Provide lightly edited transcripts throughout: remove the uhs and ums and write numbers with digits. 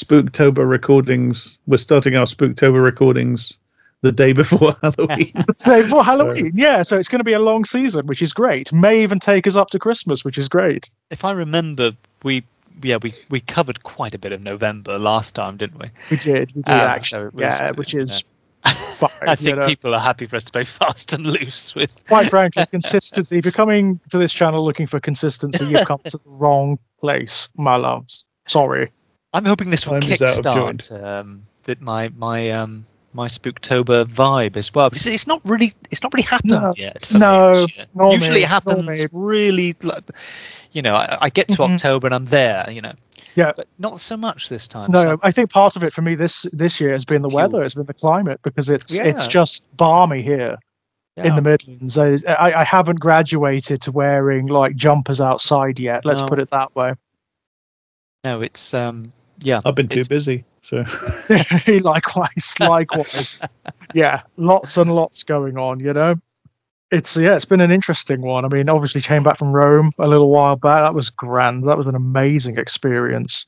Spooktober recordings. We're starting our Spooktober recordings the day before Halloween. The day before Halloween, yeah. So it's going to be a long season, which is great. May even take us up to Christmas, which is great. If I remember, we covered quite a bit of November last time, didn't we? We did actually. So which is fine. I think people are happy for us to play fast and loose with. Quite frankly, consistency. If you're coming to this channel looking for consistency, you've come to the wrong place, my loves. Sorry. I'm hoping this will kickstart that my Spooktober vibe as well, because it's not really happened yet. For me this year. Usually it happens really, I get to October and I'm there, Yeah, but not so much this time. No, so. I think part of it for me this year has been the weather, it's been the climate, because it's just balmy here in the Midlands. I haven't graduated to wearing like jumpers outside yet. Let's put it that way. No, it's I've been too busy. So likewise. Yeah, lots and lots going on, it's been an interesting one. I mean, obviously came back from Rome a little while back. That was grand. That was an amazing experience.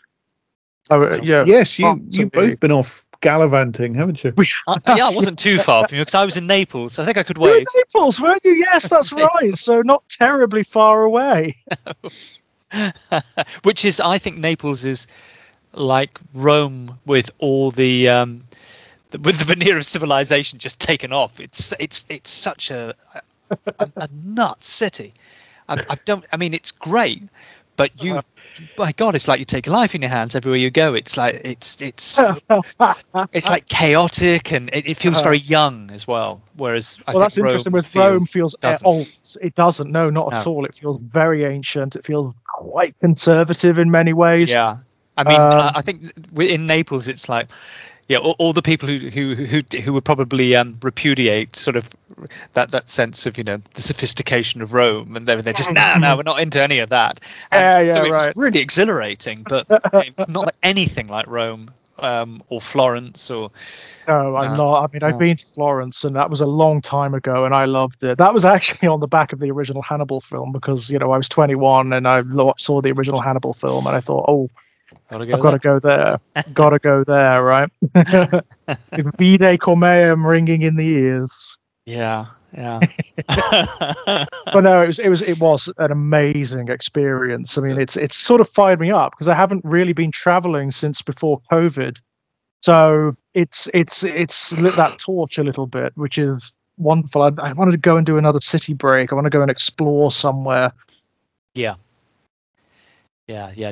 Yes, you've both been off gallivanting, haven't you? I wasn't too far from you because I was in Naples. So I think I could wave. You were in Naples, weren't you? Yes, that's right. So not terribly far away. Which is, I think Naples is like Rome with all the with the veneer of civilization just taken off. It's such a nuts city. I mean, it's great, but by God, it's like you take a life in your hands everywhere you go. It's like it's like chaotic, and it feels very young as well. Whereas that's interesting. With Rome feels old. It doesn't. No, not at all. It feels very ancient. It feels quite conservative in many ways. Yeah. I mean, I think in Naples, it's like, all the people who would probably repudiate sort of that sense of the sophistication of Rome, and they're just no, we're not into any of that. So it was really exhilarating, but it's not anything like Rome or Florence or. No, I'm not. I mean, I've been to Florence, and that was a long time ago, and I loved it. That was actually on the back of the original Hannibal film, because I was 21 and I saw the original Hannibal film, and I thought, I've got to go there. Got to go there, right? Vide Cormeum ringing in the ears. Yeah. But no, it was an amazing experience. I mean, it's sort of fired me up because I haven't really been traveling since before COVID. So it's lit that torch a little bit, which is wonderful. I wanted to go and do another city break. I want to go and explore somewhere. Yeah,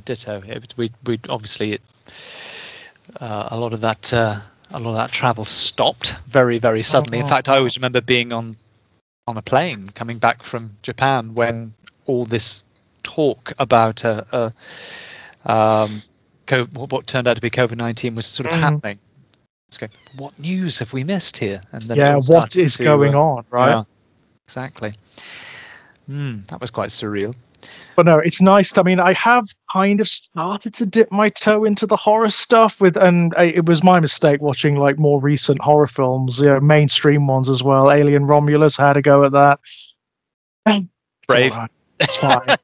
ditto. We obviously a lot of that travel stopped very, very suddenly. In fact, I always remember being on a plane coming back from Japan when all this talk about what turned out to be COVID-19 was sort of happening. Going, what news have we missed here? And then what is going on, right? Yeah, exactly. That was quite surreal. But no, it's nice. I mean, I have kind of started to dip my toe into the horror stuff and it was my mistake watching like more recent horror films, mainstream ones as well. Alien Romulus, had a go at that. Brave. It's fine.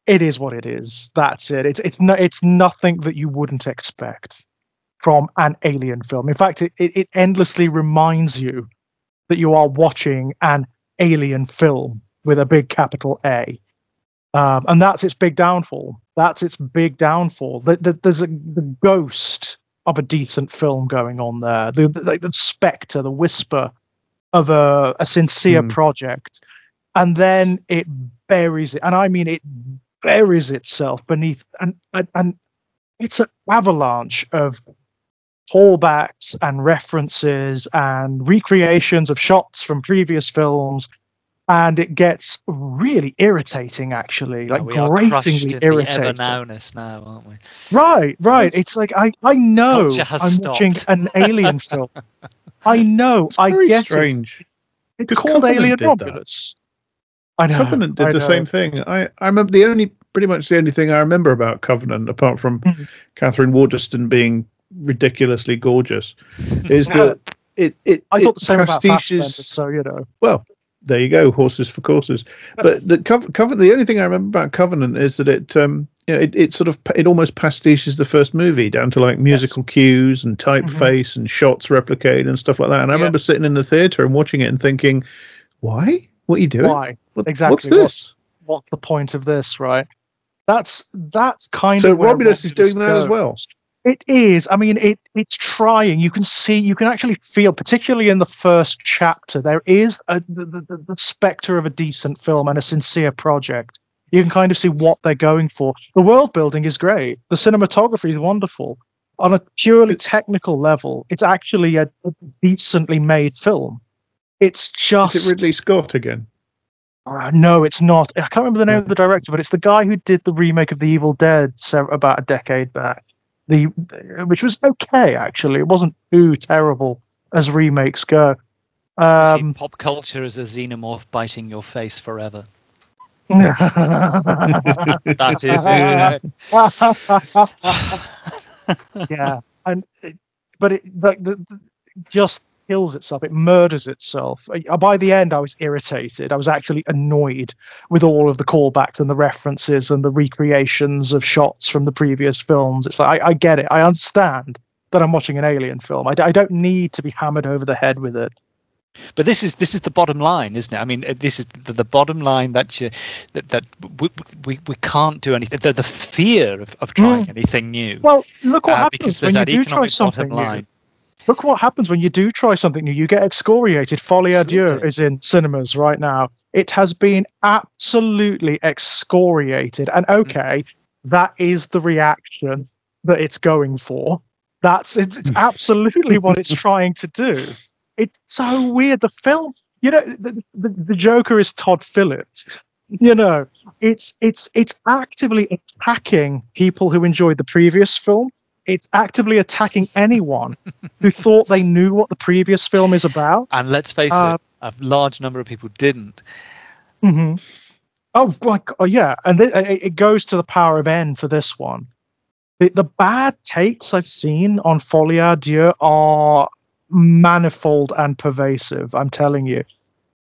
It is what it is. That's it. It's nothing that you wouldn't expect from an Alien film. In fact, it endlessly reminds you that you are watching an Alien film with a big capital A, and that's its big downfall. There's the ghost of a decent film going on there. The spectre, the whisper of a sincere project, and then it buries it. And I mean, it buries itself beneath, and it's an avalanche of callbacks and references and recreations of shots from previous films, and it gets really irritating, actually, like gratingly irritating. Now, aren't we? Right. It's like I know I'm watching an Alien film. I know. I get strange. it. It's called Alien Romulus. I know. Covenant did the same thing. I remember pretty much the only thing I remember about Covenant, apart from Catherine Waterston being ridiculously gorgeous, is that it I thought the same about pastiches, Fassbender, so well, there you go, horses for courses. But the Covenant, the only thing I remember about Covenant is that it almost pastiches the first movie down to like musical cues and typeface and shots replicated and stuff like that. And I remember sitting in the theater and watching it and thinking, why? What are you doing? Why? Exactly. What's this? What's the point of this, right? That's kind so of where Romulus is doing that as well. It is. I mean, it's trying. You can actually feel, particularly in the first chapter, there is the specter of a decent film and a sincere project. You can kind of see what they're going for. The world building is great. The cinematography is wonderful. On a purely technical level, it's actually a decently made film. It's just... Is it Ridley Scott again? No, it's not. I can't remember the name of the director, but it's the guy who did the remake of The Evil Dead about a decade back. Which was okay, actually. It wasn't too terrible as remakes go. Pop culture is a xenomorph biting your face forever. That is it. Yeah, but it just kills itself. It murders itself. By the end, I was irritated. I was actually annoyed with all of the callbacks and the references and the recreations of shots from the previous films. It's like, I get it. I understand that I'm watching an Alien film. I don't need to be hammered over the head with it. But this is the bottom line, isn't it? I mean, this is the bottom line that we can't do anything. The fear of trying anything new. Well, look what happens when you do try something new. Look what happens when you do try something new. You get excoriated. Folie à Dieu is in cinemas right now. It has been absolutely excoriated. And that is the reaction that it's going for. It's absolutely what it's trying to do. It's so weird. The film, the Joker is Todd Phillips. It's actively attacking people who enjoyed the previous film. It's actively attacking anyone who thought they knew what the previous film is about. And let's face it, a large number of people didn't. Mm-hmm. Oh, yeah. And it goes to the power of N for this one. The bad takes I've seen on Folie à Dieu are manifold and pervasive, I'm telling you.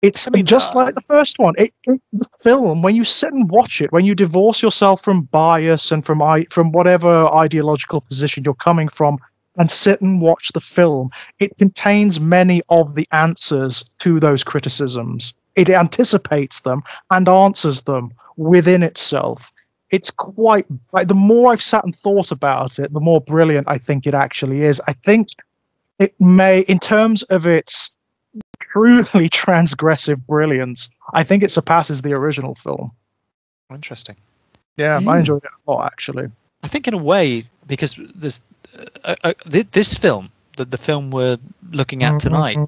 It's just like the first one. The film, when you sit and watch it, when you divorce yourself from bias and from whatever ideological position you're coming from, and sit and watch the film, it contains many of the answers to those criticisms. It anticipates them and answers them within itself. It's quite like, the more I've sat and thought about it, the more brilliant I think it actually is. I think it may, in terms of its truly transgressive brilliance, I think it surpasses the original film. Interesting. Yeah, I enjoyed it a lot, actually. I think in a way, because there's this film, the film we're looking at tonight,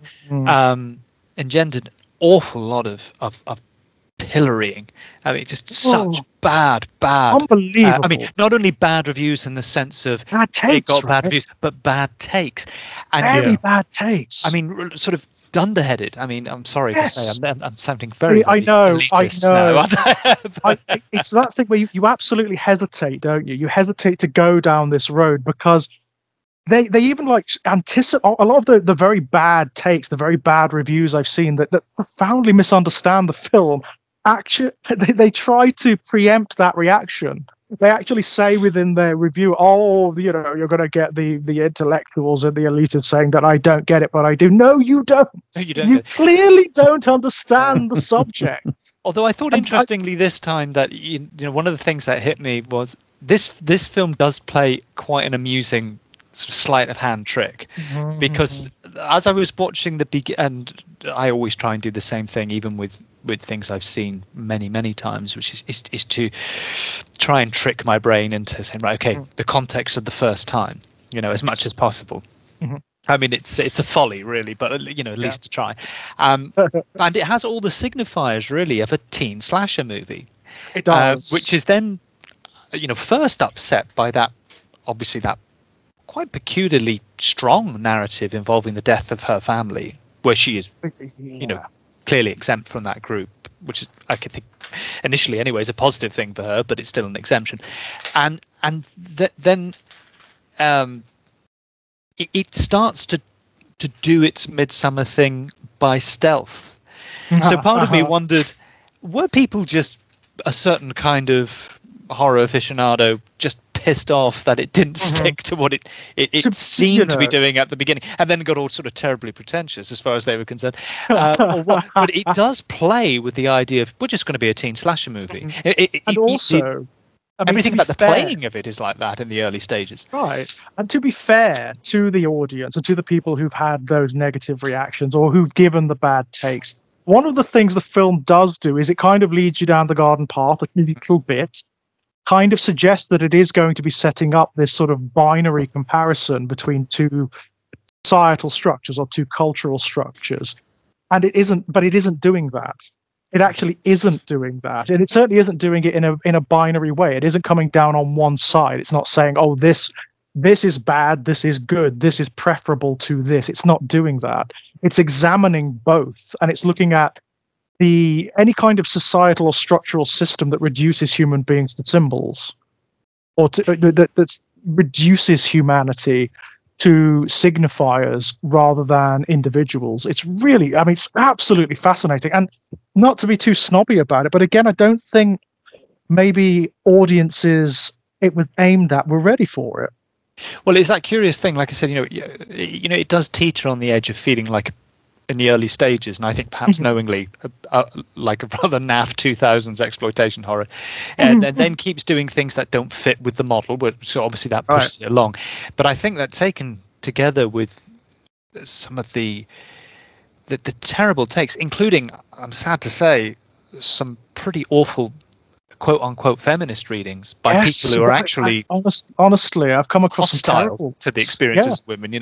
engendered an awful lot of pillorying. I mean, just such bad, unbelievable. I mean, not only bad reviews in the sense of bad takes, it got bad reviews, but bad takes. And very bad takes. I mean, sort of dunderheaded. I mean, I'm sorry to say, I'm sounding very I know. elitist now. It's that thing where you absolutely hesitate, don't you? You hesitate to go down this road because they even anticipate a lot of the very bad takes, the very bad reviews I've seen that profoundly misunderstand the film. Actually, they try to preempt that reaction. They actually say within their review, you're going to get the intellectuals and the elitists saying that I don't get it, but I do. No, you don't. No, you don't. You clearly don't understand the subject. Although I thought, interestingly, this time that one of the things that hit me was this film does play quite an amusing sort of sleight of hand trick, because as I was watching and I always try and do the same thing, even with things I've seen many times, which is to try and trick my brain into saying, right, okay, the context of the first time, as much as possible. I mean, it's a folly, really, but at least to try. And it has all the signifiers, really, of a teen slasher movie. It does, which is then, first upset by that, obviously that quite peculiarly strong narrative involving the death of her family, where she is, clearly exempt from that group, which is, I could think, initially anyway, is a positive thing for her, but it's still an exemption. And then it starts to do its Midsommar thing by stealth. So part of me wondered, were people just a certain kind of horror aficionado just pissed off that it didn't stick to what it seemed to be doing at the beginning, and then got all sort of terribly pretentious as far as they were concerned? Or what? But it does play with the idea of, we're just going to be a teen slasher movie. And also, I mean, everything about the playing of it is like that in the early stages. Right. And to be fair to the audience and to the people who've had those negative reactions or who've given the bad takes, one of the things the film does do is it kind of leads you down the garden path a little bit, kind of suggests that it is going to be setting up this sort of binary comparison between two societal structures or two cultural structures. And it isn't doing that. It actually isn't doing that, and it certainly isn't doing it in a binary way. It isn't coming down on one side. It's not saying, "Oh, this is bad, this is good, this is preferable to this." It's not doing that. It's examining both, and it's looking at any kind of societal or structural system that reduces human beings to symbols, or that reduces humanity to signifiers rather than individuals. It's really, I mean, it's absolutely fascinating. And not to be too snobby about it, but again, I don't think maybe audiences it was aimed at were ready for it. Well, it's that curious thing, like I said, it does teeter on the edge of feeling like in the early stages, and I think perhaps knowingly, like a rather naff 2000s exploitation horror, and then keeps doing things that don't fit with the model, so obviously that pushes it along. But I think that taken together with some of the terrible takes, including, I'm sad to say, some pretty awful quote-unquote feminist readings by people who are actually honestly, I've come across hostile to the experiences of women.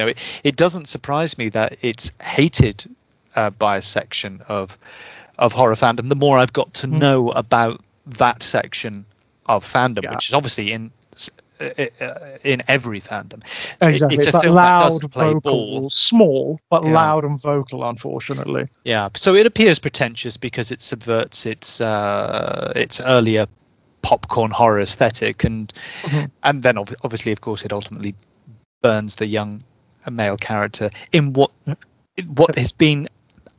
It doesn't surprise me that it's hated by a section of horror fandom. The more I've got to know about that section of fandom, which is obviously in every fandom. Exactly. It's a that film loud, that play vocal, ball. small, but loud and vocal, unfortunately. Yeah. So it appears pretentious because it subverts its earlier popcorn horror aesthetic, and then obviously, of course, it ultimately burns the young male character in what has been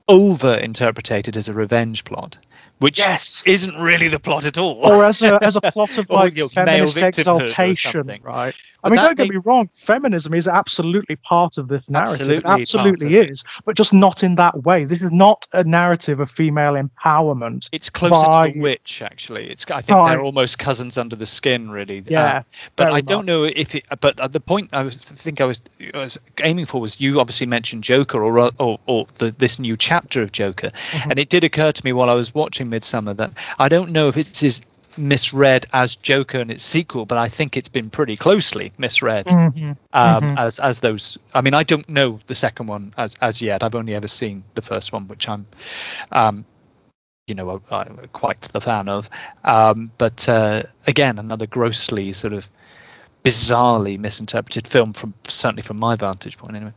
over-interpreted as a revenge plot, which isn't really the plot at all. Or as a plot of like feminist exaltation, right? I mean, don't get me wrong, feminism is absolutely part of this narrative. It absolutely is, but just not in that way. This is not a narrative of female empowerment. It's closer to The Witch, actually. I think they're almost cousins under the skin, really. Yeah. But I don't know if it. But the point I was aiming for was, you obviously mentioned Joker or this new chapter of Joker, and it did occur to me while I was watching Midsommar that I don't know if it is misread as Joker and its sequel, but I think it's been pretty closely misread as those. I mean, I don't know the second one as yet. I've only ever seen the first one, which I'm quite the fan of. But again, another grossly sort of bizarrely misinterpreted film, certainly from my vantage point anyway.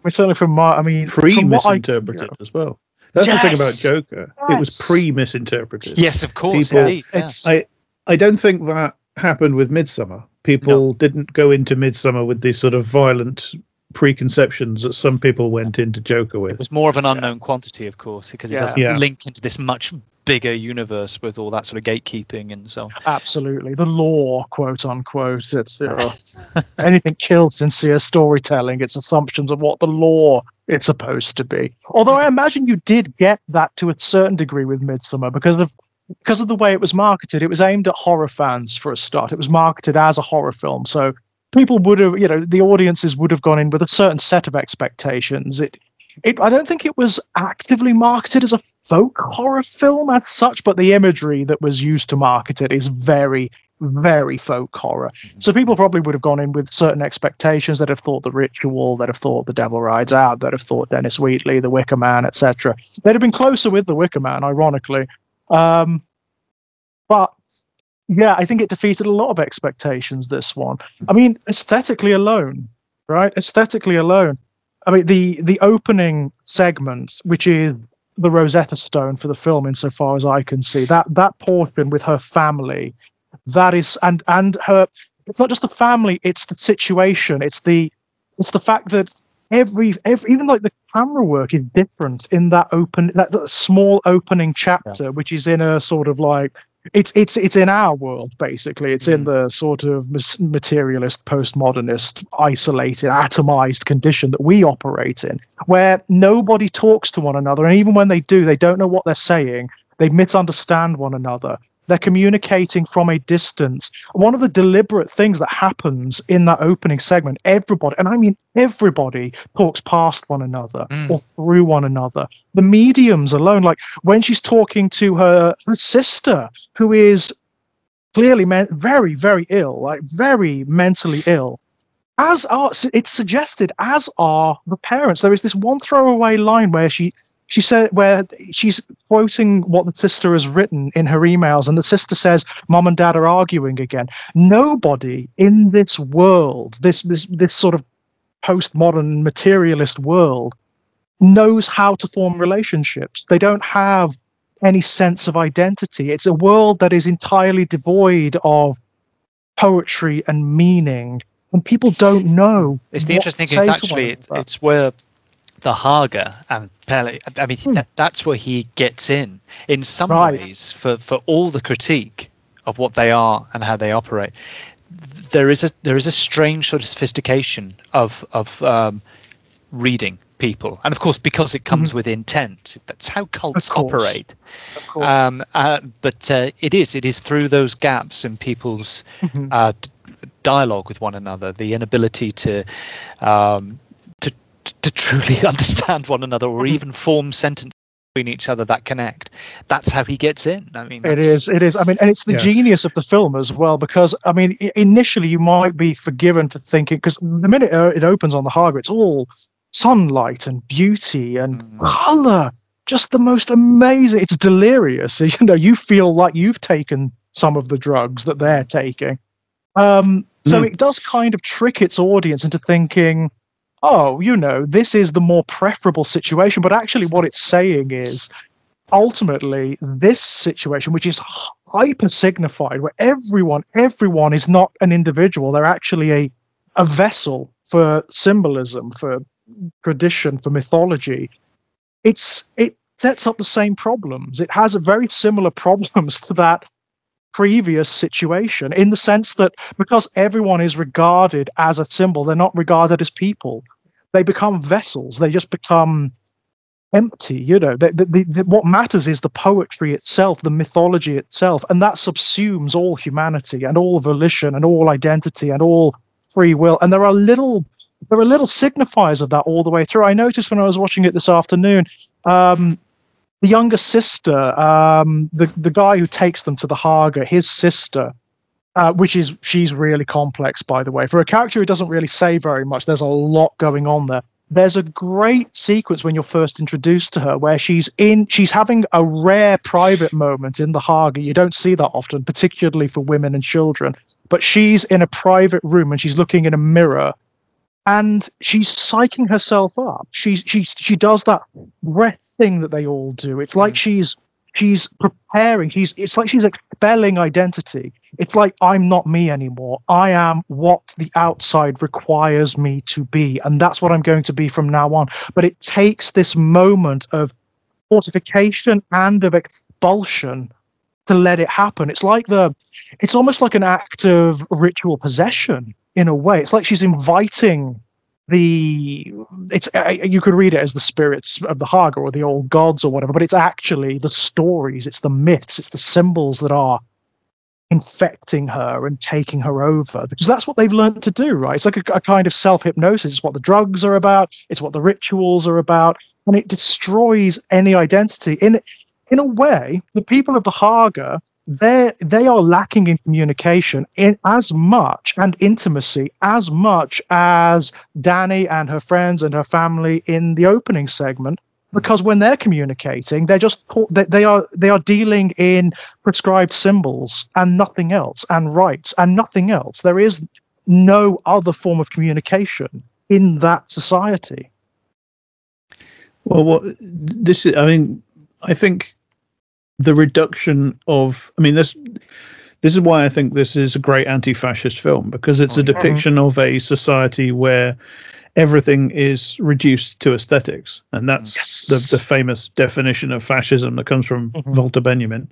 Certainly from my, pre-misinterpreted as well. That's the thing about Joker. It was pre-misinterpreted. Yes, of course. Indeed, I don't think that happened with Midsommar. People didn't go into Midsommar with these sort of violent preconceptions that some people went into Joker with. It was more of an unknown quantity, of course, because it doesn't link into this much bigger universe with all that sort of gatekeeping and so on. Absolutely. The law, quote unquote. It's anything kills sincere storytelling. It's assumptions of what the law is supposed to be. Although I imagine you did get that to a certain degree with Midsommar because of the way it was marketed. It was aimed at horror fans for a start. It was marketed as a horror film. So people would have, the audiences would have gone in with a certain set of expectations. I don't think it was actively marketed as a folk horror film as such, but the imagery that was used to market it is very, very folk horror. So people probably would have gone in with certain expectations. That have thought The Ritual, that have thought The Devil Rides Out, that have thought Dennis Wheatley, The Wicker Man, etc. They'd have been closer with The Wicker Man, ironically. But yeah, I think it defeated a lot of expectations, this one. I mean, aesthetically alone, right? Aesthetically alone. I mean, the opening segment, which is the Rosetta Stone for the film, insofar as I can see, that portion with her family, that is, and her. It's not just the family; it's the situation. It's the fact that every even like the camera work is different in that that small opening chapter, which is in a sort of like it's in our world basically. It's in the sort of materialist, postmodernist, isolated, atomized condition that we operate in, where nobody talks to one another, and even when they do, they don't know what they're saying. They misunderstand one another. They're communicating from a distance. One of the deliberate things that happens in that opening segment, everybody, and I mean everybody, talks past one another or through one another. The mediums alone, like when she's talking to her sister, who is clearly very, very ill, like very mentally ill, as are, it's suggested, as are the parents. There is this one throwaway line where she said, where she's quoting what the sister has written in her emails, and the sister says, "Mom and Dad are arguing again." Nobody in this world, this sort of postmodern materialist world, knows how to form relationships. They don't have any sense of identity. It's a world that is entirely devoid of poetry and meaning, and people don't know. It's the interesting thing is actually it's where the Haga and Pele, I mean, that's where he gets in some ways for all the critique of what they are and how they operate. There is a strange sort of sophistication of reading people, and of course because it comes with intent. That's how cults operate. But it is through those gaps in people's dialogue with one another, the inability to truly understand one another, or even form sentences between each other that connect. That's how he gets in. I mean, it is. I mean, and it's the genius of the film as well, because I mean, initially you might be forgiven for thinking, because the minute it opens on the Haga, it's all sunlight and beauty and color, just the most amazing. It's delirious. You know, you feel like you've taken some of the drugs that they're taking. So it does kind of trick its audience into thinking, oh, you know, this is the more preferable situation. But actually what it's saying is, ultimately, this situation, which is hyper signified, where everyone is not an individual, they're actually a vessel for symbolism, for tradition, for mythology. It sets up the same problems. It has a very similar problems to that previous situation, in the sense that because everyone is regarded as a symbol, they're not regarded as people. They become vessels. They just become empty. You know, what matters is the poetry itself, the mythology itself, and that subsumes all humanity and all volition and all identity and all free will. And there are little signifiers of that all the way through. I noticed when I was watching it this afternoon, the younger sister, the guy who takes them to the Haga, his sister, she's really complex, by the way. For a character who doesn't really say very much, there's a lot going on there. There's a great sequence when you're first introduced to her where she's having a rare private moment in the Haga. You don't see that often, particularly for women and children. But she's in a private room and she's looking in a mirror, and she's psyching herself up. She does that breath thing that they all do. It's like she's preparing. It's like she's expelling identity. It's like, I'm not me anymore. I am what the outside requires me to be, and that's what I'm going to be from now on. But it takes this moment of fortification and of expulsion to let it happen. It's almost like an act of ritual possession in a way. It's like she's inviting you could read it as the spirits of the Haga or the old gods or whatever, but it's actually the stories, it's the myths, it's the symbols that are infecting her and taking her over, because that's what they've learned to do, right? It's like a kind of self-hypnosis. It's what the drugs are about, it's what the rituals are about, and it destroys any identity. In a way, the people of the Haga, they are lacking in communication in as much, and intimacy, as much as Danny and her friends and her family in the opening segment, because when they're communicating, they are dealing in prescribed symbols and nothing else, and rites and nothing else. There is no other form of communication in that society. Well, I think the reduction of, this is why I think this is a great anti-fascist film, because it's a depiction of a society where everything is reduced to aesthetics, and that's the famous definition of fascism that comes from Walter Benjamin.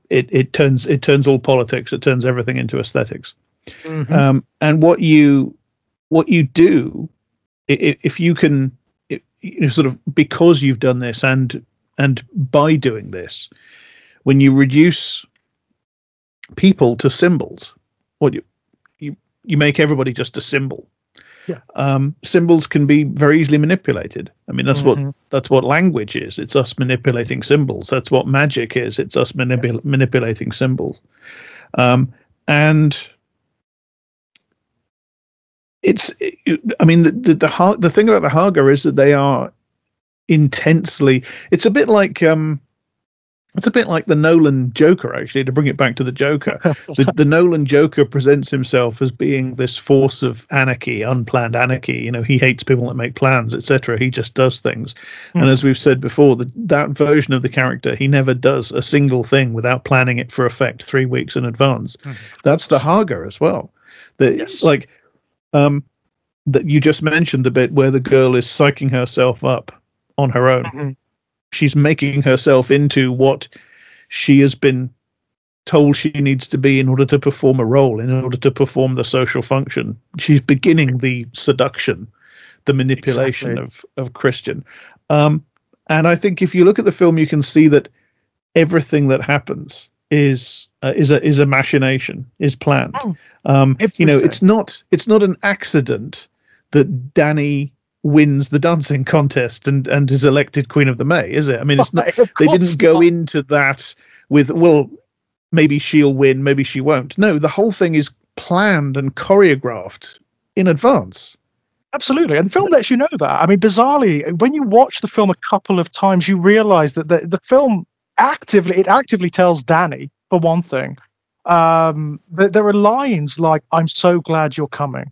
It turns all politics, it turns everything into aesthetics. And what you do, if you can, sort of, because you've done this, and by doing this, when you reduce people to symbols, what you make everybody just a symbol. Symbols can be very easily manipulated. I mean, that's what language is. It's us manipulating symbols. That's what magic is. It's us manipulating symbols. And it's, I mean, the thing about the Haga is that they are intensely. It's a bit like the Nolan Joker, actually, to bring it back to the Joker. The Nolan Joker presents himself as being this force of anarchy, unplanned anarchy. He hates people that make plans, etc. He just does things. And as we've said before, that version of the character, he never does a single thing without planning it for effect 3 weeks in advance. That's the Haga as well. That you just mentioned the bit where the girl is psyching herself up on her own. She's making herself into what she has been told she needs to be in order to perform a role, in order to perform the social function. She's beginning the seduction, the manipulation of Christian. And I think if you look at the film, you can see that everything that happens is a machination, is planned. It's not an accident that Danny wins the dancing contest and is elected Queen of the May, is it? I mean, it's not. They didn't go into that with, well, maybe she'll win, maybe she won't. No, the whole thing is planned and choreographed in advance. Absolutely, and the film lets you know that. I mean, bizarrely, when you watch the film a couple of times, you realise that the film actively tells Danny, for one thing, that there are lines like, "I'm so glad you're coming.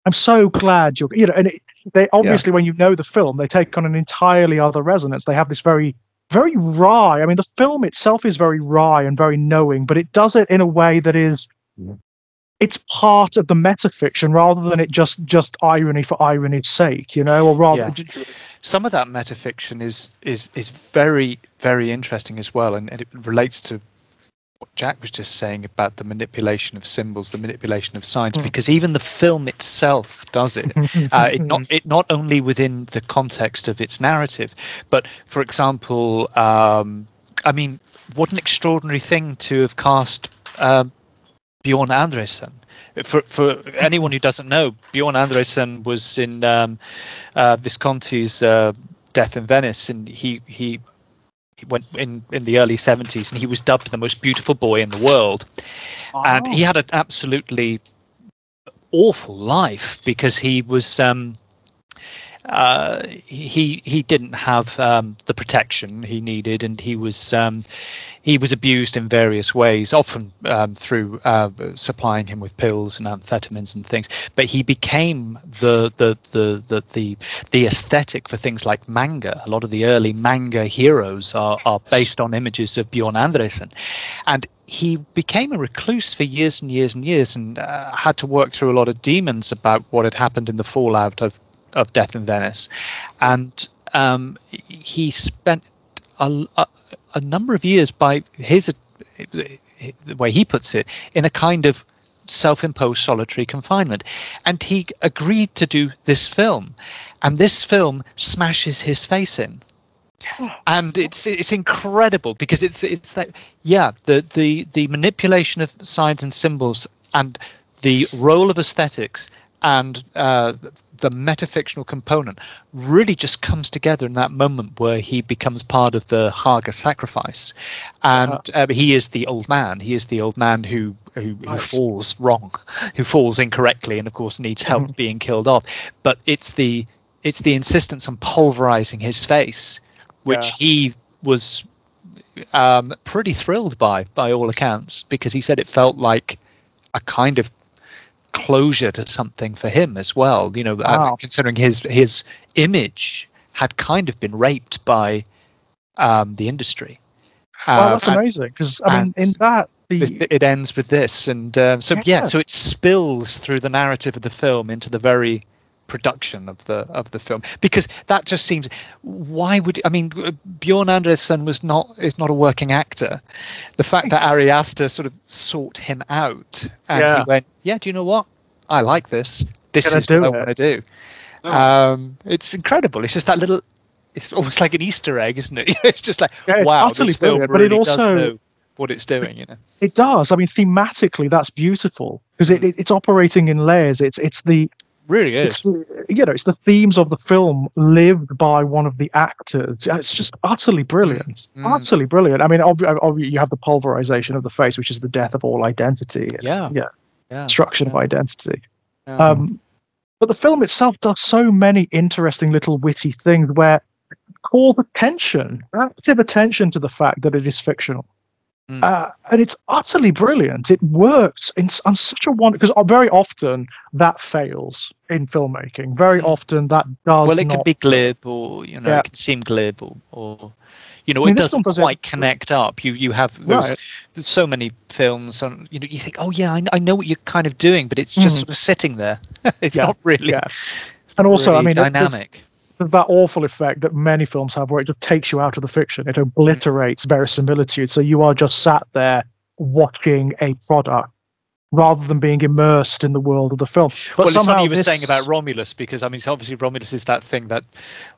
I'm so glad you're," and they obviously, when you know the film, they take on an entirely other resonance. They have this very, very wry. I mean, the film itself is very wry and very knowing, but it does it in a way that is, it's part of the metafiction rather than it just irony for irony's sake, or rather. Some of that metafiction is very, very interesting as well, and it relates to what Jack was just saying about the manipulation of symbols, the manipulation of signs, because even the film itself does it. It not only within the context of its narrative, but, for example, I mean, what an extraordinary thing to have cast Bjorn Andresen. For anyone who doesn't know, Bjorn Andresen was in Visconti's Death in Venice, and he went in the early 70s, and he was dubbed the most beautiful boy in the world. And he had an absolutely awful life because he was he didn't have the protection he needed, and he was abused in various ways, often through supplying him with pills and amphetamines and things. But he became the aesthetic for things like manga. A lot of the early manga heroes are based on images of Bjorn Andresen, and he became a recluse for years and years and years, and had to work through a lot of demons about what had happened in the fallout of Death in Venice. And he spent a number of years, by the way he puts it, in a kind of self-imposed solitary confinement. And he agreed to do this film, and this film smashes his face in. And it's incredible, because it's that, the manipulation of signs and symbols and the role of aesthetics and the metafictional component really just comes together in that moment where he becomes part of the Haga sacrifice, and he is the old man. He is the old man who falls wrong, who falls incorrectly, and of course needs help being killed off. But it's the insistence on pulverizing his face, which he was pretty thrilled by all accounts, because he said it felt like a kind of closure to something for him as well, considering his image had kind of been raped by the industry. That's amazing, because I mean, in that it ends with this, and so it spills through the narrative of the film into the very production of the film, because that just seems, why would, I mean, Bjorn Andersson is not a working actor. The fact that Ari Aster sort of sought him out and he went, yeah, do you know what, I like this is what I want to do. It's incredible. It's just that little, it's almost like an Easter egg, isn't it? It's just like, wow, this film really, but it also does know what it's doing, It does. I mean, thematically, that's beautiful, because it's operating in layers. It's the really is. It's the themes of the film lived by one of the actors. It's just utterly brilliant. Utterly brilliant. I mean, obviously, you have the pulverization of the face, which is the death of all identity. Destruction of identity. But the film itself does so many interesting little witty things where it calls active attention to the fact that it is fictional. And it's utterly brilliant. It works on such a wonder, because very often that fails in filmmaking. Very often that does. Well, it can be glib, or it can seem glib, or it doesn't quite connect up. You have there's so many films on. You think, oh yeah, I know what you're kind of doing, but it's just sort of sitting there. It's not really. Yeah. And also, really I mean, dynamic. There's that awful effect that many films have, where it just takes you out of the fiction. It obliterates verisimilitude. So you are just sat there watching a product rather than being immersed in the world of the film. But it's funny you were saying about Romulus, because I mean, obviously Romulus is that thing that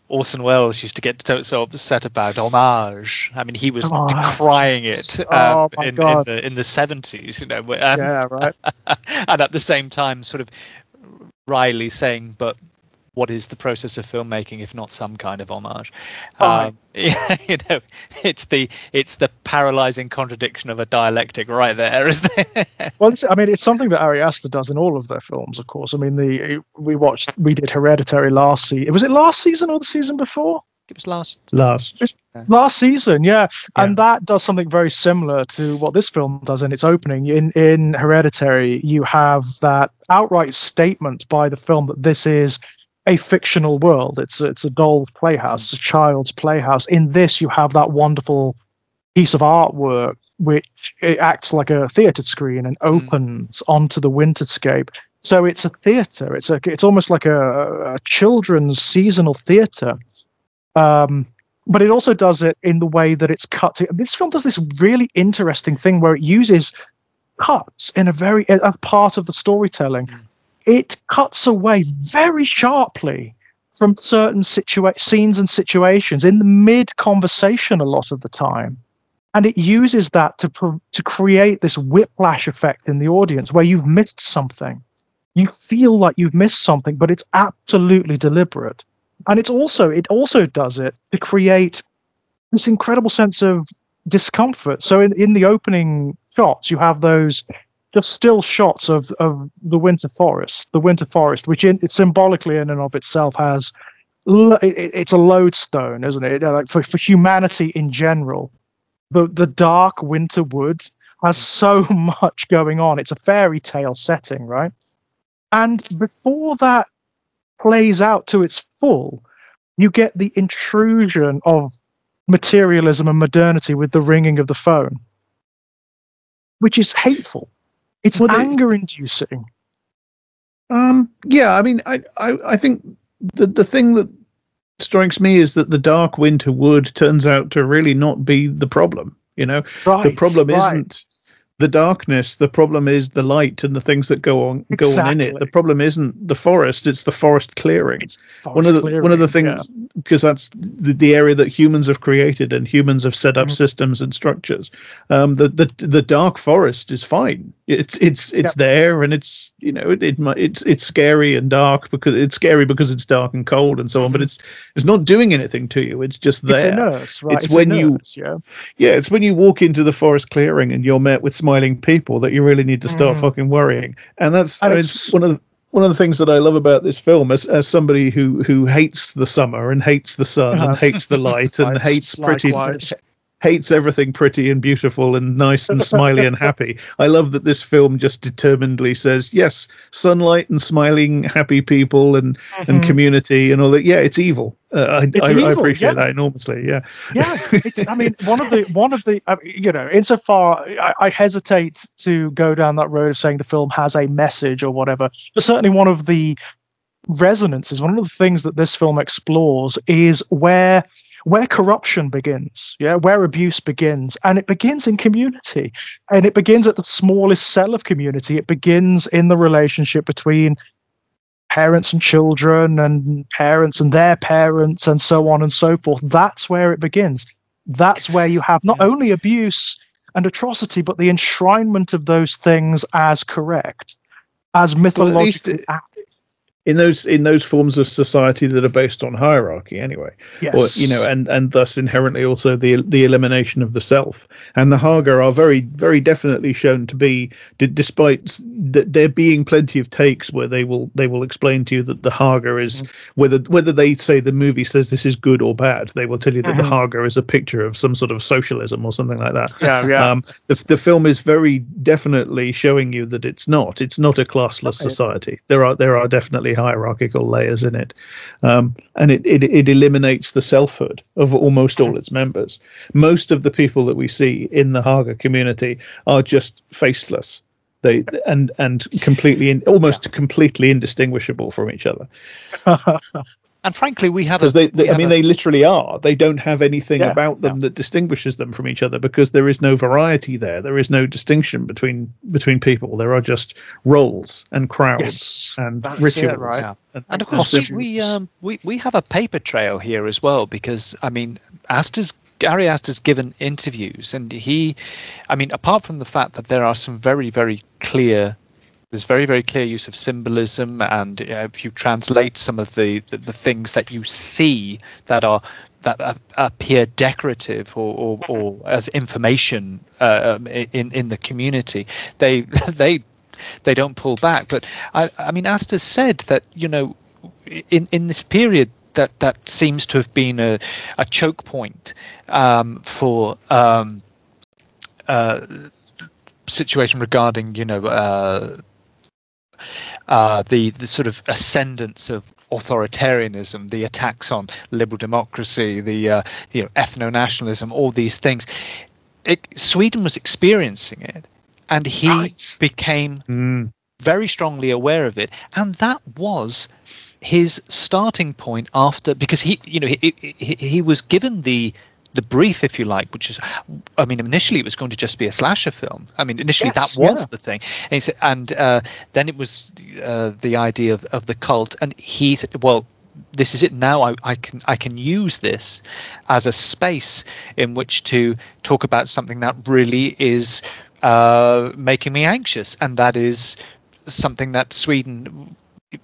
Orson Welles used to get so upset about, homage. I mean, he was decrying it in the 70s, right. And at the same time, sort of wryly saying, but what is the process of filmmaking if not some kind of homage? It's the paralyzing contradiction of a dialectic right there, isn't it? Well, it's something that Ari Aster does in all of their films, of course. I mean, we did Hereditary last season. Was it last season or the season before? It was last season, yeah. And that does something very similar to what this film does in its opening. In Hereditary, you have that outright statement by the film that this is a fictional world. It's a doll's playhouse, it's a child's playhouse. In this, you have that wonderful piece of artwork which it acts like a theatre screen and opens onto the winterscape. So it's a theatre. It's almost like a children's seasonal theatre. But it also does it in the way that it's cut. This film does this really interesting thing where it uses cuts as part of the storytelling. It cuts away very sharply from certain scenes and situations in the mid-conversation a lot of the time. And it uses that to create this whiplash effect in the audience where you've missed something. You feel like you've missed something, but it's absolutely deliberate. And it also does it to create this incredible sense of discomfort. So in the opening shots, you have those just still shots of the winter forest, which it symbolically in and of itself has, it's a lodestone, isn't it? Like for humanity in general, the dark winter wood has so much going on. It's a fairy tale setting, right? And before that plays out to its full, you get the intrusion of materialism and modernity with the ringing of the phone, which is hateful. It's anger-inducing. Yeah, I mean, I think the thing that strikes me is that the dark winter wood turns out to really not be the problem. The problem isn't the darkness. The problem is the light and the things that go on in it. The problem isn't the forest; it's the forest clearing. One of the things, because that's the area that humans have created and humans have set up systems and structures. The dark forest is fine. It's there, and it's it's scary and dark because it's dark and cold and so on. But it's not doing anything to you. It's just there. It's inert, right? It's when you walk into the forest clearing and you're met with smiling people that you really need to start fucking worrying. And that's one of the things that I love about this film, as somebody who hates the summer and hates the sun and hates the light and hates prettiness, hates everything pretty and beautiful and nice and smiley and happy. I love that this film just determinedly says, yes, sunlight and smiling, happy people and community and all that. Yeah, it's evil. I appreciate that enormously. Yeah. I mean, one of the insofar I hesitate to go down that road of saying the film has a message or whatever, but certainly one of the resonances, one of the things that this film explores is where corruption begins, where abuse begins, and it begins in community, and it begins at the smallest cell of community. It begins in the relationship between parents and children, and parents and their parents, and so on and so forth. That's where it begins. That's where you have not only abuse and atrocity, but the enshrinement of those things as correct, as mythologically accurate. In those forms of society that are based on hierarchy, anyway, yes, or and thus inherently also the elimination of the self. And the Haga are very, very definitely shown to be, despite there being plenty of takes where they will explain to you that the Haga is whether they say the movie says this is good or bad, they will tell you that the Haga is a picture of some sort of socialism or something like that. The film is very definitely showing you that it's not a classless society. There are definitely hierarchical layers in it, and it eliminates the selfhood of almost all its members. Most of the people that we see in the Haga community are just faceless. They and completely completely indistinguishable from each other. And frankly, we have because they literally are. They don't have anything about them that distinguishes them from each other, because there is no variety there. There is no distinction between people. There are just roles and crowds and rituals. Right. And of course, we have a paper trail here as well, because I mean, Gary Aster's given interviews, and apart from the fact that there are some very, very clear. There's very, very clear use of symbolism, and if you translate some of the things that you see that appear decorative or as information in the community, they don't pull back. But I mean, Aster said that in this period that seems to have been a choke point for situation regarding the sort of ascendance of authoritarianism, the attacks on liberal democracy, the ethno-nationalism, all these things. Sweden was experiencing it, and he became very strongly aware of it, and that was his starting point after, because he was given the brief, if you like, which is, I mean, initially it was going to just be a slasher film. I mean, initially that was the thing. And he said, then it was the idea of the cult. And he said, well, this is it now. I can use this as a space in which to talk about something that really is making me anxious. And that is something that Sweden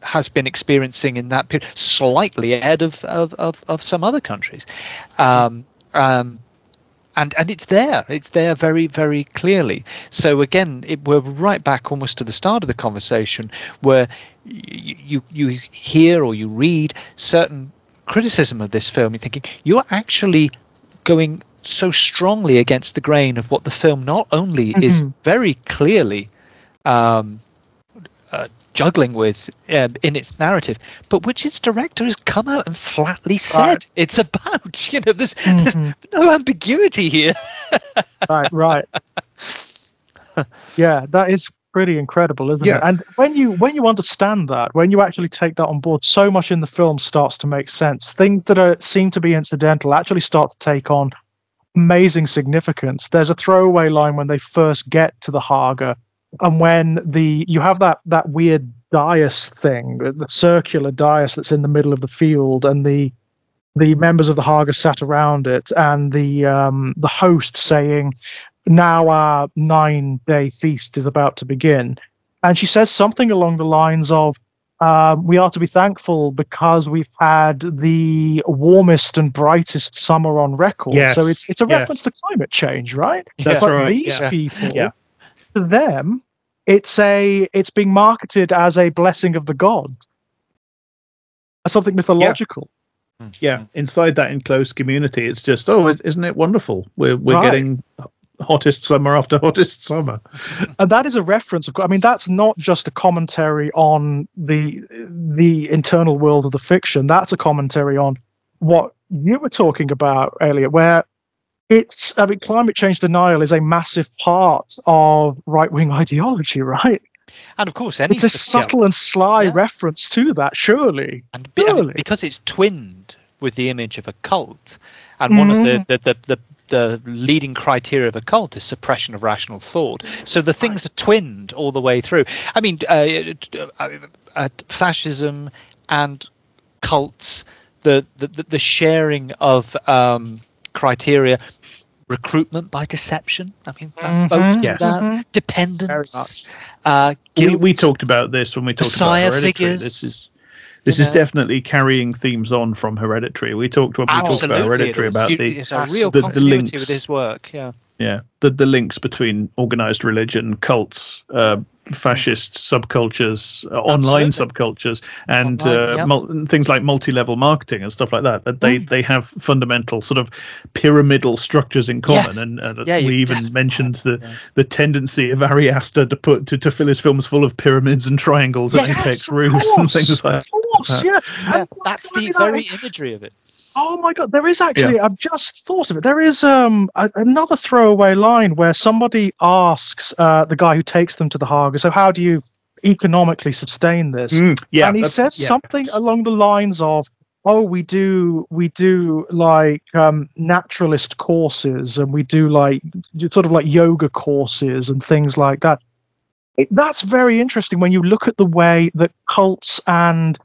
has been experiencing in that period, slightly ahead of some other countries. And it's there very, very clearly. So again, we're right back almost to the start of the conversation, where you hear or you read certain criticism of this film, you're thinking you're actually going so strongly against the grain of what the film not only is very clearly juggling with in its narrative, but which its director has come out and flatly said it's about. There's no ambiguity here. right. Yeah, that is pretty incredible, isn't it? And when you understand that, when you actually take that on board, so much in the film starts to make sense. Things that seem to be incidental actually start to take on amazing significance. There's a throwaway line when they first get to the Haga, and when you have that weird dais thing, the circular dais that's in the middle of the field, and the members of the Haga sat around it, and the host saying, "Now our 9-day feast is about to begin," and she says something along the lines of, "We are to be thankful because we've had the warmest and brightest summer on record." Yes. So it's a reference to climate change, right? That's but right. These people. To them, it's being marketed as a blessing of the gods, as something mythological. Yeah, inside that enclosed community, it's just, isn't it wonderful? We're getting hottest summer after hottest summer, and that is a reference. I mean, that's not just a commentary on the internal world of the fiction. That's a commentary on what you were talking about, Elliot, where climate change denial is a massive part of right-wing ideology, right? And of course, it's a subtle and sly reference to that, surely. And because it's twinned with the image of a cult, and one of the leading criteria of a cult is suppression of rational thought. So the things are twinned all the way through. I mean, fascism and cults, the sharing of criteria, recruitment by deception. I mean, both do that. Dependence. Guilt. We talked about this when we talked about Hereditary. Figures. This is definitely carrying themes on from Hereditary. We talked about Hereditary about a real continuity with his work. Yeah, the links between organized religion, cults, fascist subcultures, online subcultures, and things like multi-level marketing and stuff like that. That they have fundamental sort of pyramidal structures in common. And we even mentioned the tendency of Ari Aster to fill his films full of pyramids and triangles and apex roofs and things like that. That's the very imagery of it. Oh my God! There is actually. I've just thought of it. There is another throwaway line where somebody asks the guy who takes them to the Hague, "So how do you economically sustain this?" And he says something along the lines of, "Oh, we do like naturalist courses, and we do like sort of like yoga courses and things like that." That's very interesting when you look at the way that cults and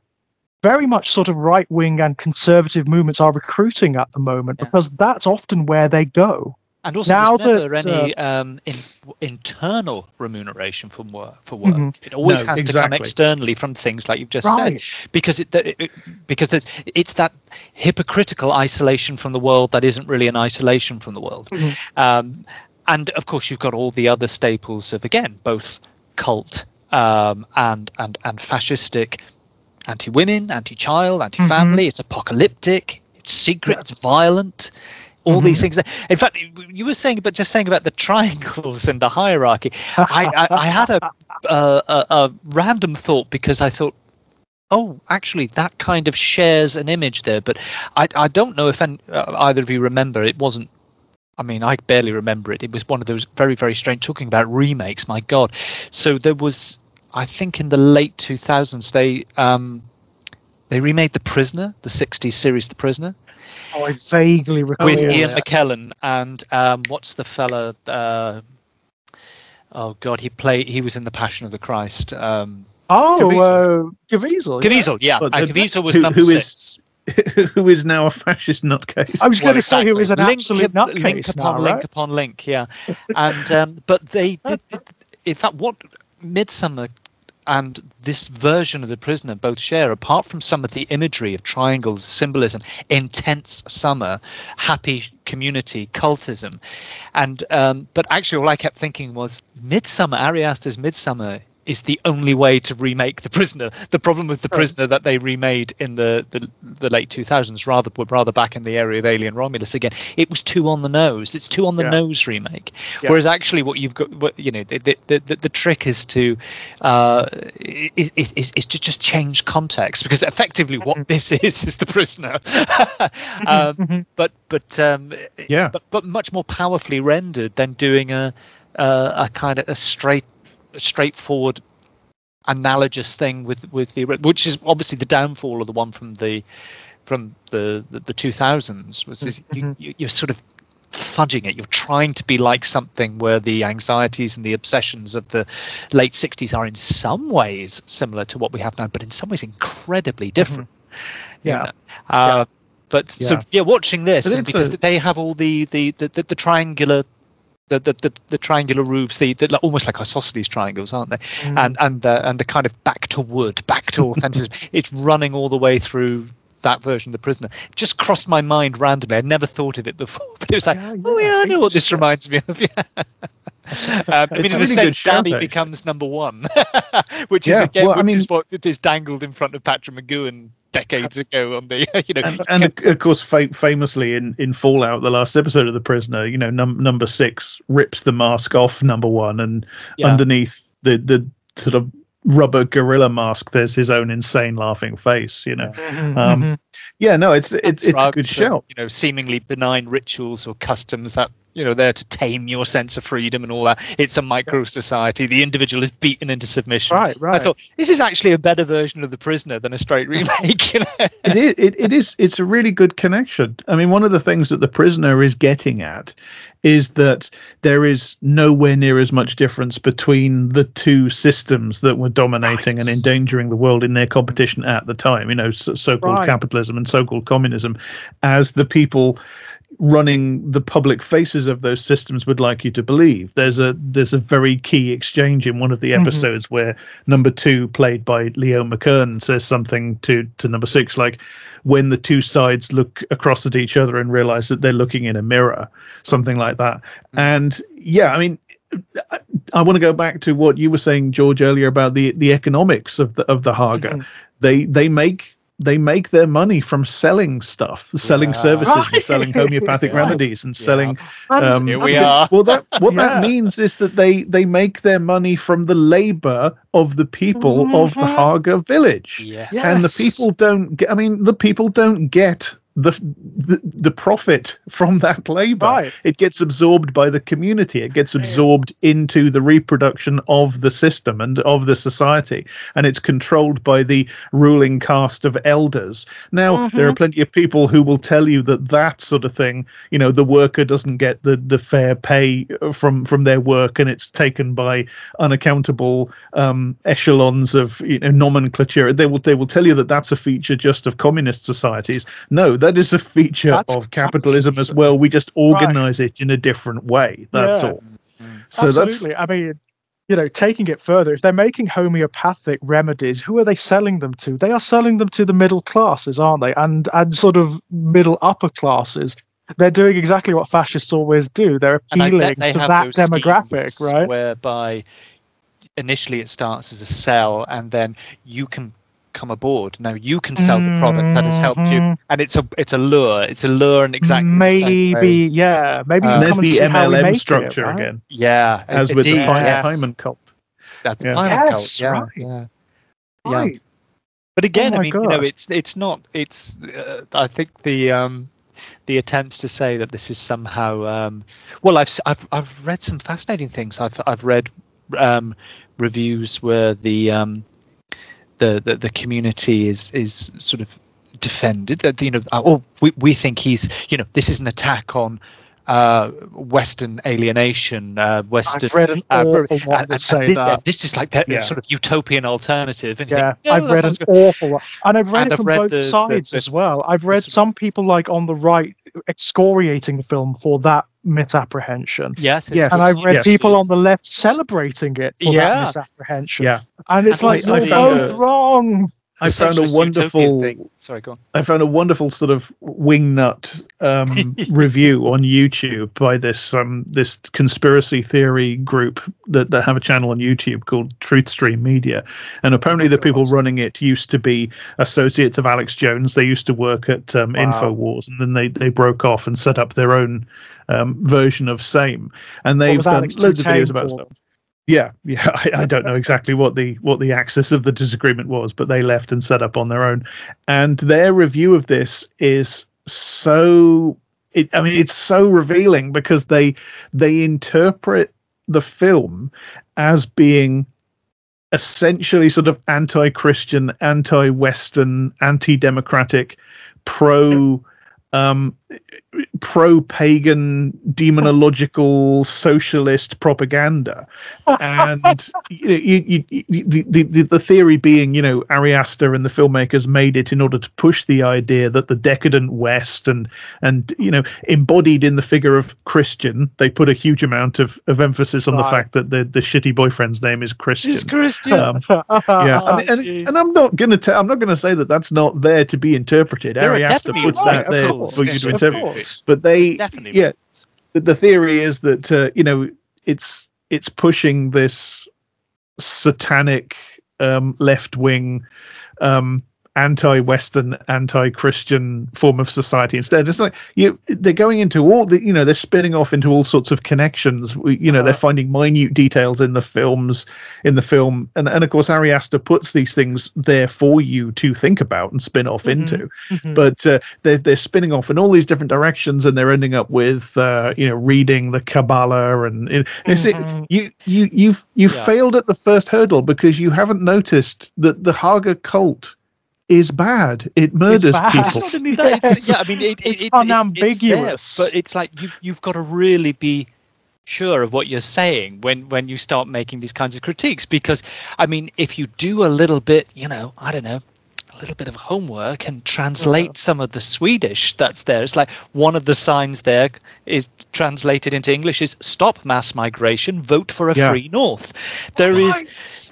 very much sort of right-wing and conservative movements are recruiting at the moment, because that's often where they go. And also, now there's never any internal remuneration for work. It always has to come externally from things like you've just said, because it's that hypocritical isolation from the world that isn't really an isolation from the world. And of course, you've got all the other staples of, again, both cult and fascistic. Anti-women, anti-child, anti-family. It's apocalyptic. It's secret. It's violent. All these things. In fact, you were saying about the triangles and the hierarchy. I had a random thought, because I thought, oh, actually, that kind of shares an image there. But I don't know if either of you remember. It wasn't. I mean, I barely remember it. It was one of those very, very strange. Talking about remakes, my God. So there was. I think in the late 2000s they remade The Prisoner, the 60s series The Prisoner. Oh, I vaguely recall with Ian McKellen and what's the fella? Oh God, he was in The Passion of the Christ. Caviezel. Caviezel, yeah. Caviezel was number 6. Who is now a fascist nutcase? I was going to say who is an absolute nutcase. Link upon link, yeah. And but they did. In fact, what Midsommar and this version of The Prisoner both share, apart from some of the imagery of triangles, symbolism, intense summer, happy community, cultism, and but actually all I kept thinking was Midsommar, Ari Aster's Midsommar, is the only way to remake The Prisoner. The problem with The Prisoner that they remade in the late 2000s, rather back in the area of Alien Romulus again, it was too on the nose. It's too on the nose remake. Whereas actually, what you've got, the trick is to is to just change context, because effectively what this is The Prisoner, but much more powerfully rendered than doing a kind of a straightforward analogous thing with the, which is obviously the downfall of the one from the 2000s, was you're sort of fudging it. You're trying to be like something where the anxieties and the obsessions of the late 60s are in some ways similar to what we have now, but in some ways incredibly different. Watching this, and because they have all the triangular the triangular roofs, almost like isosceles triangles, aren't they? And the kind of back to wood, back to authenticism. It's running all the way through that version of The Prisoner. It just crossed my mind randomly. I'd never thought of it before, but it was like, I know what this reminds me of. I mean, in a sense, Danny becomes number one, which is is what it is dangled in front of Patrick McGowan decades ago on the and of course famously in Fallout, the last episode of The Prisoner, number 6 rips the mask off number 1, and underneath the sort of rubber gorilla mask there's his own insane laughing face. Yeah, no, it's a good drugs and, shout. seemingly benign rituals or customs that there to tame your sense of freedom and all that. It's a micro society. The individual is beaten into submission. Right. I thought this is actually a better version of The Prisoner than a straight remake. It is. It's a really good connection. I mean, one of the things that The Prisoner is getting at is that there is nowhere near as much difference between the two systems that were dominating and endangering the world in their competition at the time, so-called capitalism and so-called communism, as the people running the public faces of those systems would like you to believe. There's a very key exchange in one of the episodes where number 2, played by Leo McKern, says something to number 6, like, when the two sides look across at each other and realize that they're looking in a mirror, something like that. And yeah, I mean, I want to go back to what you were saying, George, earlier about the economics of the Haga. They make their money from selling stuff, selling services, and selling homeopathic remedies, and selling. Here we are. Well, that means is that they make their money from the labor of the people of the Haga village, and the people don't get. I mean, the people don't get the profit from that labor. Right. It gets absorbed by the community. It gets absorbed into the reproduction of the system and of the society, and it's controlled by the ruling caste of elders. Now, there are plenty of people who will tell you that sort of thing, the worker doesn't get the fair pay from their work, and it's taken by unaccountable echelons of nomenclature. They will tell you that that's a feature just of communist societies. No, that is a feature of capitalism as well. We just organize it in a different way. That's all. So absolutely. I mean, taking it further, if they're making homeopathic remedies, who are they selling them to? They are selling them to the middle classes, aren't they? And sort of middle upper classes. They're doing exactly what fascists always do. They're appealing to that demographic, right? Whereby initially it starts as a sell, and then you can come aboard. Now you can sell the product that has helped you, and it's a lure. It's a lure, and exactly maybe maybe you there's the MLM structure right? again. Yeah, as with the Hyman cult. That's the Hyman cult. Yeah, yeah. But again, I mean, it's not. It's I think the attempts to say that this is somehow. Well, I've read some fascinating things. I've read reviews where the community is sort of defended that we think he's this is an attack on Western alienation. Western. I've read an awful lot that say that this is like that sort of utopian alternative. And I've read an awful lot, and I've read it from both sides as well. I've read some people on the right excoriating the film for that misapprehension. Yes. And I've read people on the left celebrating it for that misapprehension. Yeah. And it's you're both wrong. I found a wonderful thing. Sorry, go on. I found a wonderful sort of wingnut review on YouTube by this conspiracy theory group that have a channel on YouTube called Truthstream Media, and apparently the people running it used to be associates of Alex Jones. They used to work at InfoWars, and then they broke off and set up their own version of Same, and they've done loads of videos about stuff. Yeah, I don't know exactly what the axis of the disagreement was, but they left and set up on their own. And their review of this is it's so revealing, because they interpret the film as being essentially sort of anti-Christian, anti-Western, anti-democratic, pro-pagan, demonological, socialist propaganda. And the theory being, Ariaster and the filmmakers made it in order to push the idea that the decadent West and embodied in the figure of Christian, they put a huge amount of emphasis on the fact that the shitty boyfriend's name is Christian. He's Christian. And I'm not going to say that that's not there to be interpreted. Ariaster puts that there for you to interpret. But they definitely, the theory is that it's pushing this satanic left wing anti-Western, anti-Christian form of society instead. It's like they're going into all the, they're spinning off into all sorts of connections. They're finding minute details in the film, and of course Ari Aster puts these things there for you to think about and spin off into. But they're spinning off in all these different directions, and they're ending up with reading the Kabbalah, and you've failed at the first hurdle because you haven't noticed that the Haga cult is bad. It murders people. It's unambiguous. But it's like you've got to really be sure of what you're saying when you start making these kinds of critiques. Because, if you do a little bit, I don't know, a little bit of homework and translate some of the Swedish that's there. It's like one of the signs there is translated into English is "Stop mass migration, vote for a free North." There is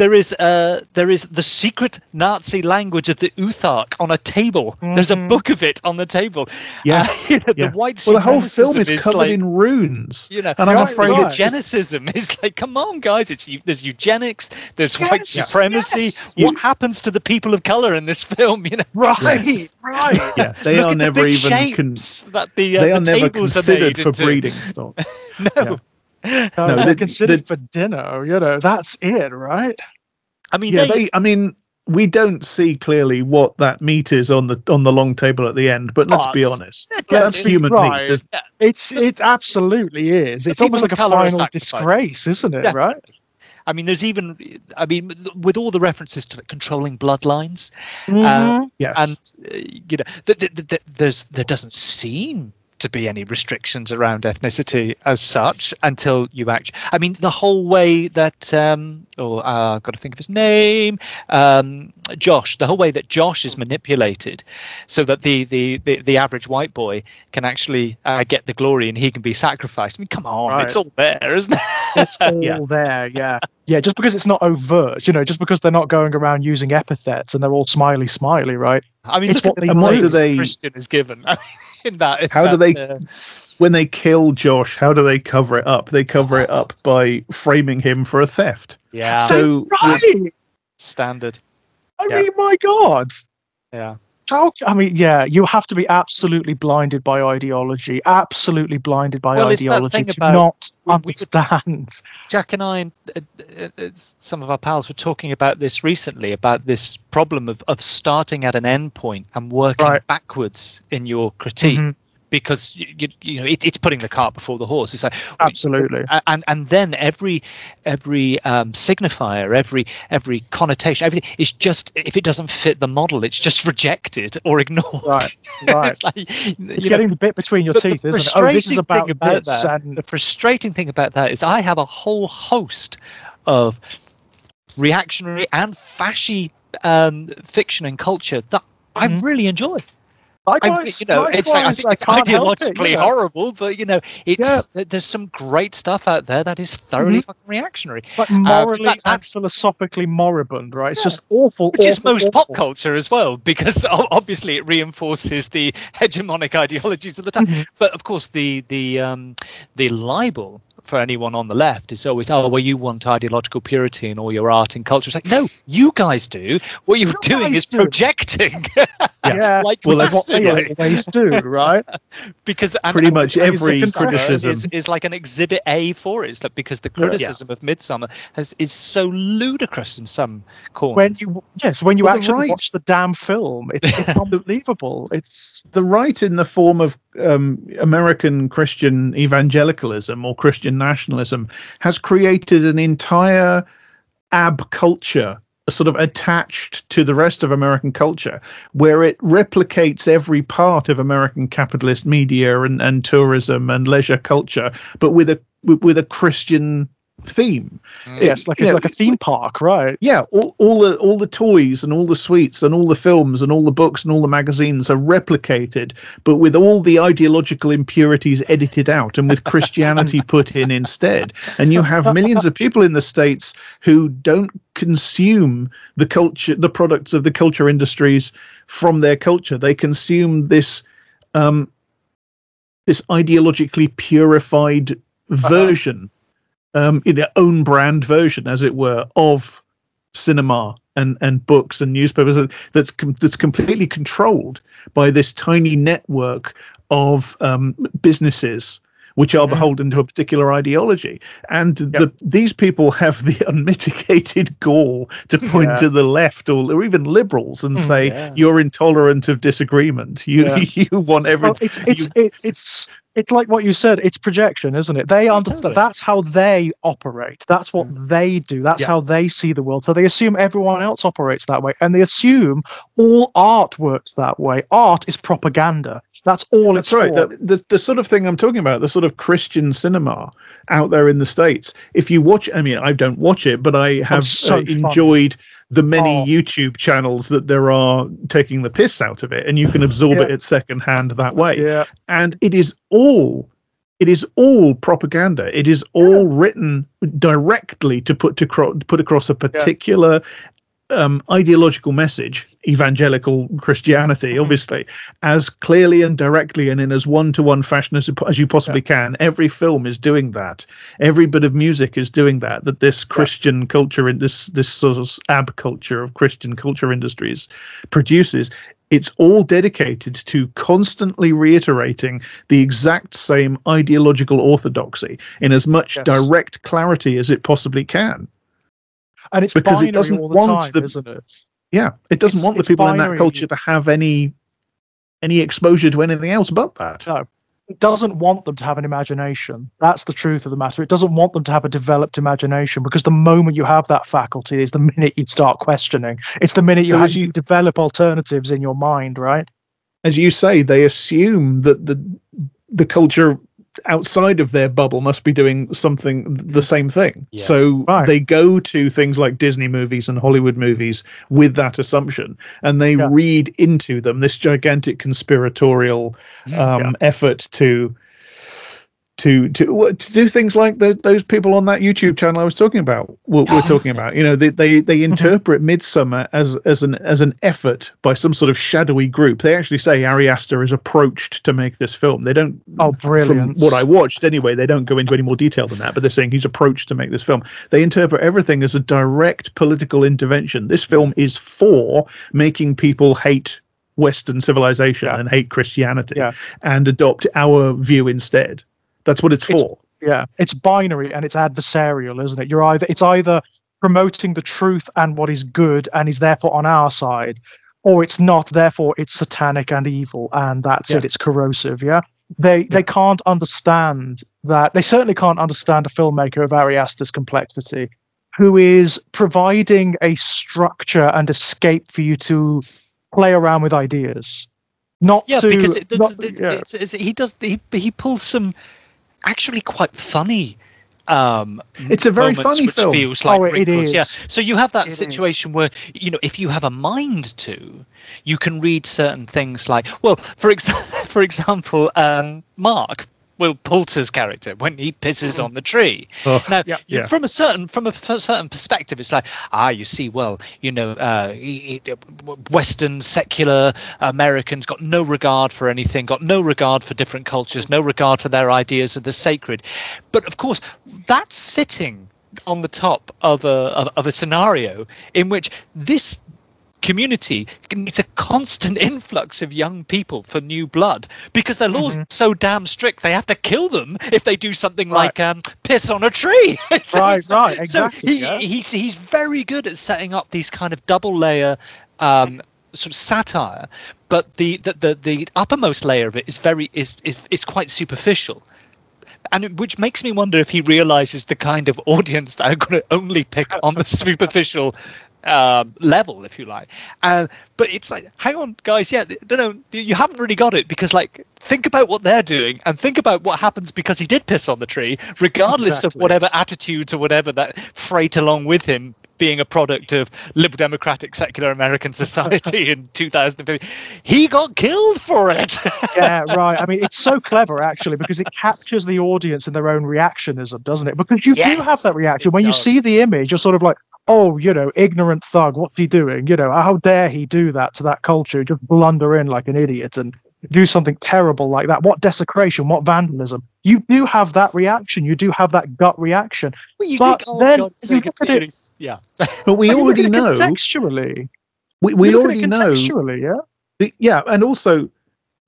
the secret Nazi language of the Uthark on a table. There's a book of it on the table. The white supremacism, the whole film is covered in runes. And I'm afraid eugenicism is like, come on, guys! There's eugenics. There's white supremacy. What happens to the people of color in this film? Right. Yeah, they are never even they are never considered for breeding stock. No, they're considered for dinner. That's it, right? We don't see clearly what that meat is on the long table at the end, but let's be honest, that's human meat. It absolutely is. It's almost like a final disgrace, isn't it? Right. There's even, with all the references to controlling bloodlines, and there doesn't seem to be any restrictions around ethnicity as such until you actually. The whole way that I've got to think of his name, Josh. The whole way that Josh is manipulated, so that the average white boy can actually get the glory and he can be sacrificed. Come on, it's all there, isn't it? It's all there, yeah. Just because it's not overt, just because they're not going around using epithets and they're all smiley, right? It's what they Christian is given. When they kill Josh, how do they cover it up? They cover it up by framing him for a theft. Yeah. So standard. My God. Yeah. You have to be absolutely blinded by ideology. Absolutely blinded by ideology to not understand. Jack and I and some of our pals were talking about this recently, about this problem of starting at an end point and working backwards in your critique. Because it's putting the cart before the horse. It's like absolutely, and then every signifier, every connotation, everything is just, if it doesn't fit the model, it's just rejected or ignored. Right. It's getting the bit between your teeth, isn't it? Oh, this is about this. And the frustrating thing about that is I have a whole host of reactionary and fashy fiction and culture that I really enjoy. Likewise, it's ideologically horrible, but there's some great stuff out there that is thoroughly fucking reactionary, but morally and philosophically moribund, right? It's just awful, which is most pop culture as well, because obviously it reinforces the hegemonic ideologies of the time. But of course, the libel for anyone on the left is always, you want ideological purity in all your art and culture. It's like, no, you guys do. What you're doing is projecting. That's what they always do, right? Because pretty much every criticism is like an exhibit A for it. It's like, because the criticism of Midsommar is so ludicrous in some corners. When you actually watch the damn film, it's unbelievable. It's the right in the form of American Christian evangelicalism or Christian nationalism has created an entire culture sort of attached to the rest of American culture, where it replicates every part of American capitalist media and tourism and leisure culture, but with a Christian theme. Yes, like a theme park, right? Yeah, all the toys and all the sweets and all the films and all the books and all the magazines are replicated, but with all the ideological impurities edited out and with Christianity put in instead. And you have millions of people in the States who don't consume the products of the culture industries from their culture. They consume this ideologically purified version, own brand version, as it were, of cinema and books and newspapers that's completely controlled by this tiny network of businesses which are beholden to a particular ideology. And these people have the unmitigated gall to point to the left or even liberals and say, you're intolerant of disagreement. You want everything. Well, it's like what you said. It's projection, isn't it? They understand. That's how they operate. That's what they do. That's how they see the world. So they assume everyone else operates that way, and they assume all art works that way. Art is propaganda. That's all it's right. for. The sort of thing I'm talking about, the sort of Christian cinema out there in the States. If you watch, I mean, I don't watch it, but I have enjoyed the many YouTube channels that there are taking the piss out of it, and you can absorb it at second hand that way. Yeah. And it is all propaganda. It is all written directly to put across a particular ideological message, evangelical Christianity, obviously, as clearly and directly and in as one-to-one fashion as you possibly can. Every film is doing that. Every bit of music is doing that. That this Christian culture, in this sort of ab culture of Christian culture industries produces. It's all dedicated to constantly reiterating the exact same ideological orthodoxy in as much direct clarity as it possibly can. And it's because it doesn't all the want time, isn't it? Yeah, it doesn't want the people in that culture to have any exposure to anything else but that. No, it doesn't want them to have an imagination. That's the truth of the matter. It doesn't want them to have a developed imagination, because the moment you have that faculty is the minute you start questioning. It's the minute you develop alternatives in your mind, right? As you say, they assume that the culture outside of their bubble must be doing the same thing. Yes. So they go to things like Disney movies and Hollywood movies with that assumption, and they read into them this gigantic conspiratorial effort to do things like those people on that YouTube channel I was talking about. We're talking about, you know, they interpret Midsommar as an effort by some sort of shadowy group. They actually say Ari Aster is approached to make this film. They don't. Oh, brilliant! From what I watched, anyway, they don't go into any more detail than that. But they're saying he's approached to make this film. They interpret everything as a direct political intervention. This film is for making people hate Western civilization and hate Christianity and adopt our view instead. That's what it's for. It's binary and it's adversarial, isn't it? It's either promoting the truth and what is good and is therefore on our side, or it's not, therefore it's satanic and evil, and that's it. It's corrosive. They can't understand that. They certainly can't understand a filmmaker of Ari Aster's complexity, who is providing a structure and escape for you to play around with ideas. Because he pulls some actually quite funny it's a very funny which film. Feels like it is. So you have that situation where, you know, if you have a mind to, you can read certain things like, well, for example, Mark, Will Poulter's character, when he pisses on the tree. Now, from a certain perspective, it's like, you see, well, you know, Western secular Americans got no regard for anything, got no regard for different cultures, no regard for their ideas of the sacred. But of course, that's sitting on the top of a scenario in which this community needs a constant influx of young people for new blood, because their laws are so damn strict they have to kill them if they do something like piss on a tree. Exactly. So he's very good at setting up these kind of double layer sort of satire, but the uppermost layer of it is quite superficial. And which makes me wonder if he realizes the kind of audience that are going to only pick on the superficial level, if you like. But it's like, hang on, guys, no, you haven't really got it, because, like, think about what they're doing and think about what happens because he did piss on the tree, regardless of whatever attitudes or whatever that freight along with him, being a product of liberal democratic secular American society in 2015. He got killed for it. I mean, it's so clever, actually, because it captures the audience in their own reactionism, doesn't it? Because you do have that reaction. When you see the image, you're sort of like, oh, you know, ignorant thug, what's he doing? You know, how dare he do that to that culture? Just blunder in like an idiot and do something terrible like that, what desecration, what vandalism, you do have that reaction. You do have that gut reaction. Well, you But think, oh then God, you look at it, yeah. But we you look already at it know. contextually. We You look already at it know. contextually, yeah. Yeah, and also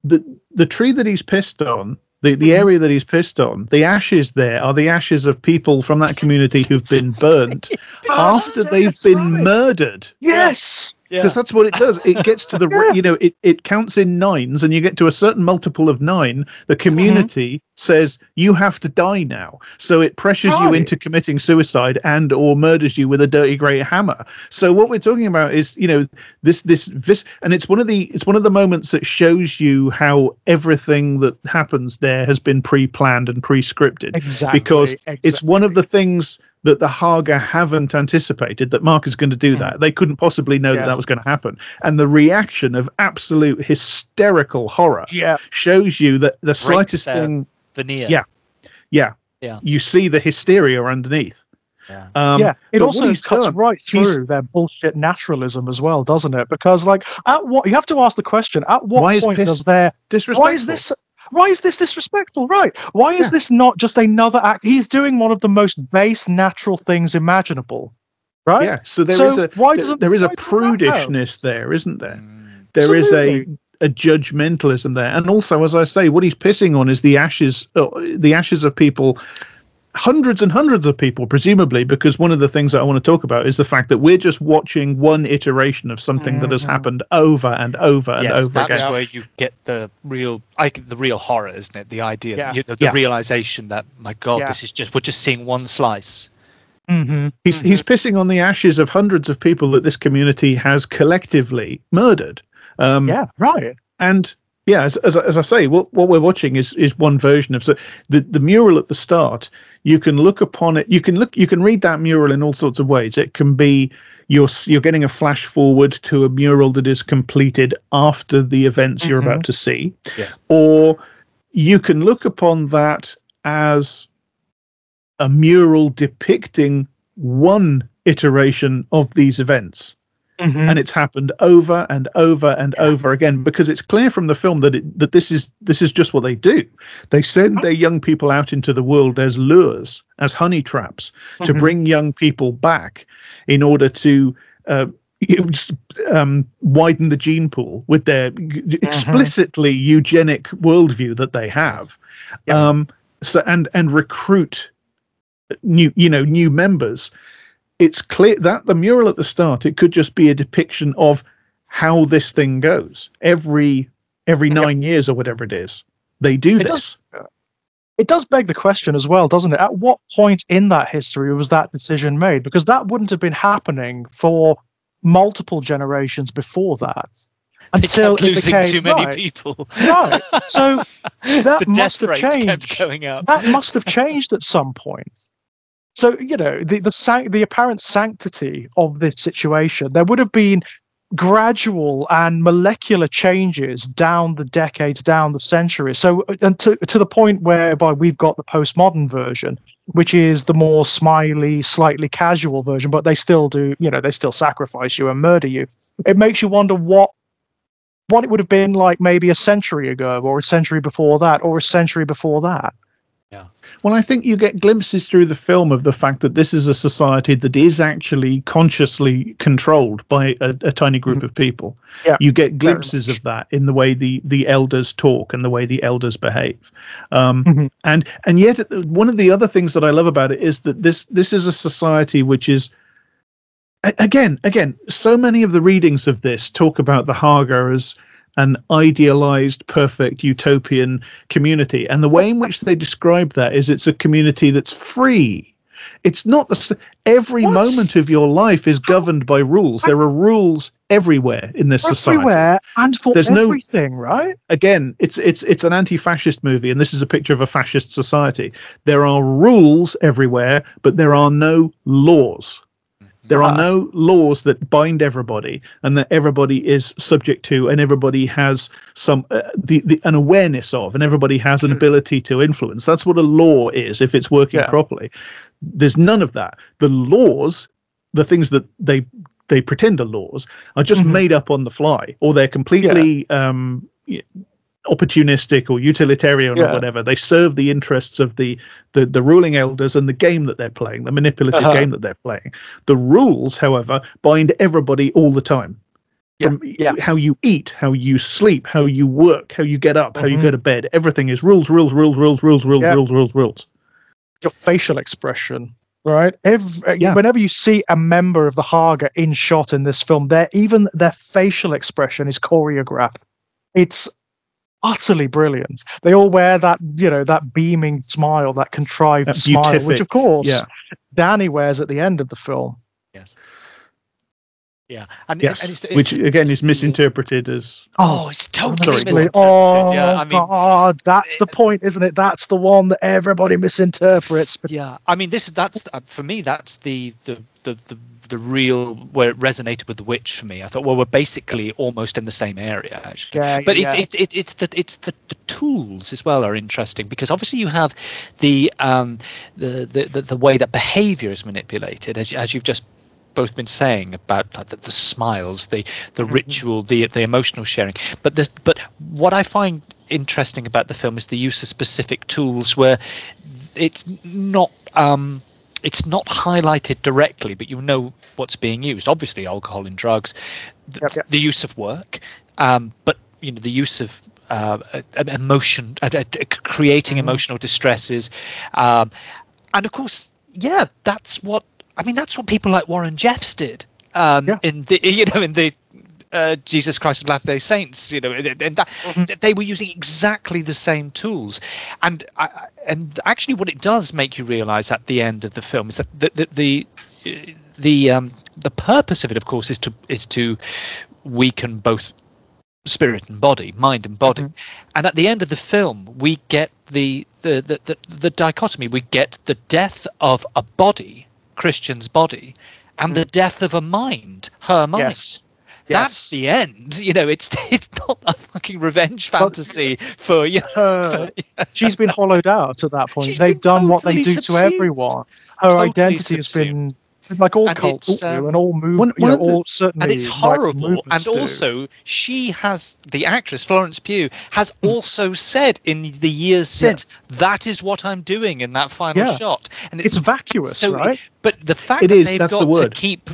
the tree that he's pissed on, the area that he's pissed on, the ashes there are the ashes of people from that community who've been burnt after they've been murdered. Yes. Because that's what it does. It gets to the, it counts in nines, and you get to a certain multiple of 9. The community says you have to die now. So it pressures you into committing suicide and or murders you with a dirty great hammer. So what we're talking about is, this, and it's one of the moments that shows you how everything that happens there has been pre-planned and pre-scripted. Exactly. Because it's one of the things that the Haga haven't anticipated, that Mark is going to do that. They couldn't possibly know that was going to happen. And the reaction of absolute hysterical horror shows you that the slightest thing... Veneer. Yeah. You see the hysteria underneath. It also cuts right through their bullshit naturalism as well, doesn't it? Because, like, you have to ask the question, at what point does their... Why is this disrespectful? Right. Why is this not just another act? He's doing one of the most base natural things imaginable. Right? Yeah. So there is a prudishness there, isn't there? There is a judgmentalism there. And also, as I say, what he's pissing on is the ashes of people, hundreds and hundreds of people, presumably, because one of the things that I want to talk about is the fact that we're just watching one iteration of something that has happened over and over and over again. That's where you get the real horror, isn't it? The idea, the realization that, my God, this is we're just seeing one slice. He's pissing on the ashes of hundreds of people that this community has collectively murdered. And as I say, what we're watching is one version of the mural at the start. You can look upon it. You can read that mural in all sorts of ways. It can be you're getting a flash forward to a mural that is completed after the events you're about to see, or you can look upon that as a mural depicting one iteration of these events. And it's happened over and over and over again, because it's clear from the film that this is just what they do. They send their young people out into the world as lures, as honey traps, to bring young people back in order to widen the gene pool with their explicitly eugenic worldview that they have, and recruit new members. It's clear that the mural at the start, it could just be a depiction of how this thing goes every 9 years or whatever it is. They do this. It does beg the question as well, doesn't it? At what point in that history was that decision made? Because that wouldn't have been happening for multiple generations before that. Until losing too many people. Right. So that must have changed. Kept going up. That must have changed at some point. So, the apparent sanctity of this situation, there would have been gradual and molecular changes down the decades, down the centuries. So, and to the point whereby we've got the postmodern version, which is the more smiley, slightly casual version, but they still do, they still sacrifice you and murder you. It makes you wonder what it would have been like maybe a century ago, or a century before that, or a century before that. Yeah. Well, I think you get glimpses through the film of the fact that this is a society that is actually consciously controlled by a tiny group of people. Yeah, you get glimpses of that in the way the elders talk and the way the elders behave. And yet one of the other things that I love about it is that this is a society which is, again, so many of the readings of this talk about the Haga as an idealized, perfect, utopian community. And the way in which they describe that is it's a community that's free. It's not every moment of your life is governed by rules. There are rules everywhere in this society. Everywhere and for everything, right? Again, it's an anti-fascist movie, and this is a picture of a fascist society. There are rules everywhere, but there are no laws. There are no laws that bind everybody and that everybody is subject to, and everybody has some an awareness of, and everybody has an ability to influence. That's what a law is if it's working properly. There's none of that. The laws, the things that they pretend are laws, are just made up on the fly, or they're completely opportunistic or utilitarian or whatever. They serve the interests of the ruling elders and the game that they're playing, the manipulative game that they're playing. The rules, however, bind everybody all the time. From how you eat, how you sleep, how you work, how you get up, how you go to bed. Everything is rules. Your facial expression, right? Whenever you see a member of the Haga in shot in this film, even their facial expression is choreographed. It's utterly brilliant. They all wear that, that beaming smile, that contrived smile, which of course Danny wears at the end of the film. Yes. Yeah, and which again is misinterpreted as it's totally misinterpreted. God, that's the point, isn't it? That's the one that everybody misinterprets. Yeah, I mean, that's for me. That's the real where it resonated with The Witch for me. I thought, well, we're basically almost in the same area, actually. But it's the tools as well are interesting, because obviously you have the way that behavior is manipulated, as you've just both been saying about like the smiles, the ritual, the emotional sharing. But what I find interesting about the film is the use of specific tools where it's not highlighted directly, but you know what's being used. Obviously, alcohol and drugs, the use of work, but the use of emotion, creating emotional distresses, and of course, that's what people like Warren Jeffs did in the Jesus Christ of Latter-day Saints. And that they were using exactly the same tools, and actually, what it does make you realise at the end of the film is that the purpose of it, of course, is to weaken both spirit and body, mind and body. And at the end of the film, we get the dichotomy. We get the death of a body, Christian's body, and the death of a mind, her mind. Yes. That's the end. It's not a fucking revenge fantasy for she's been hollowed out at that point. They've done what they do to everyone. Her identity has been like all cults do, and all movements, certainly. And it's horrible. Like and also, she has, the actress Florence Pugh has also said in the years since, that is what I'm doing in that final shot. And it's vacuous, right? But the fact that they've got to keep.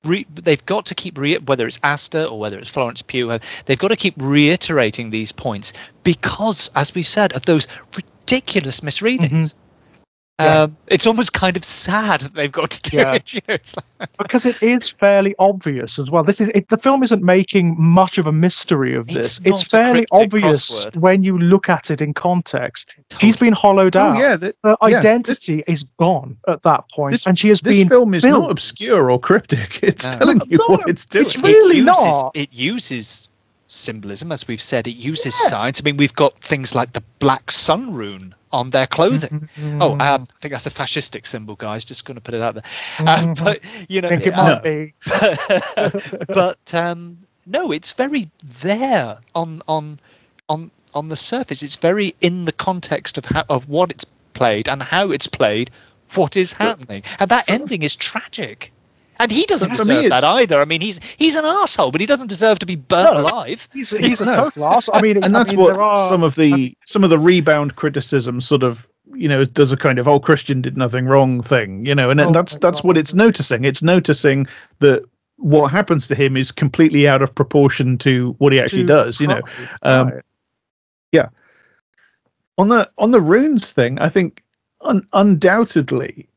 They've got to keep whether it's Asta or whether it's Florence Pugh, they've got to keep reiterating these points because, as we said, of those ridiculous misreadings. It's almost kind of sad that they've got to do it. It's like... because it is fairly obvious as well. The film isn't making much of a mystery of this. It's fairly obvious when you look at it in context. She's been hollowed out. Her identity is gone at that point, and she has been. This film is built. not obscure or cryptic. It's telling you what it's doing. It's really not. It uses symbolism, as we've said. It uses signs. I mean, we've got things like the black sun rune on their clothing. I think that's a fascistic symbol, guys. Just going to put it out there. But I think it might be. But no, it's very there on the surface. It's very in the context of what it's played and how it's played. What is happening, and that ending is tragic. And he doesn't deserve that either. I mean, he's an asshole, but he doesn't deserve to be burnt alive. He's a total asshole. I mean, and that's what some of the rebound criticism sort of does a kind of Christian did nothing wrong thing, and that's what it's noticing. It's noticing that what happens to him is completely out of proportion to what he actually does. Yeah. On the runes thing, I think undoubtedly.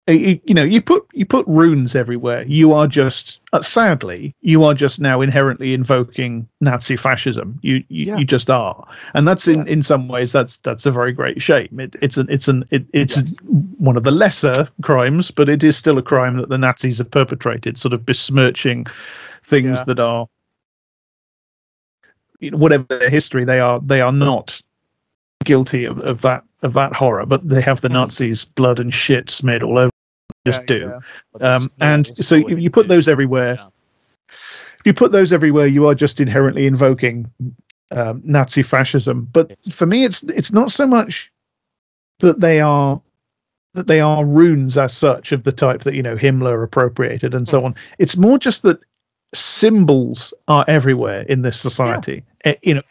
You put runes everywhere. You are just sadly, you are just now inherently invoking Nazi fascism. You just are, and that's in some ways that's a very great shame. It's one of the lesser crimes, but it is still a crime that the Nazis have perpetrated, sort of besmirching things that are whatever their history, they are not guilty of that horror, but they have the Nazis' blood and shit smeared all over. And so if you put those everywhere, you are just inherently invoking Nazi fascism. But for me, it's not so much that they are runes as such of the type that Himmler appropriated and so on. It's more just that symbols are everywhere in this society.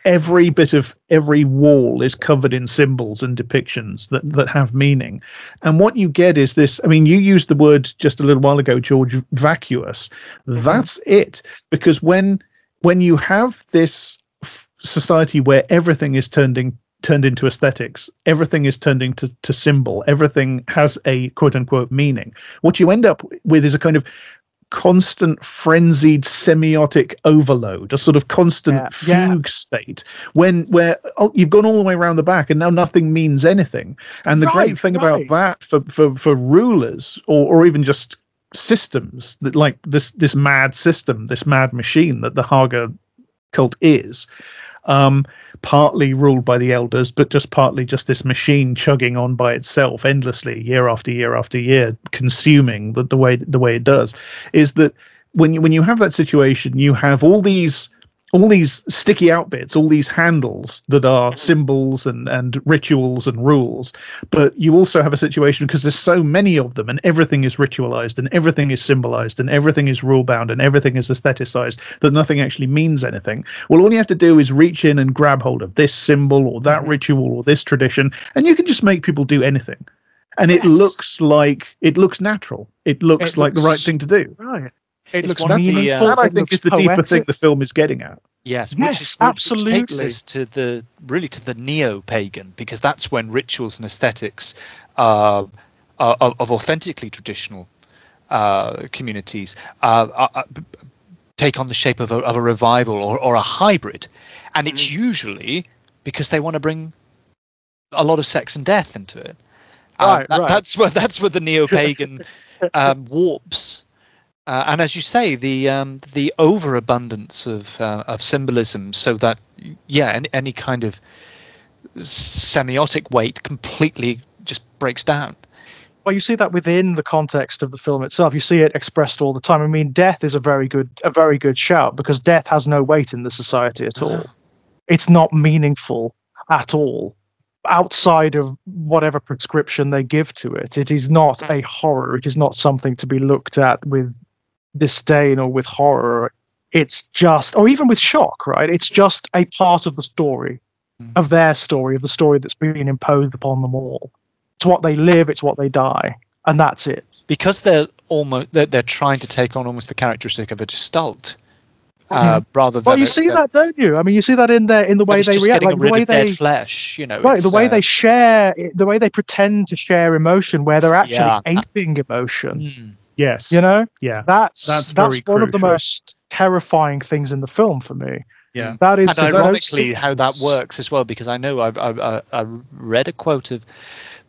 Every wall is covered in symbols and depictions that have meaning. And what you get is this. I mean, you used the word just a little while ago, George, vacuous. That's it. Because when you have this society where everything is turned into aesthetics, everything is turned into symbol, everything has a quote unquote meaning, what you end up with is a kind of constant frenzied semiotic overload, a sort of constant fugue state where you've gone all the way around the back and now nothing means anything. And the great thing about that for rulers or even just systems, that like this mad system, this mad machine that the Haga cult is, partly ruled by the elders, but partly this machine chugging on by itself endlessly, year after year after year, consuming the way it does, is that when you have that situation, you have all these sticky outbits, all these handles that are symbols and rituals and rules. But you also have a situation, because there's so many of them and everything is ritualized and everything is symbolized and everything is rule bound and everything is aestheticized, that nothing actually means anything. Well, all you have to do is reach in and grab hold of this symbol or that ritual or this tradition, and you can just make people do anything. And it looks natural. It looks like the right thing to do. Right. It looks meaningful. That I think is the deeper thing the film is getting at. Yes, absolutely. Which takes us to the neo-pagan, because that's when rituals and aesthetics of authentically traditional communities take on the shape of a revival or a hybrid, and it's usually because they want to bring a lot of sex and death into it. That's where the neo-pagan warps. And as you say, the overabundance of symbolism, so that any kind of semiotic weight completely just breaks down. Well, you see that within the context of the film itself. You see it expressed all the time. I mean, death is a very good shout, because death has no weight in the society at all. It's not meaningful at all, outside of whatever prescription they give to it. It is not a horror. It is not something to be looked at with disdain or with horror. It's just, or even with shock, right? It's just a part of the story, of their story, of the story that's been imposed upon them all. It's what they live, it's what they die, and that's it. Because they're trying to take on almost the characteristic of a gestalt, rather than. Well, you see that, don't you? I mean, you see that in the way they react, like the way they flesh, right, the way they share, the way they pretend to share emotion, where they're actually aping emotion. Yes. That's one of the most terrifying things in the film for me. Yeah. That is, and ironically, how that works as well, because I know I read a quote of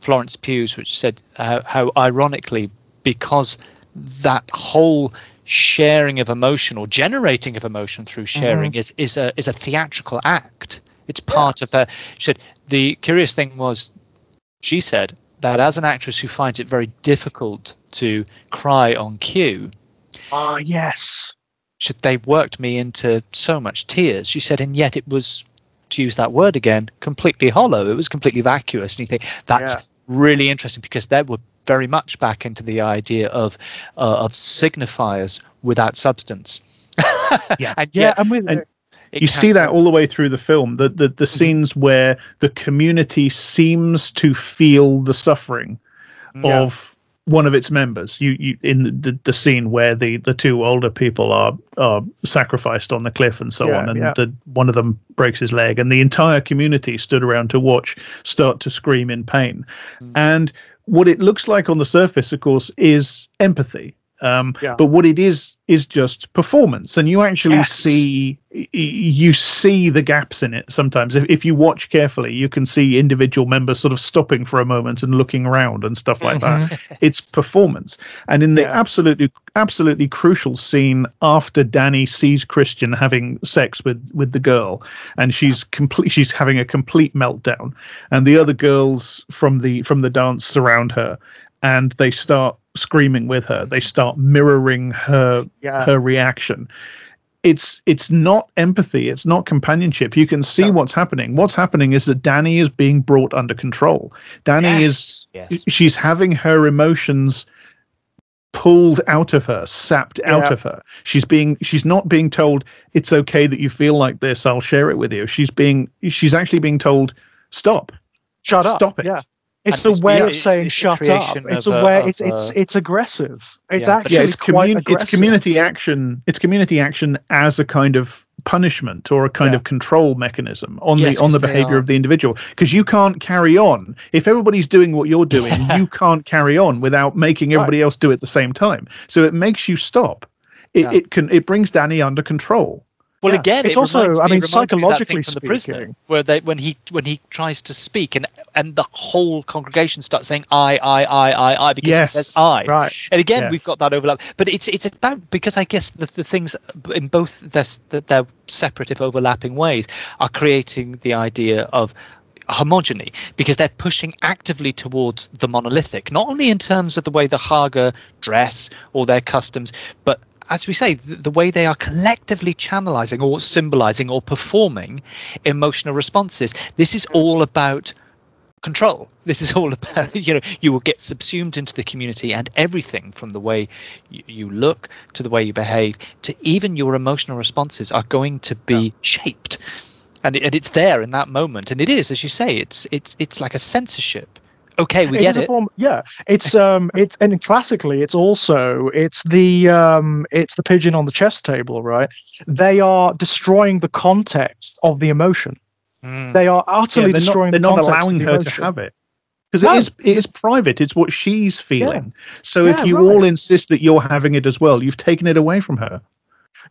Florence Pugh's which said how ironically, because that whole sharing of emotion or generating of emotion through sharing is a theatrical act. It's part of the. She said the curious thing was, she said that as an actress who finds it very difficult to cry on cue. Yes. They worked me into so much tears. She said, and yet it was, to use that word again, completely hollow. It was completely vacuous. And you think that's really interesting, because they were very much back into the idea of signifiers without substance. You see that all the way through the film. The scenes where the community seems to feel the suffering of one of its members. You in the scene where the two older people are sacrificed on the cliff and so on, and one of them breaks his leg, and the entire community stood around to watch start to scream in pain. And what it looks like on the surface, of course, is empathy. But what it is just performance, and you actually see the gaps in it sometimes. If you watch carefully, you can see individual members sort of stopping for a moment and looking around and stuff like that. It's performance. And in the absolutely crucial scene after Danny sees Christian having sex with the girl, and she's having a complete meltdown, and the other girls from the dance surround her, and they start screaming with her. They start mirroring her reaction. It's not empathy. It's not companionship. You can see what's happening. What's happening is that Danny is being brought under control. Danny she's having her emotions pulled out of her, sapped out of her. She's not being told it's okay that you feel like this, I'll share it with you. She's actually being told, stop up. it. Yeah. It's a way of saying shut up. It's a way. It's aggressive. It's actually quite aggressive. It's community action. It's community action as a kind of punishment or a kind of control mechanism on the behavior of the individual. Because you can't carry on if everybody's doing what you're doing. You can't carry on without making everybody else do it at the same time. So it makes you stop. It brings Danny under control. Well, again, it's also, I mean, psychologically from speaking, the prisoner, where when he tries to speak and the whole congregation starts saying I because he says I. Right. And again, we've got that overlap. But it's about, because I guess the things in both their separate if overlapping ways are creating the idea of homogeny, because they're pushing actively towards the monolithic, not only in terms of the way the Haga dress or their customs, but as we say, the way they are collectively channelizing or symbolizing or performing emotional responses. This is all about control. This is all about, you will get subsumed into the community, and everything from the way you look to the way you behave to even your emotional responses are going to be shaped. And it's there in that moment. And it is, as you say, it's like a censorship. Okay, we get it. It's and classically, it's the pigeon on the chess table, right? They are destroying the context of the emotion. They are utterly destroying. They're the not context allowing of the her emotion. to have it because it is private. It's what she's feeling. So if you all insist that you're having it as well, you've taken it away from her.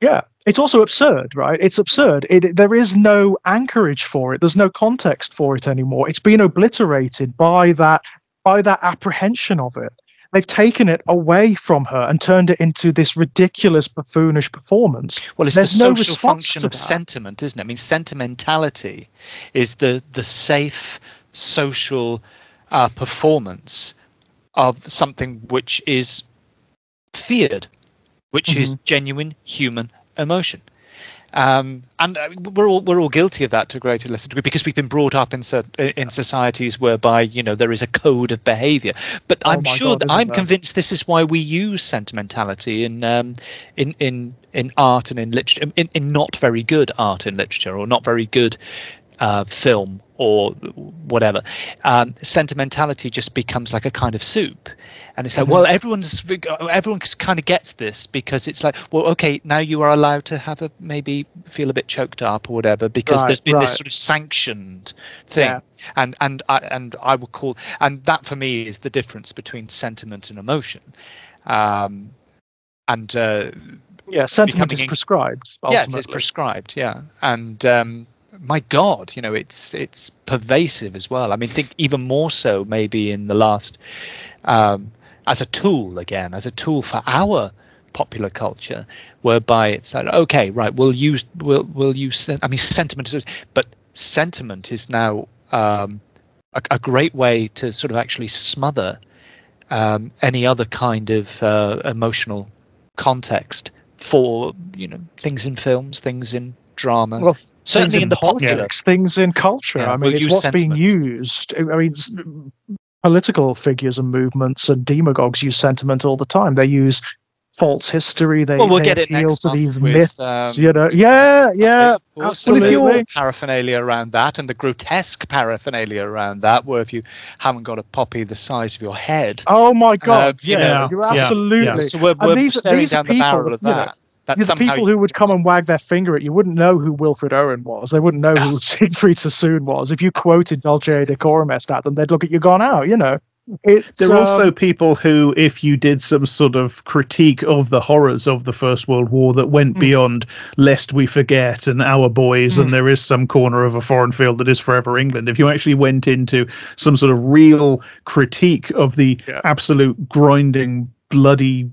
Yeah, it's also absurd, right? It's absurd. There is no anchorage for it. There's no context for it anymore. It's been obliterated by that apprehension of it. They've taken it away from her and turned it into this ridiculous, buffoonish performance. Well, it's There's the no social response function to of that. sentiment, isn't it? I mean, sentimentality is the safe social performance of something which is feared, which is genuine human emotion. And we're all guilty of that to a greater or lesser degree, because we've been brought up in societies whereby there is a code of behavior. But I'm convinced this is why we use sentimentality in art and in literature, in not very good art and literature, or not very good film or whatever. Sentimentality just becomes like a kind of soup. And it's like, well, everyone kind of gets this, because it's like, well, okay, now you are allowed to maybe feel a bit choked up or whatever, because there's been this sort of sanctioned thing. And I would call, and that for me is the difference between sentiment and emotion. Sentiment is prescribed. Ultimately. Yes, it's prescribed. Yeah, and my God, it's pervasive as well. I mean, think even more so maybe in the last. As a tool for our popular culture, whereby it's like, okay, right, we'll use. I mean, sentiment but sentiment is now a great way to sort of actually smother any other kind of emotional context for things in films, things in drama. Well, certainly in the politics, things in culture. I mean, it's what's being used. I mean, political figures and movements and demagogues use sentiment all the time. They use false history. We'll get it appeal next to these with, myths. Absolutely. Well, if you're paraphernalia around that, and the grotesque paraphernalia around that, where if you haven't got a poppy the size of your head. Oh my God! You're absolutely. Yeah. So we're staring down the barrel of that. The people who would come and wag their finger at you wouldn't know who Wilfred Owen was. They wouldn't know who Siegfried Sassoon was. If you quoted Dulce et Decorum Est at them, they'd look at you gone out, There are also people who, if you did some sort of critique of the horrors of the First World War that went beyond Lest We Forget and Our Boys and There Is Some Corner of a Foreign Field That Is Forever England, if you actually went into some sort of real critique of the absolute grinding, bloody,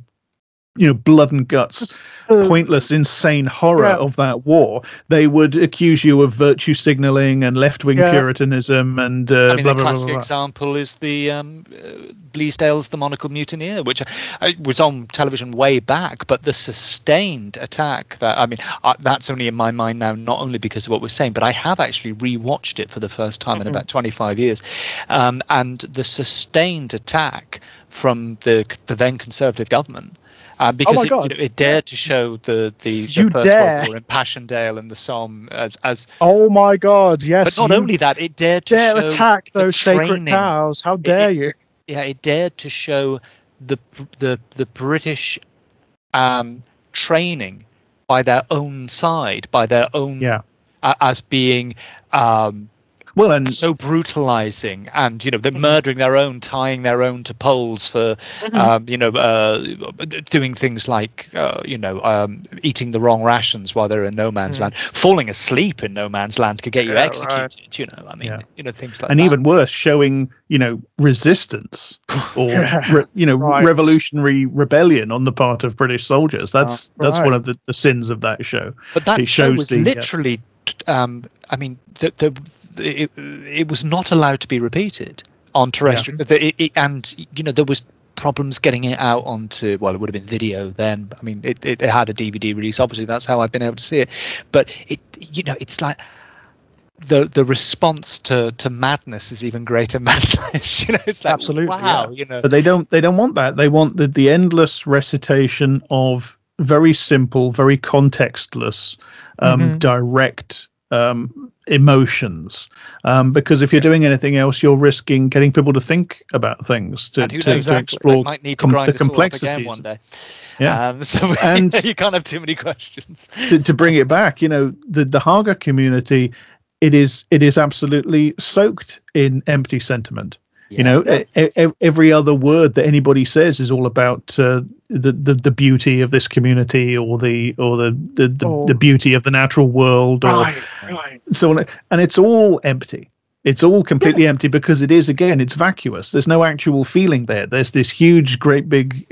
blood and guts, pointless, insane horror of that war, they would accuse you of virtue signaling and left-wing Puritanism and I mean, blah, the blah, classic blah, blah. example is the Bleasdale's The Monocle Mutineer, which was on television way back, but the sustained attack that's only in my mind now, not only because of what we're saying, but I have actually rewatched it for the first time in about 25 years, and the sustained attack from the then Conservative government. Because it dared to show the First World War in Passchendaele and the Somme as oh my God, yes. But not only that, it dared to show attack those sacred cows. How dare you? Yeah, it dared to show the British training by their own side, by their own as being and so brutalizing, and they're murdering their own, tying their own to poles for doing things like eating the wrong rations while they're in no man's land. Falling asleep in no man's land could get you executed. Things like that. And even worse, showing resistance or revolutionary rebellion on the part of British soldiers. That's one of the sins of that show. But that show was literally it was not allowed to be repeated on terrestrial, there was problems getting it out onto, well, it would have been video then. I mean, it had a DVD release. Obviously, that's how I've been able to see it. But it's like the response to madness is even greater madness. It's like, absolutely, wow. But they don't want that. They want the endless recitation of very simple, very contextless, direct emotions, because if you're doing anything else, you're risking getting people to think about things, to explore might need to grind the complexities again one day. And you can't have too many questions. to bring it back, the Haga community, it is absolutely soaked in empty sentiment. Every other word that anybody says is all about the beauty of this community, or the beauty of the natural world, or so on. And it's all empty. It's all completely empty, because it's vacuous. There's no actual feeling there. There's this huge, great big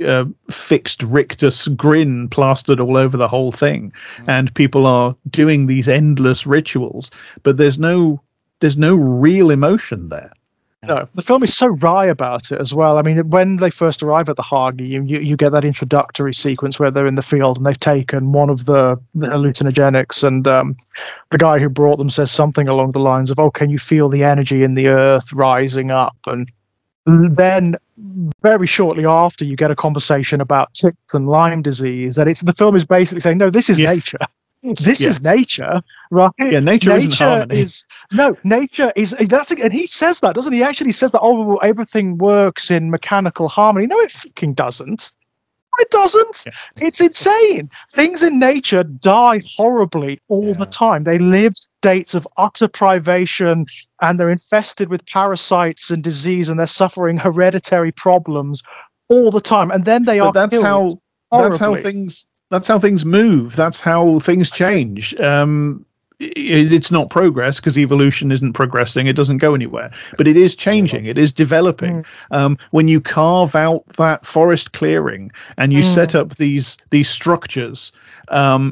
fixed rictus grin plastered all over the whole thing, and people are doing these endless rituals, but there's no real emotion there. No, the film is so wry about it as well. I mean, when they first arrive at the Hague, you get that introductory sequence where they're in the field and they've taken one of the hallucinogenics, and the guy who brought them says something along the lines of, "Oh, can you feel the energy in the earth rising up?" And then very shortly after, you get a conversation about ticks and Lyme disease, and the film is basically saying, "No, this is nature. This is nature, right? Yeah, nature isn't harmony. Nature is and he says that, doesn't he? He actually says that, oh, well, everything works in mechanical harmony. No, it fucking doesn't. It doesn't. Yeah. It's insane. Things in nature die horribly all the time. They live states of utter privation, and they're infested with parasites and disease, and they're suffering hereditary problems all the time. And then they That's how things move. That's how things change. It's not progress, because evolution isn't progressing. It doesn't go anywhere. But it is changing. It is developing. When you carve out that forest clearing and you set up these structures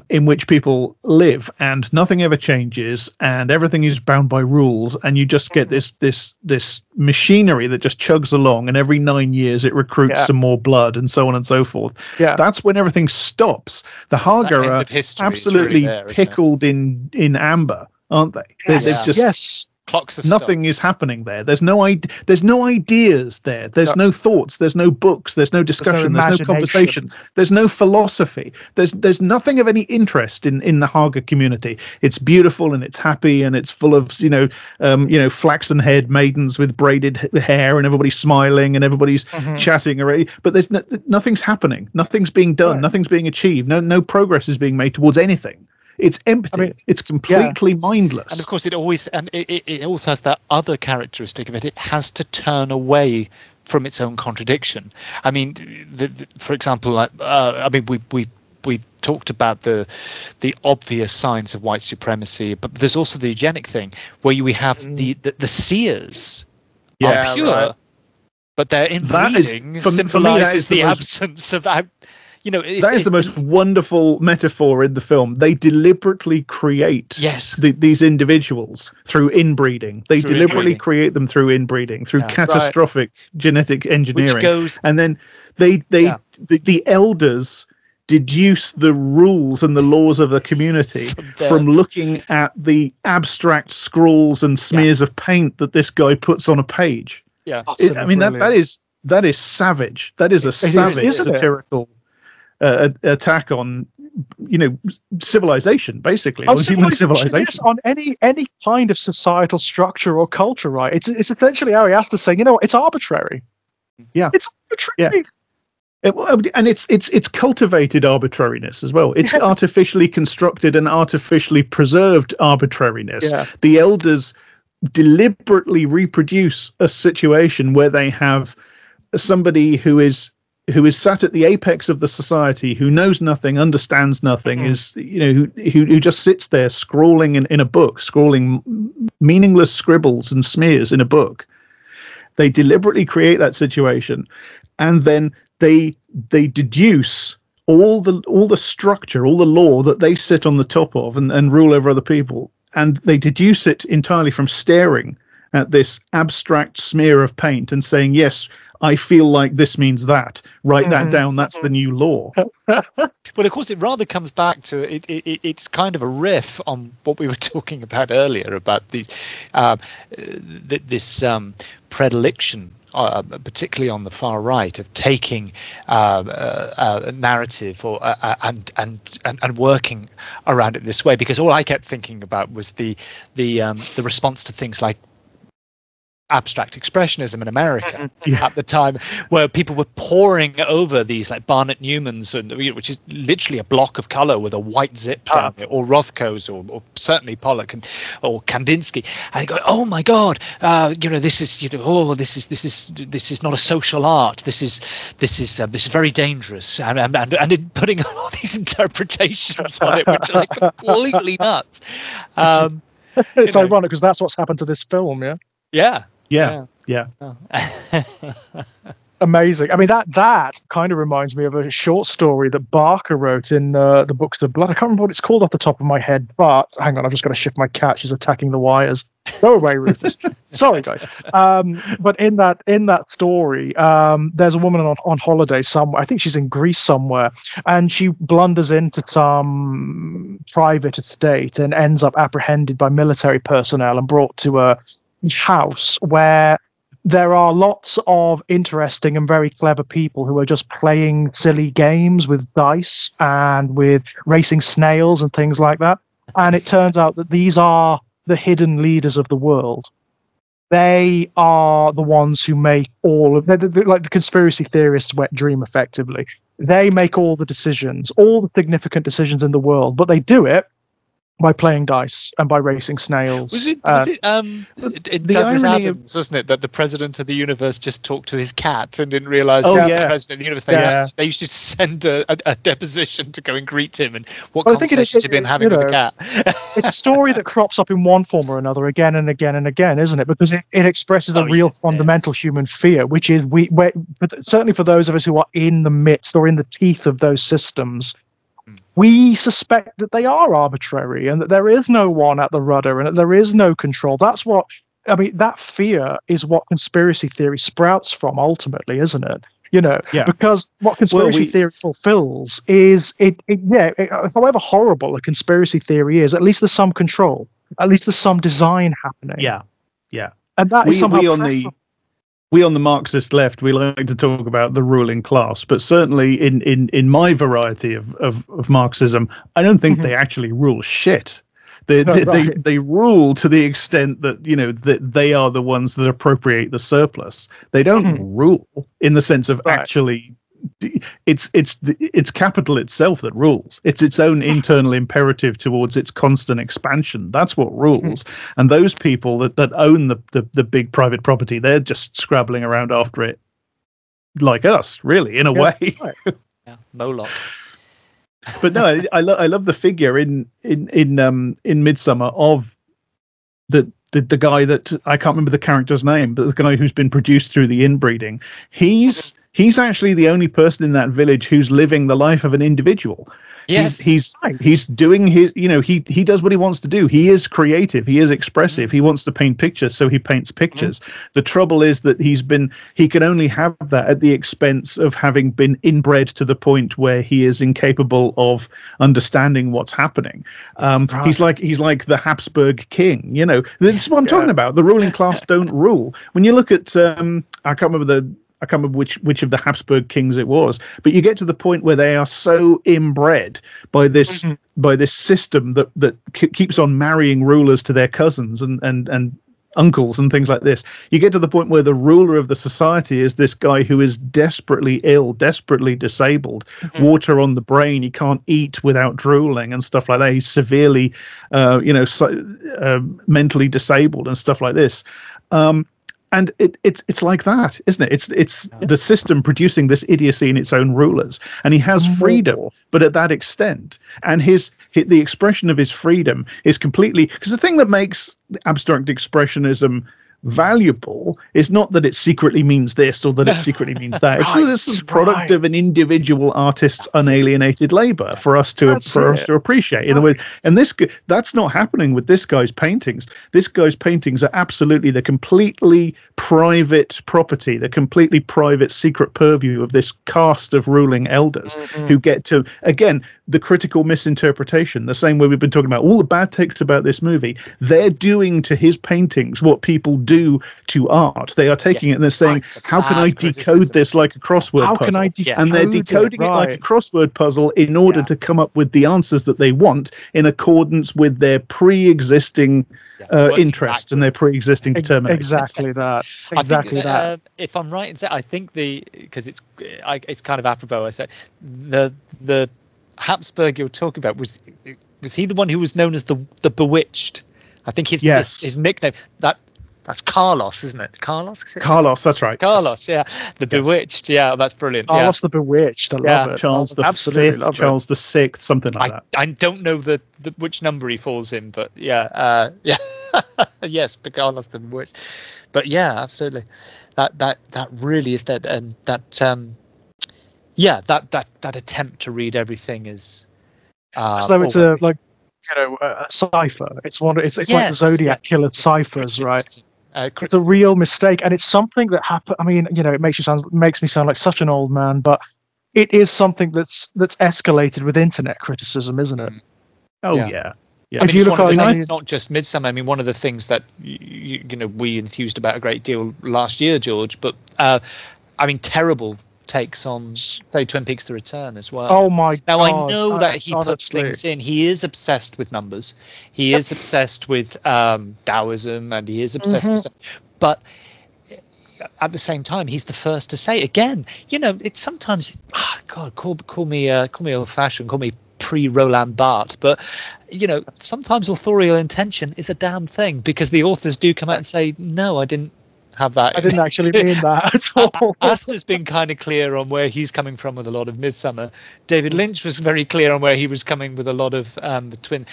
in which people live, and nothing ever changes, and everything is bound by rules, and you just get this machinery that just chugs along, and every 9 years it recruits some more blood, and so on and so forth. That's when everything stops. The Haga are absolutely pickled in amber, aren't they? There's just clocks of nothing is happening there. There's no ideas there. There's no thoughts. There's no books. There's no discussion. There's no conversation. There's no philosophy. There's nothing of any interest in the Haga community. It's beautiful and it's happy and it's full of flaxen haired maidens with braided hair, and everybody's smiling and everybody's chatting already. But there's nothing's happening. Nothing's being done. Nothing's being achieved. No progress is being made towards anything. It's empty. I mean, it's completely mindless. And of course, it also has that other characteristic of it. It has to turn away from its own contradiction. I mean, for example, we've talked about the obvious signs of white supremacy, but there's also the eugenic thing, where we have the seers are pure, but their inbreeding symbolizes the absence of. That is the most wonderful metaphor in the film. They deliberately create these individuals through inbreeding. They deliberately create them through inbreeding, through catastrophic genetic engineering. And then the elders deduce the rules and the laws of the community from looking at the abstract scrawls and smears of paint that this guy puts on a page. Yeah, I mean, that is that is savage. That is a savage satirical attack on, civilization, basically, on human civilization. Yes, on any kind of societal structure or culture, right? It's essentially Ariaster saying, it's arbitrary. Yeah, it's arbitrary. Yeah. And it's cultivated arbitrariness as well. It's artificially constructed and artificially preserved arbitrariness. Yeah. The elders deliberately reproduce a situation where they have somebody who is sat at the apex of the society, who knows nothing, understands nothing, who just sits there scrawling in a book, scrawling meaningless scribbles and smears in a book. They deliberately create that situation, and then they deduce all the structure, all the law that they sit on the top of and rule over other people, and they deduce it entirely from staring at this abstract smear of paint and saying, yes, I feel like this means that. Write that down. That's the new law. Well, of course, it rather comes back to it's kind of a riff on what we were talking about earlier about this predilection, particularly on the far right, of taking a narrative and working around it this way. Because all I kept thinking about was the response to things like abstract expressionism in America at the time, where people were poring over these like Barnett Newmans, which is literally a block of color with a white zip down it, or Rothko's, or certainly Pollock or Kandinsky, and go, oh my God, this is not a social art. This is very dangerous, and putting all these interpretations on it, which are like completely nuts. It's ironic because that's what's happened to this film. Yeah. Oh. Amazing. I mean, that kind of reminds me of a short story that Barker wrote in the Books of Blood. I can't remember what it's called off the top of my head, but hang on, I've just got to shift my cat. She's attacking the wires. Go away, Rufus. Sorry, guys. But in that story, there's a woman on holiday somewhere. I think she's in Greece somewhere, and she blunders into some private estate and ends up apprehended by military personnel and brought to a house where there are lots of interesting and very clever people who are just playing silly games with dice and with racing snails and things like that. And it turns out that these are the hidden leaders of the world. They are the ones who make all of, they're like the conspiracy theorists' wet dream, effectively. They make all the decisions, all the significant decisions in the world, but they do it by playing dice and by racing snails. Was it in Douglas Adams, wasn't it, that the president of the universe just talked to his cat and didn't realise he was the president of the universe? They used to send a deposition to go and greet him, and what conversations have been having with the cat. It's a story that crops up in one form or another again and again and again, isn't it? Because it expresses a real fundamental human fear, which is certainly for those of us who are in the midst or in the teeth of those systems, we suspect that they are arbitrary and that there is no one at the rudder and that there is no control. That's what, I mean, that fear is what conspiracy theory sprouts from ultimately, isn't it? Because what conspiracy theory fulfills is however horrible a conspiracy theory is, at least there's some control, at least there's some design happening. Yeah. And that is somehow we on the Marxist left, we like to talk about the ruling class, but certainly in my variety of Marxism, I don't think they actually rule shit. They rule to the extent that that they are the ones that appropriate the surplus. They don't rule in the sense of actually. It's capital itself that rules. It's its own internal imperative towards its constant expansion. That's what rules. And those people that own the big private property, they're just scrabbling around after it, like us, really, in a way. Right. Moloch. But no, I love the figure in Midsommar of the guy that I can't remember the character's name, but the guy who's been produced through the inbreeding. He's actually the only person in that village who's living the life of an individual. Yes, he's doing his, he does what he wants to do. He is creative. He is expressive. He wants to paint pictures, so he paints pictures. The trouble is that he can only have that at the expense of having been inbred to the point where he is incapable of understanding what's happening. He's like the Habsburg king. This is what I'm talking about. The ruling class don't rule. When you look at I can't remember I can't remember which of the Habsburg kings it was, but you get to the point where they are so inbred by this system that keeps on marrying rulers to their cousins and uncles and things like this. You get to the point where the ruler of the society is this guy who is desperately ill, desperately disabled, water on the brain. He can't eat without drooling and stuff like that. He's severely, mentally disabled and stuff like this. And it's like that, isn't it? It's the system producing this idiocy in its own rulers, and he has freedom, but at that extent. And the expression of his freedom is completely, because the thing that makes abstract expressionism valuable is not that it secretly means this or that it secretly means that. It's this product of an individual artist's unalienated labor for us to appreciate in the way. And that's not happening with this guy's paintings. This guy's paintings are absolutely the completely private property, the completely private secret purview of this caste of ruling elders who get to, again, the critical misinterpretation, the same way we've been talking about all the bad takes about this movie. They're doing to his paintings what people do to art. They are taking it and they're saying, how can I decode this like a crossword puzzle? And they're decoding it like a crossword puzzle in order to come up with the answers that they want in accordance with their pre-existing interests and their pre-existing determination. Exactly that. That. If I'm right in saying, I think because it's kind of apropos, I say the Habsburg you're talking about was he the one who was known as the Bewitched? I think his nickname that's Carlos, isn't it? Carlos, that's right. Carlos, yeah, the Bewitched, yeah, that's brilliant. Carlos the Bewitched, I love it. Charles the Fifth, Charles the Sixth, something like that. I don't know the which number he falls in, but yeah, yes, but Carlos the Bewitched, but yeah, absolutely, that really is that, and that that attempt to read everything is as though it's a cipher. It's like the Zodiac Killer ciphers, right? It's a real mistake, and it's something that happened. I mean, it makes me sound like such an old man, but it is something that's escalated with internet criticism, isn't it? Oh yeah. Yeah. If you look at it's not just Midsommar. I mean, one of the things that we enthused about a great deal last year, George, but I mean, terrible takes on, say, Twin Peaks: The Return as well. Oh my God! Now I know that he puts things in. He is obsessed with numbers. He is obsessed with Taoism, and he is obsessed with. But at the same time, he's the first to say again. It's sometimes, God, call me old-fashioned, call me pre-Roland Barthes, but sometimes authorial intention is a damn thing, because the authors do come out and say, no, I didn't have that. I didn't actually mean that at all. Astor's been kind of clear on where he's coming from with a lot of Midsommar. David Lynch was very clear on where he was coming with a lot of the Twin,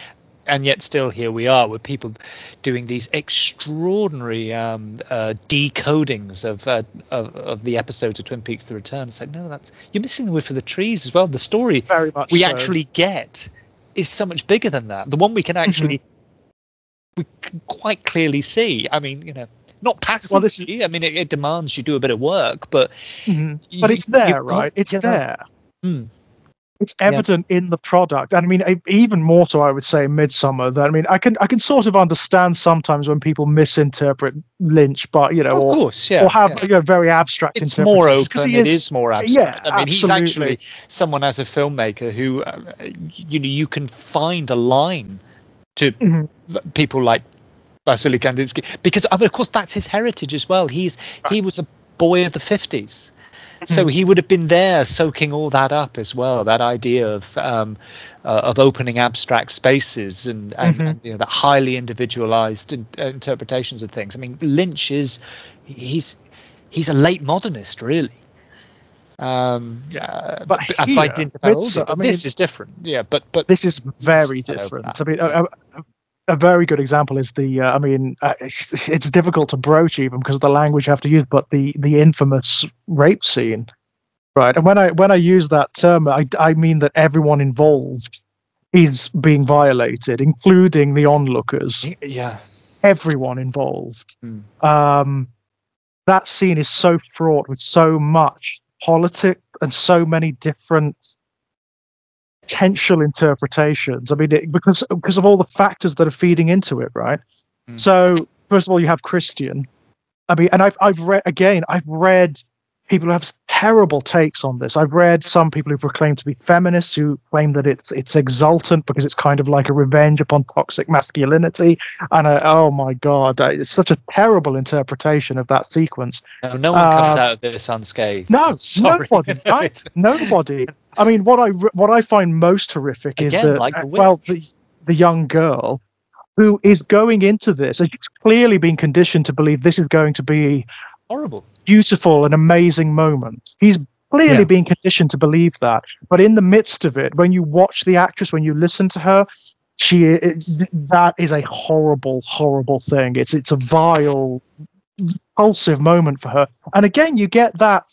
and yet still here we are with people doing these extraordinary decodings of the episodes of Twin Peaks: The Return. It's like, no, you're missing the wood for the trees as well. The story very much we actually get is so much bigger than that. The one we can actually we can quite clearly see. I mean, not passively. Well, I mean, it demands you do a bit of work, but but it's there, right? It's there. It's evident in the product, and I mean, even more so, I would say, in Midsommar. That, I mean, I can sort of understand sometimes when people misinterpret Lynch, but of course, or have very abstract. It's more open. It is more abstract. I mean, he's actually someone as a filmmaker who, you can find a line to people like Vasily Kandinsky, because of course that's his heritage as well. He was a boy of the 50s. So he would have been there soaking all that up as well. That idea of opening abstract spaces and that highly individualized interpretations of things. I mean, Lynch he's a late modernist, really. But this is different. Yeah, but this is very different. I mean, a very good example is it's difficult to broach even because of the language you have to use, but the infamous rape scene, right? And when I use that term, I mean that everyone involved is being violated, including the onlookers. Yeah, everyone involved. That scene is so fraught with so much politics and so many different potential interpretations. I mean, because of all the factors that are feeding into it, right? So first of all, you have Christian. I mean, and I've read people who have terrible takes on this. I've read some people who proclaim to be feminists who claim that it's exultant because it's kind of like a revenge upon toxic masculinity. And oh my God, it's such a terrible interpretation of that sequence. No one comes out of this unscathed. No, sorry. nobody. Right? Nobody. I mean, what I find most horrific is that like the young girl who is going into this, she's clearly been conditioned to believe this is going to be horrible, beautiful, and amazing moment. He's clearly been conditioned to believe that. But in the midst of it, when you watch the actress, when you listen to her, that is a horrible, horrible thing. It's a vile, repulsive moment for her. And again, you get that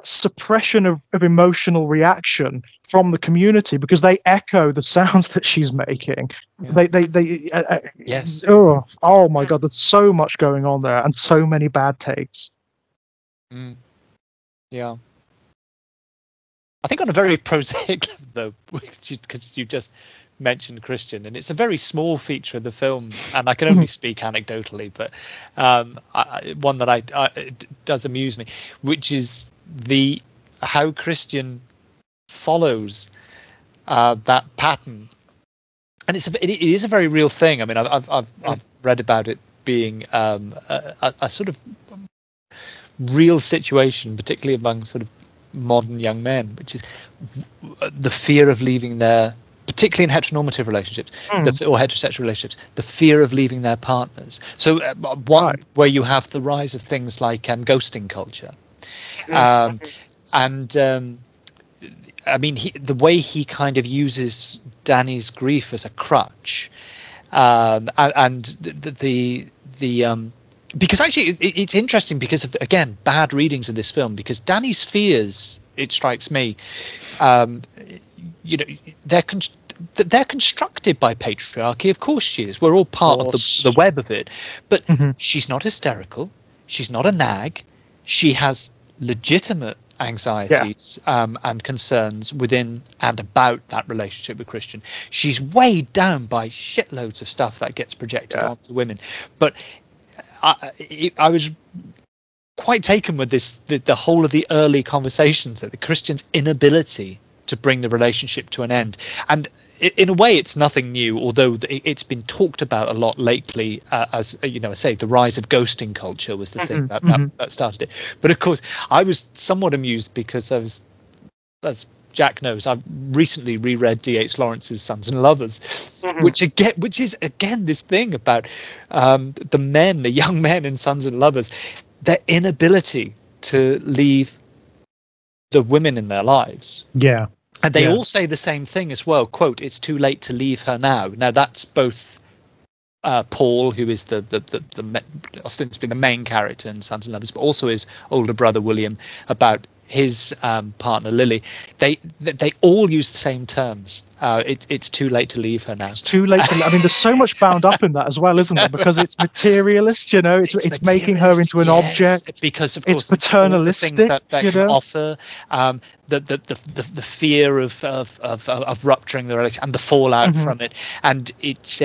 suppression of emotional reaction from the community because they echo the sounds that she's making. Yes. Oh my God, there's so much going on there and so many bad takes. Yeah. I think on a very prosaic level, though, because you just mentioned Christian, and it's a very small feature of the film, and I can only speak anecdotally, but one that it does amuse me, which is how Christian follows that pattern, and it is a very real thing. I mean, I've read about it being a sort of real situation, particularly among sort of modern young men, which is the fear of leaving particularly in heteronormative relationships or heterosexual relationships, the fear of leaving their partners. So where you have the rise of things like ghosting culture. I mean, the way he kind of uses Danny's grief as a crutch, and the because actually it's interesting because of again bad readings of this film, because Danny's fears, it strikes me, they're constructed by patriarchy. Of course she is. We're all part of the web of it. But she's not hysterical. She's not a nag. She has legitimate anxieties and concerns within and about that relationship with Christian. She's weighed down by shitloads of stuff that gets projected onto women. But I was quite taken with the whole of the early conversations, that the Christian's inability to bring the relationship to an end. And in a way, it's nothing new, although it's been talked about a lot lately. As I say, the rise of ghosting culture was the thing that started it. But of course, I was somewhat amused because as Jack knows, I've recently reread D.H. Lawrence's Sons and Lovers, which is again this thing about the young men in Sons and Lovers, their inability to leave the women in their lives. Yeah. And they all say the same thing as well, quote, "It's too late to leave her now." Now that's both Paul, who is the ostensibly the main character in Sons and Lovers, but also his older brother William, about his partner Lily. They all use the same terms. It's too late to leave her now. It's too late to. I mean, there's so much bound up in that as well, isn't there? Because it's materialist, it's making her into an object. Because of course it's paternalistic. Things that can offer the fear of rupturing the relationship and the fallout from it, and it's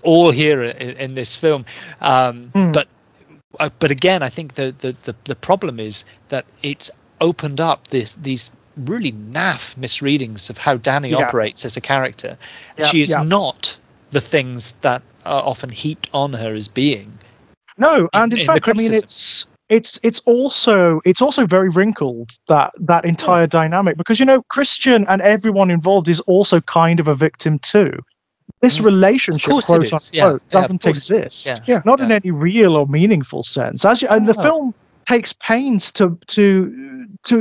all here in this film, But again, I think the problem is that it's opened up these really naff misreadings of how Danny operates as a character. She is not the things that are often heaped on her as being. No, and in fact, I mean, it's also very wrinkled, that entire dynamic, because Christian and everyone involved is also kind of a victim too. This relationship, quote unquote, doesn't exist. Not in any real or meaningful sense. And the film takes pains to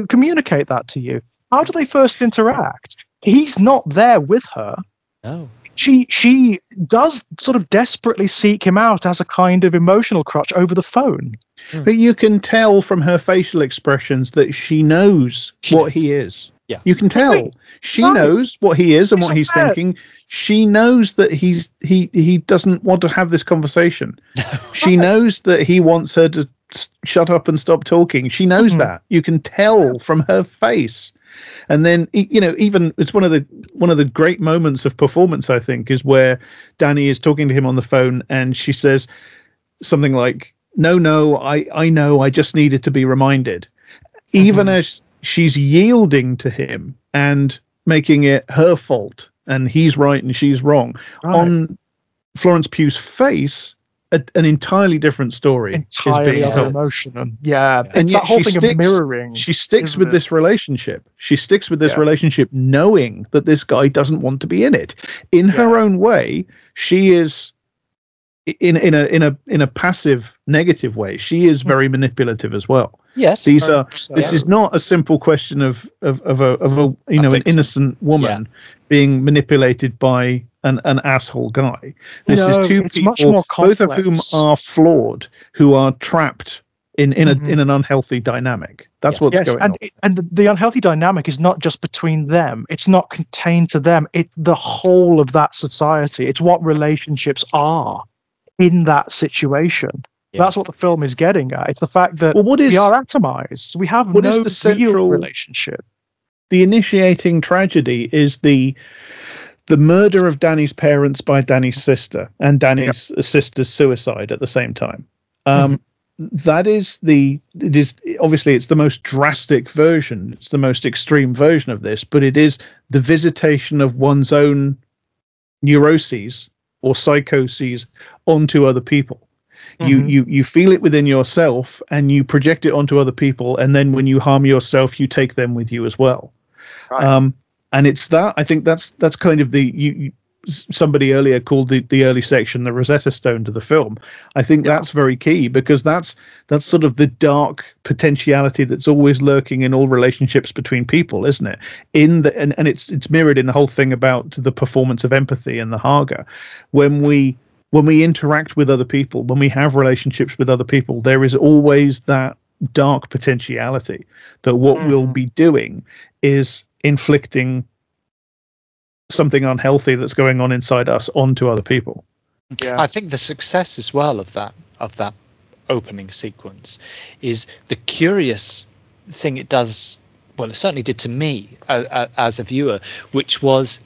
communicate that to you. How do they first interact? He's not there with her. No. She does sort of desperately seek him out as a kind of emotional crutch over the phone. But you can tell from her facial expressions that she knows what he is. Yeah. You can tell. She knows what he is and what he's thinking. She knows that he doesn't want to have this conversation. She knows that he wants her to shut up and stop talking. She knows that. You can tell from her face. And then even it's one of the great moments of performance, I think, is where Danny is talking to him on the phone and she says something like, no, I know, I just needed to be reminded. Even as she's yielding to him and making it her fault, and he's right and she's wrong. Right. On Florence Pugh's face, an entirely different story. Entirely other emotion. And and yet that whole thing of mirroring. She sticks with this relationship. She sticks with this relationship knowing that this guy doesn't want to be in it. In her own way, she is in a passive negative way. She is very manipulative as well. Yes. This is not a simple question of a an innocent woman being manipulated by an asshole guy. This is two people, much more complex. Both of whom are flawed, who are trapped in an unhealthy dynamic. That's what's going on. And the unhealthy dynamic is not just between them. It's not contained to them. It's the whole of that society. It's what relationships are in that situation. That's what the film is getting at. It's the fact that we are atomized. We have no real relationship. The initiating tragedy is the murder of Danny's parents by Danny's sister, and Danny's sister's suicide at the same time. That is obviously it's the most drastic version. It's the most extreme version of this, but it is the visitation of one's own neuroses or psychoses onto other people. You feel it within yourself and you project it onto other people, and then when you harm yourself, you take them with you as well. Right. And it's that, I think that's kind of somebody earlier called the early section the Rosetta Stone to the film. I think that's very key, because that's sort of the dark potentiality that's always lurking in all relationships between people, isn't it? And it's mirrored in the whole thing about the performance of empathy in the Haga. When we interact with other people, when we have relationships with other people, there is always that dark potentiality that what we'll be doing is inflicting something unhealthy that's going on inside us onto other people. I think the success as well of that opening sequence is the curious thing it does. Well, it certainly did to me as a viewer, which was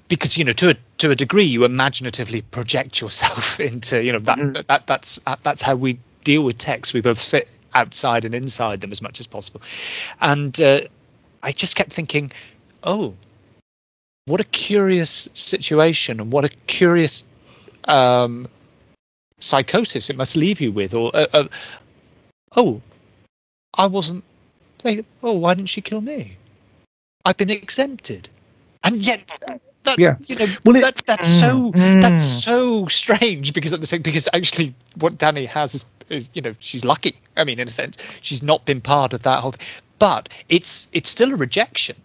because to a degree you imaginatively project yourself into that's how we deal with text. We both sit outside and inside them as much as possible, and I just kept thinking, oh, what a curious situation, and what a curious psychosis it must leave you with. Or I wasn't thinking, why didn't she kill me? I've been exempted. And yet, that's so strange, because actually what Danny has is she's lucky. I mean, in a sense, she's not been part of that whole thing. But it's still a rejection.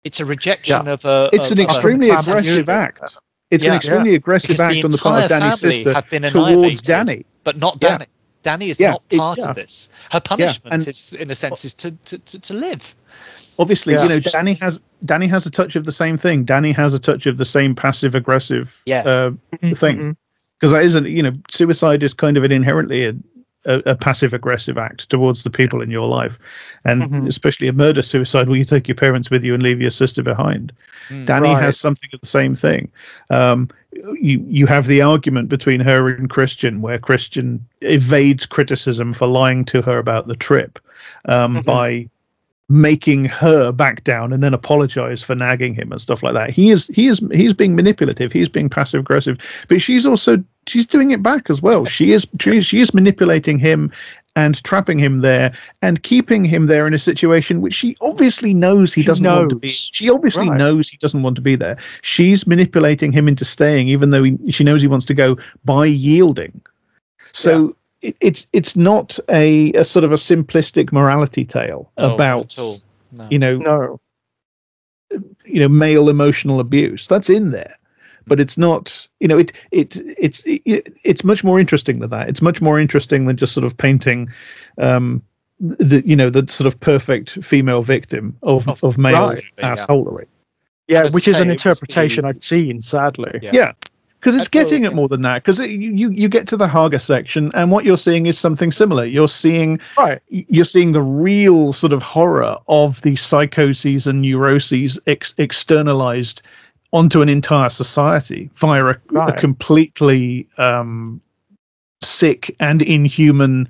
It's a rejection of a. It's an extremely aggressive act. It's an extremely aggressive act on the part of Danny's sister towards Danny, but not Danny. Danny is not part of this. Her punishment is, in a sense, is to live. Obviously, Danny has a touch of the same thing. Danny has a touch of the same passive aggressive thing, because that isn't, suicide is kind of an inherently a passive aggressive act towards the people in your life, and especially a murder suicide where you take your parents with you and leave your sister behind. Danny has something of the same thing. You have the argument between her and Christian, where Christian evades criticism for lying to her about the trip by making her back down and then apologize for nagging him and stuff like that. He's being manipulative. He's being passive aggressive, but she's doing it back as well. She is manipulating him and trapping him there and keeping him there in a situation which she obviously knows he doesn't want to be. She obviously knows he doesn't want to be there. She's manipulating him into staying, even though she knows he wants to go, by yielding. So it's not a sort of a simplistic morality tale about male emotional abuse. That's in there, but it's not. It's much more interesting than that. It's much more interesting than just sort of painting the sort of perfect female victim of male assholery. Yeah, which is an interpretation I've seen, sadly. Yeah. Because it's getting at more than that. Because you get to the Haga section, and what you're seeing is something similar. You're seeing the real sort of horror of the psychoses and neuroses externalized onto an entire society via a completely sick and inhuman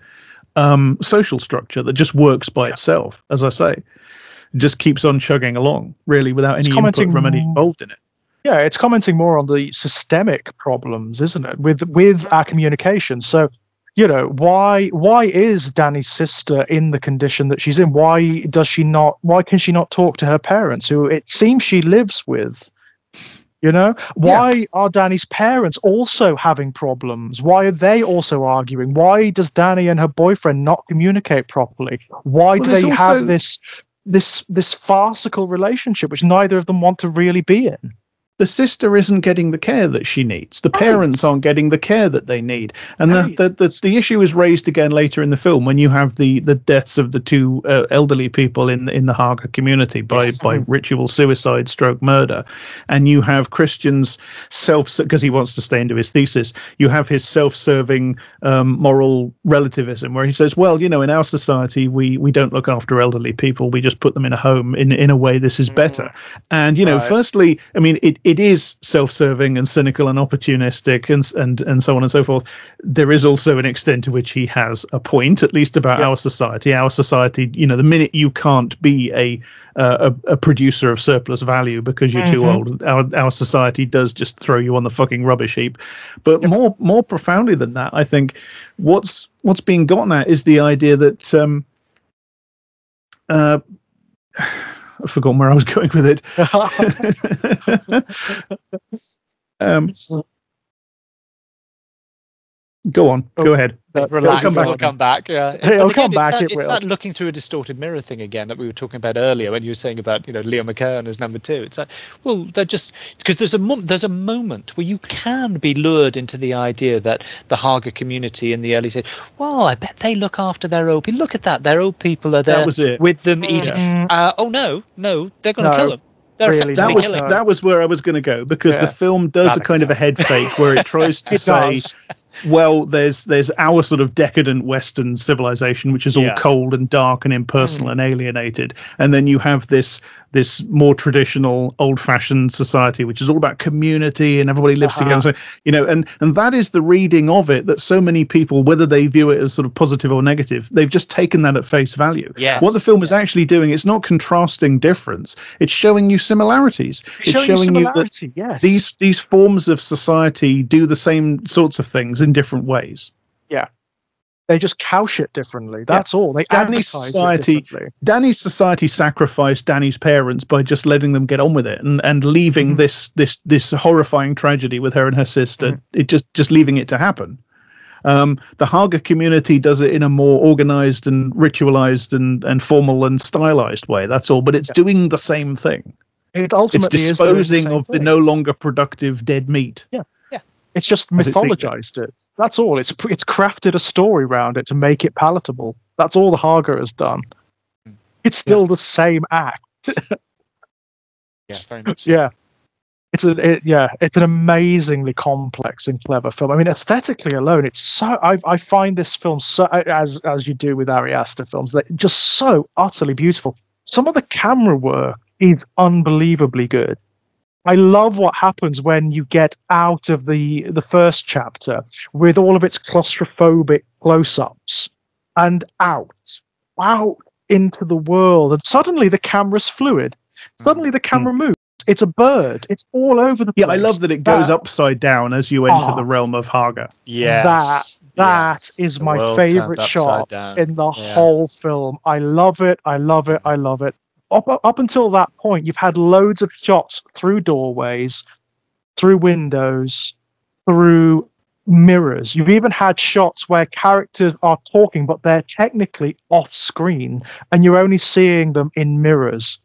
social structure that just works by itself. As I say, it just keeps on chugging along, really, without any input from any involved in it. Yeah, it's commenting more on the systemic problems, isn't it, with our communication? So, why is Danny's sister in the condition that she's in? Why can she not talk to her parents, who it seems she lives with? Why are Danny's parents also having problems? Why are they also arguing? Why does Danny and her boyfriend not communicate properly? Why do they have this farcical relationship which neither of them want to really be in? The sister isn't getting the care that she needs. The parents aren't getting the care that they need. And the issue is raised again later in the film when you have the deaths of the two elderly people in the Haga community by ritual suicide stroke murder. And you have Christian's because he wants to stay into his thesis, you have his self-serving moral relativism where he says, well, in our society, we don't look after elderly people. We just put them in a home. In a way, this is better. And, firstly, I mean, it is self-serving and cynical and opportunistic and so on and so forth. There is also an extent to which he has a point, at least about our society. Our society, the minute you can't be a producer of surplus value because you're too old, our society does just throw you on the fucking rubbish heap. But more profoundly than that, I think what's being gotten at is the idea that I've forgotten where I was going with it. Go on. Go ahead. Relax. It'll come back. Yeah, it'll come back. It's that looking through a distorted mirror thing again that we were talking about earlier when you were saying about Leo McKern as number 2. It's like, well, they're just because there's a moment where you can be lured into the idea that the Haga community in the early stage, well, I bet they look after their old people. Look at that, their old people are there with them eating. Oh no, they're going to kill them. Really, that was where I was going to go, because the film does a kind of a head fake where it tries to say, well, there's our sort of decadent Western civilization, which is all cold and dark and impersonal and alienated, and then you have this more traditional, old-fashioned society, which is all about community and everybody lives together. So, and that is the reading of it that so many people, whether they view it as sort of positive or negative, they've just taken that at face value. Yes. What the film is actually doing, it's not contrasting difference; it's showing you similarities. It's showing you that these forms of society do the same sorts of things in different ways. Yeah. They just couch it differently. That's all. They advertise it differently. Danny's society sacrificed Danny's parents by just letting them get on with it and leaving this horrifying tragedy with her and her sister. It just leaving it to happen. The Haga community does it in a more organized and ritualized and formal and stylized way. That's all. But it's doing the same thing. It ultimately is disposing of the no longer productive dead meat. Yeah. It's just mythologized it. That's all. It's crafted a story around it to make it palatable. That's all the Haga has done. It's still the same act. Very much. Yeah. It's an amazingly complex and clever film. I mean, aesthetically alone, it's so. I find this film so, as you do with Ari Aster films, that just so utterly beautiful. Some of the camera work is unbelievably good. I love what happens when you get out of the first chapter with all of its claustrophobic close-ups and out into the world, and suddenly the camera's fluid. Suddenly the camera moves. It's a bird. It's all over the place. Yeah, I love that it goes upside down as you enter the realm of Haga. Yes. That is my favorite shot in the whole film. I love it. I love it. I love it. Up until that point, you've had loads of shots through doorways, through windows, through mirrors. You've even had shots where characters are talking, but they're technically off screen, and you're only seeing them in mirrors.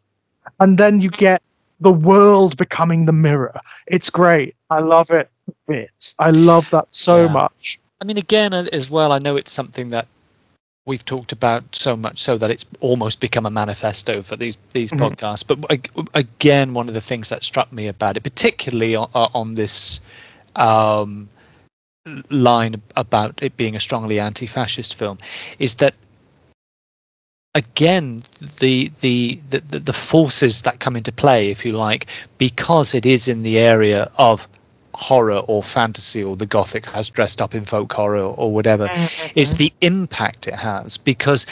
And then you get the world becoming the mirror. It's great. I love it. I love that so much. I mean, again, as well, I know it's something that we've talked about so much so that it's almost become a manifesto for these podcasts. But again, one of the things that struck me about it, particularly on this line about it being a strongly anti-fascist film, is that again the forces that come into play, if you like, because it is in the area of horror or fantasy or the Gothic has dressed up in folk horror or whatever, is the impact it has, because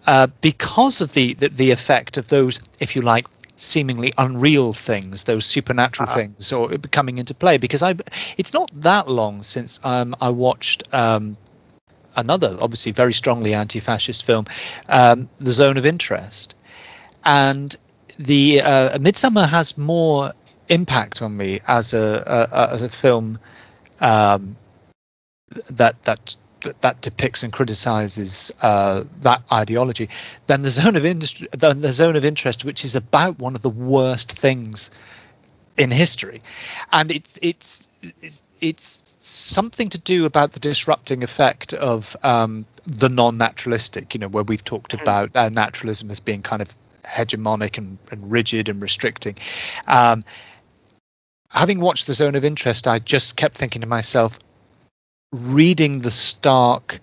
of the effect of those, if you like, seemingly unreal things, those supernatural things, or coming into play. Because it's not that long since I watched another, obviously very strongly anti-fascist film, The Zone of Interest, and the Midsommar has more impact on me as a film that depicts and criticizes that ideology than the Zone of Interest, which is about one of the worst things in history, and it's something to do about the disrupting effect of the non-naturalistic, where we've talked about naturalism as being kind of hegemonic and rigid and restricting. Having watched The Zone of Interest, I just kept thinking to myself, reading the stark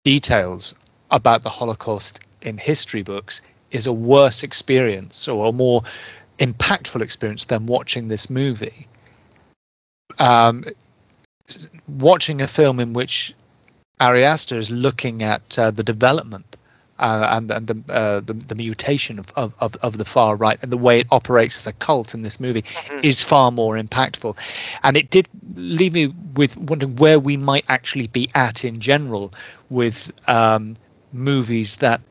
details about the Holocaust in history books is a worse experience, or a more impactful experience, than watching this movie. Watching a film in which Ari Aster is looking at the development and the mutation of the far right, and the way it operates as a cult in this movie is far more impactful. And it did leave me with wondering where we might actually be at in general with movies that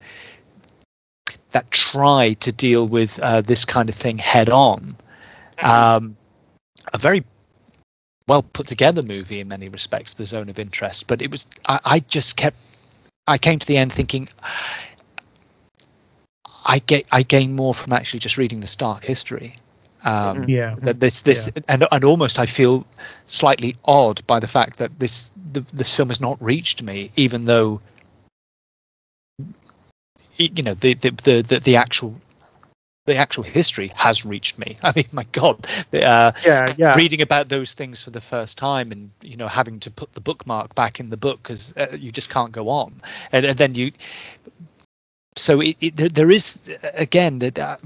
try to deal with this kind of thing head on. A very well put together movie in many respects, The Zone of Interest, but it was I came to the end thinking I gain more from actually just reading the stark history. That this and almost I feel slightly odd by the fact that this film has not reached me, even though the actual history has reached me. I mean, my God, reading about those things for the first time, and having to put the bookmark back in the book because you just can't go on, and then you. So there is again that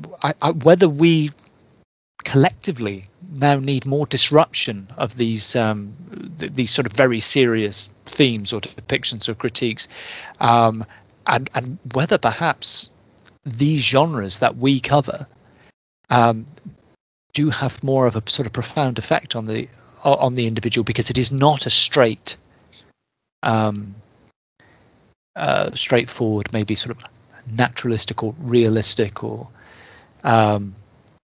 whether we collectively now need more disruption of these sort of very serious themes or depictions or critiques, and whether perhaps these genres that we cover do have more of a sort of profound effect on the individual, because it is not a straightforward, maybe sort of naturalistic or realistic or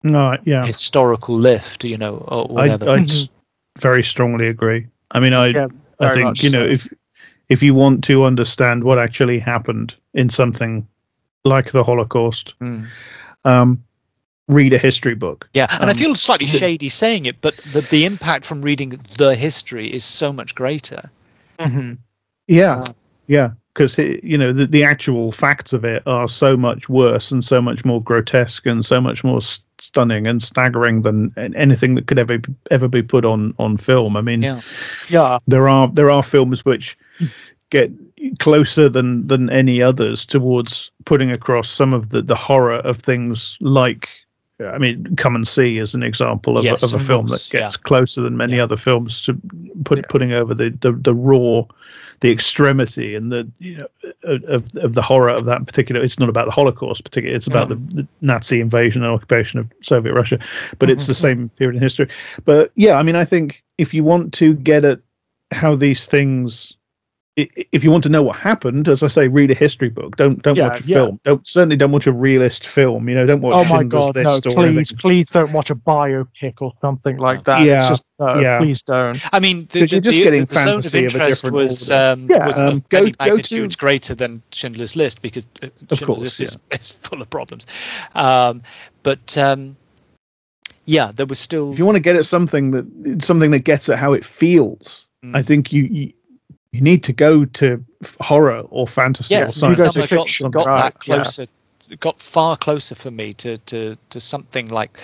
historical lift, or whatever. I very strongly agree. I mean, I think if you want to understand what actually happened in something like the Holocaust, read a history book. And I feel slightly shady saying it, but the impact from reading the history is so much greater. Because the actual facts of it are so much worse and so much more grotesque and so much more stunning and staggering than anything that could ever be put on film. I mean, there are films which get closer than any others towards putting across some of the horror of things like, I mean, Come and See is an example of a film that gets closer than many other films to putting over the raw, the extremity and the of the horror of that particular. It's not about the Holocaust particularly. It's about the Nazi invasion and occupation of Soviet Russia, but it's the same period in history. But I mean, I think if you want to get at how these things, if you want to know what happened, as I say, read a history book. Don't watch a film. Certainly don't watch a realist film. Don't watch. Oh my God, no! Please don't watch a biopic or something like that. It's just please don't. I mean, you're just getting the Zone of Interest was many magnitudes greater than Schindler's List, because Schindler's List is full of problems. But there was still. If you want to get at something that gets at how it feels, I think you need to go to horror or fantasy or science fiction. Got that closer. Got far closer for me to something like,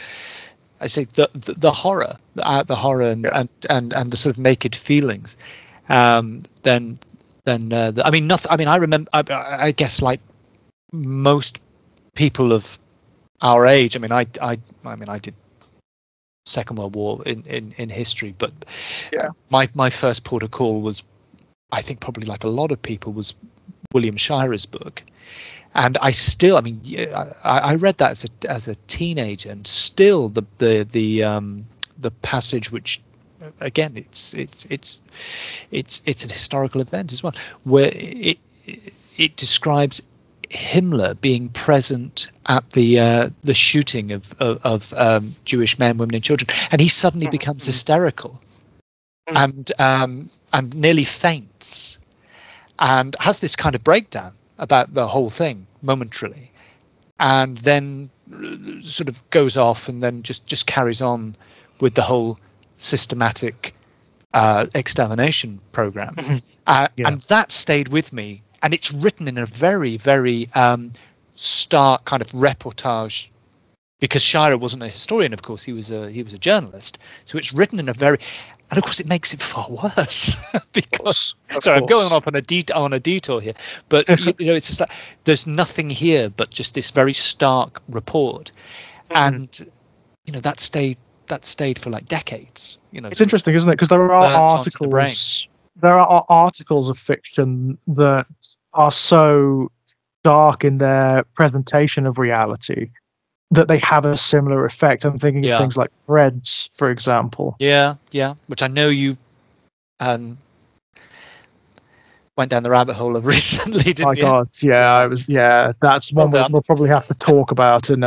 I say, the horror, the horror and the sort of naked feelings. I mean, nothing. I mean, I remember. I guess like most people of our age. I mean, I did Second World War in history. But yeah, my first port of call was, I think probably like a lot of people, was William Shirer's book. And I still, I mean, I read that as a teenager, and still the passage, which again, it's an historical event as well, where it describes Himmler being present at the shooting of Jewish men, women, and children, and he suddenly becomes hysterical, and nearly faints, and has this kind of breakdown about the whole thing momentarily, and then sort of goes off, and then just carries on with the whole systematic extermination program. And that stayed with me, and it's written in a very, very stark kind of reportage, because Shirer wasn't a historian, of course, he was a journalist, so it's written in a very, and of course it makes it far worse because I'm going off on a detour here, but it's just like there's nothing here but just this very stark report, and that stayed for like decades. It's interesting, isn't it? Because there are articles of fiction that are so dark in their presentation of reality that they have a similar effect. I'm thinking of things like Threads, for example. Yeah, which I know you went down the rabbit hole of recently, didn't you? My God, that's one we'll probably have to talk about in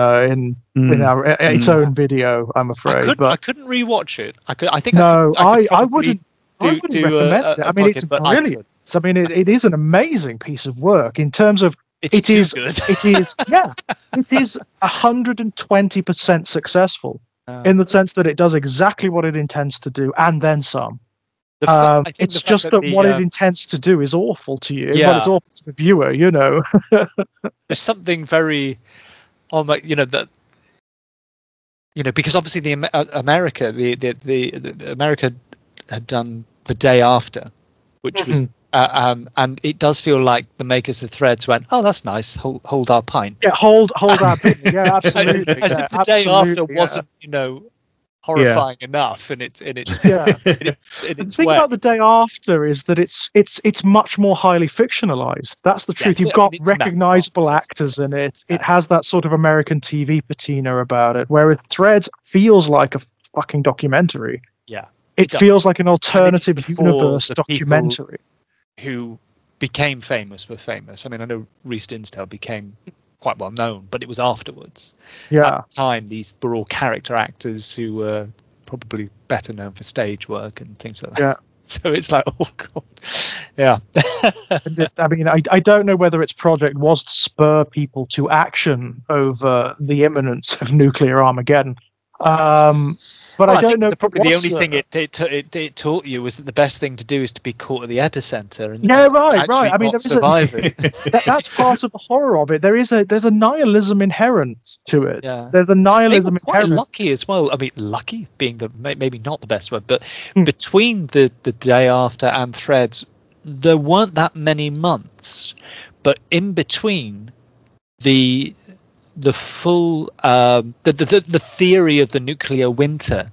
its own video, I'm afraid. I couldn't rewatch it. I wouldn't recommend it. I mean, it's brilliant. I mean, it is an amazing piece of work in terms of it is good. It is 120% successful in the sense that it does exactly what it intends to do and then some. It's just that what it intends to do is awful to you, but it's awful to the viewer, There's something very, because obviously the America had done The Day After, which was. And it does feel like the makers of Threads went, "Oh, that's nice. Hold our pint." Yeah, hold our beer. Yeah, absolutely. As if The Day After wasn't, horrifying enough, and it's the thing about The Day After is that it's much more highly fictionalized. That's the truth. You've got recognizable actors in it. It has that sort of American TV patina about it, whereas Threads feels like a fucking documentary. Yeah, it feels like an alternative universe documentary. Who became famous were famous. I mean, I know Rhys Dinsdale became quite well known, but it was afterwards. Yeah. At the time, these were all character actors who were probably better known for stage work and things like that. Yeah. So it's like, oh God. Yeah. I mean, I don't know whether its project was to spur people to action over the imminence of nuclear Armageddon. But I don't know. Probably the only thing it taught you was that the best thing to do is to be caught at the epicenter. And right. I mean, surviving. That's part of the horror of it. There's a nihilism inherent to it. Yeah. There's a nihilism inherent. Quite lucky as well. I mean, lucky being maybe not the best word, but between the Day After and Threads, there weren't that many months. But in between, the full the theory of the nuclear winter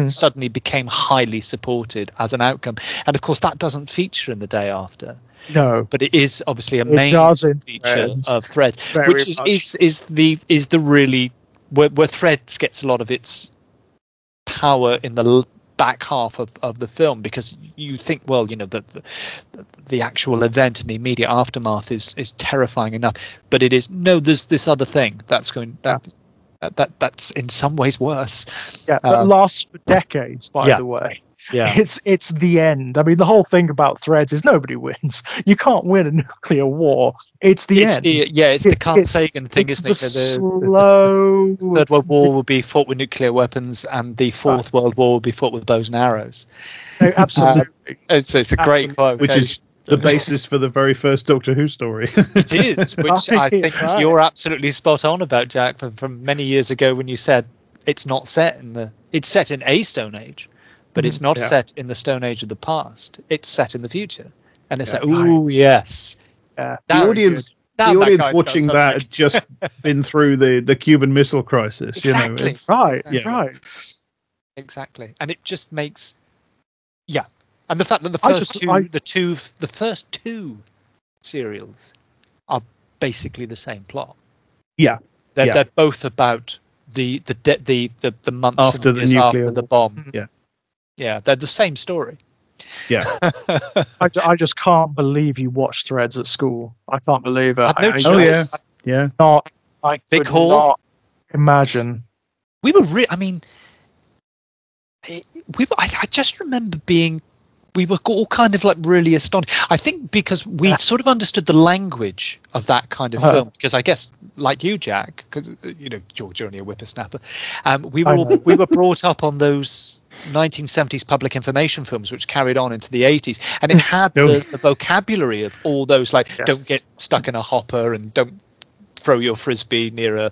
suddenly became highly supported as an outcome, and of course that doesn't feature in The Day After. No, but it is obviously a main feature of Threads, which is the really where Threads gets a lot of its power in the back half of the film, because you think, well, the actual event and the immediate aftermath is terrifying enough, but there's this other thing that's that's in some ways worse. That lasts for decades, by the way. Yeah, it's the end. I mean, the whole thing about Threads is nobody wins. You can't win a nuclear war. It's the end. It's the Carl Sagan thing, isn't it? The Third World War will be fought with nuclear weapons, and the Fourth World War will be fought with bows and arrows. No, absolutely. It's a great quote, which is the basis for the very first Doctor Who story. It is, which I think you're absolutely spot on about, Jack, from many years ago when you said it's not set it's set in a Stone Age. But it's not set in the Stone Age of the past. It's set in the future, and it's yes. The audience watching that had just been through the Cuban Missile Crisis. Exactly. Right. exactly. And it just makes, and the fact that the first two serials are basically the same plot. Yeah, they're both about the months after the nuclear after the bomb. Yeah, they're the same story. Yeah. I just can't believe you watched Threads at school. I can't believe it. Yeah. I Big could Hall. not imagine. We were I just remember we were all kind of like really astonished. I think because we sort of understood the language of that kind of film. Because I guess, like you, Jack, because George, you're only a whippersnapper. We were brought up on those 1970s public information films, which carried on into the 80s, and it had the vocabulary of all those, like don't get stuck in a hopper and don't throw your frisbee near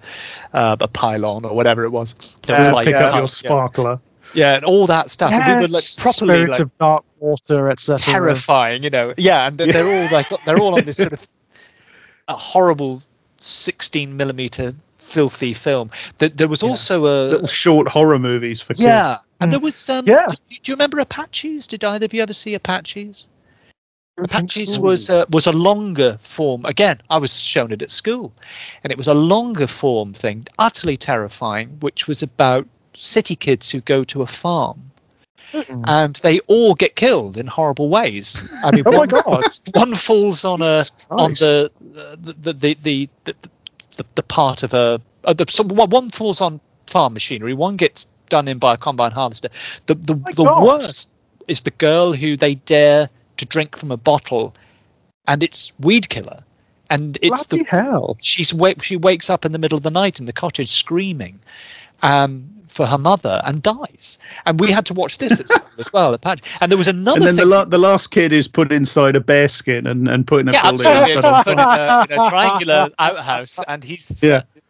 a pylon or whatever it was. Pick up your sparkler. Yeah, and all that stuff. Yes, and we were like properly Spirits of Dark Water, etc. Terrifying, Yeah, and they're all on this sort of a horrible 16mm filthy film. There was also a little short horror movies for kids. Yeah, and there was do you remember Apaches? Did either of you ever see Apaches? Apaches was a longer form. Again, I was shown it at school, and it was a longer form thing, utterly terrifying, which was about city kids who go to a farm, and they all get killed in horrible ways. I mean, my God! One falls on the part of one falls on farm machinery. One gets done in by a combine harvester. The worst is the girl who they dare to drink from a bottle, and it's weed killer, and it's Bloody hell. She wakes up in the middle of the night in the cottage screaming for her mother and dies. And we had to watch this at school as well. And there was another. And then the last kid is put inside a bear skin and put in a building. Put in a triangular outhouse, and he's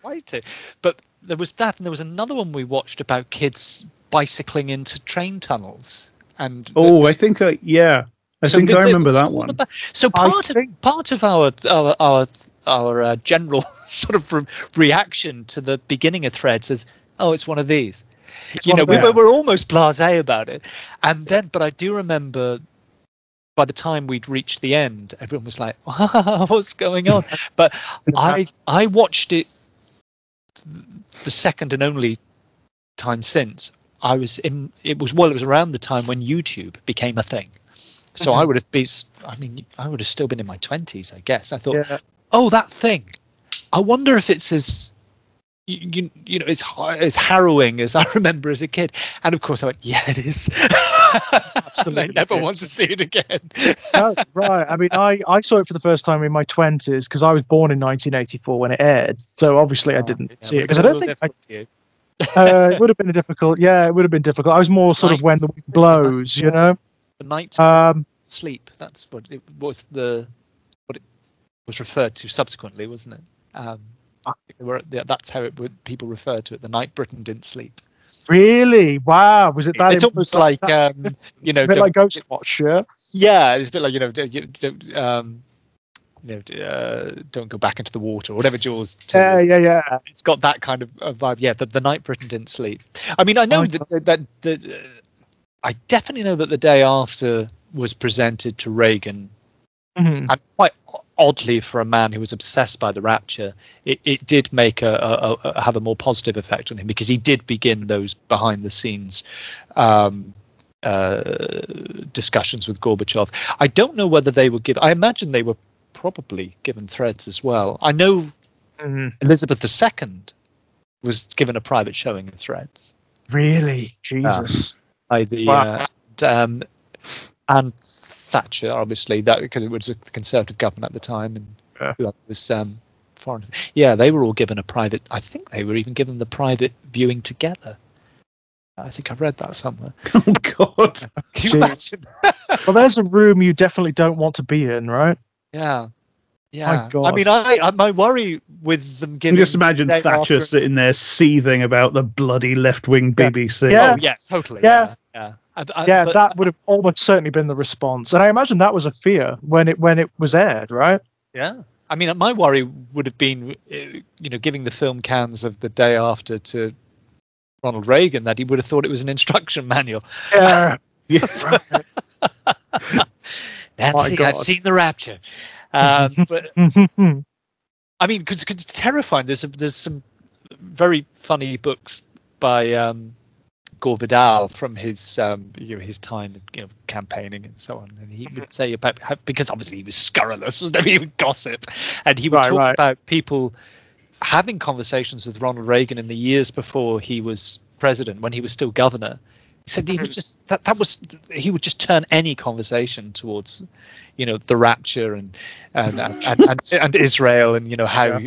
waiting. But there was that, and there was another one we watched about kids bicycling into train tunnels. And I think I remember that one. So part of our general sort of reaction to the beginning of Threads is, it's one of these. We're almost blasé about it, and then, but I do remember by the time we'd reached the end, everyone was like, "What's going on?" But I watched it the second and only time since. It was around the time when YouTube became a thing. So I would have still been in my 20s, I guess. I thought, that thing. I wonder if it's as as harrowing as I remember as a kid. And of course I went, yeah, it is. Absolutely. I never want to see it again. Right. I mean, I saw it for the first time in my 20s because I was born in 1984 when it aired. So obviously I didn't see it because I don't think it would have been difficult. Yeah, it would have been difficult. I was more sort of when the wind blows, The night sleep. That's what it was. What it was referred to subsequently, wasn't it? That's how people referred to it. The night Britain didn't sleep. Really? Wow. Was it that? It's almost like a bit like Ghostwatch, yeah. Yeah, it's a bit like don't go back into the water or whatever Jaws. Yeah. It's got that kind of vibe. Yeah, the night Britain didn't sleep. I mean, I know that I definitely know that The Day After was presented to Reagan, and quite oddly for a man who was obsessed by the Rapture, it did make have a more positive effect on him because he did begin those behind the scenes discussions with Gorbachev. I don't know whether they were given. I imagine they were probably given Threads as well. I know Elizabeth II was given a private showing of Threads. Really? Jesus. And Thatcher, obviously, that because it was a conservative government at the time, and who was foreign. Yeah, they were all given a private. I think they were even given the private viewing together. I think I've read that somewhere. Oh God! Can you imagine? Well, there's a room you definitely don't want to be in, right? Yeah. My God. I mean, my worry with them giving. Just imagine Thatcher sitting there seething about the bloody left-wing BBC. Yeah. Oh yeah, totally. Yeah. That would have almost certainly been the response, and I imagine that was a fear when it was aired, right? Yeah. I mean, my worry would have been, giving the film cans of The Day After to Ronald Reagan that he would have thought it was an instruction manual. Yeah. Yeah. Nancy, I've seen the rapture. But I mean, because it's terrifying. There's some very funny books by Gore Vidal from his his time campaigning and so on, and he would say about because obviously he was scurrilous, wasn't he? He would gossip, and he would talk about people having conversations with Ronald Reagan in the years before he was president, when he was still governor. He said he was just he would just turn any conversation towards, the rapture and Israel and how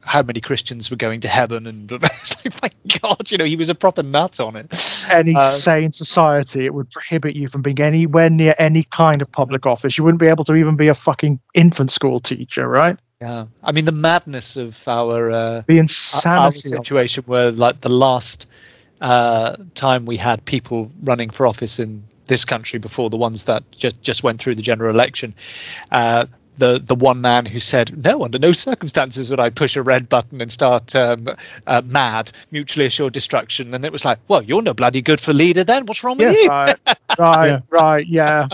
how many Christians were going to heaven, and it's like, my God, he was a proper nut on it. Any sane society, it would prohibit you from being anywhere near any kind of public office. You wouldn't be able to even be a fucking infant school teacher, right? Yeah, I mean the madness of the insanity our situation, where like the last time we had people running for office in this country before the ones that just went through the general election, the one man who said, no, under no circumstances would I push a red button and start mad, mutually assured destruction. And it was like, well, you're no bloody good for leader then. What's wrong with you? Right, yeah.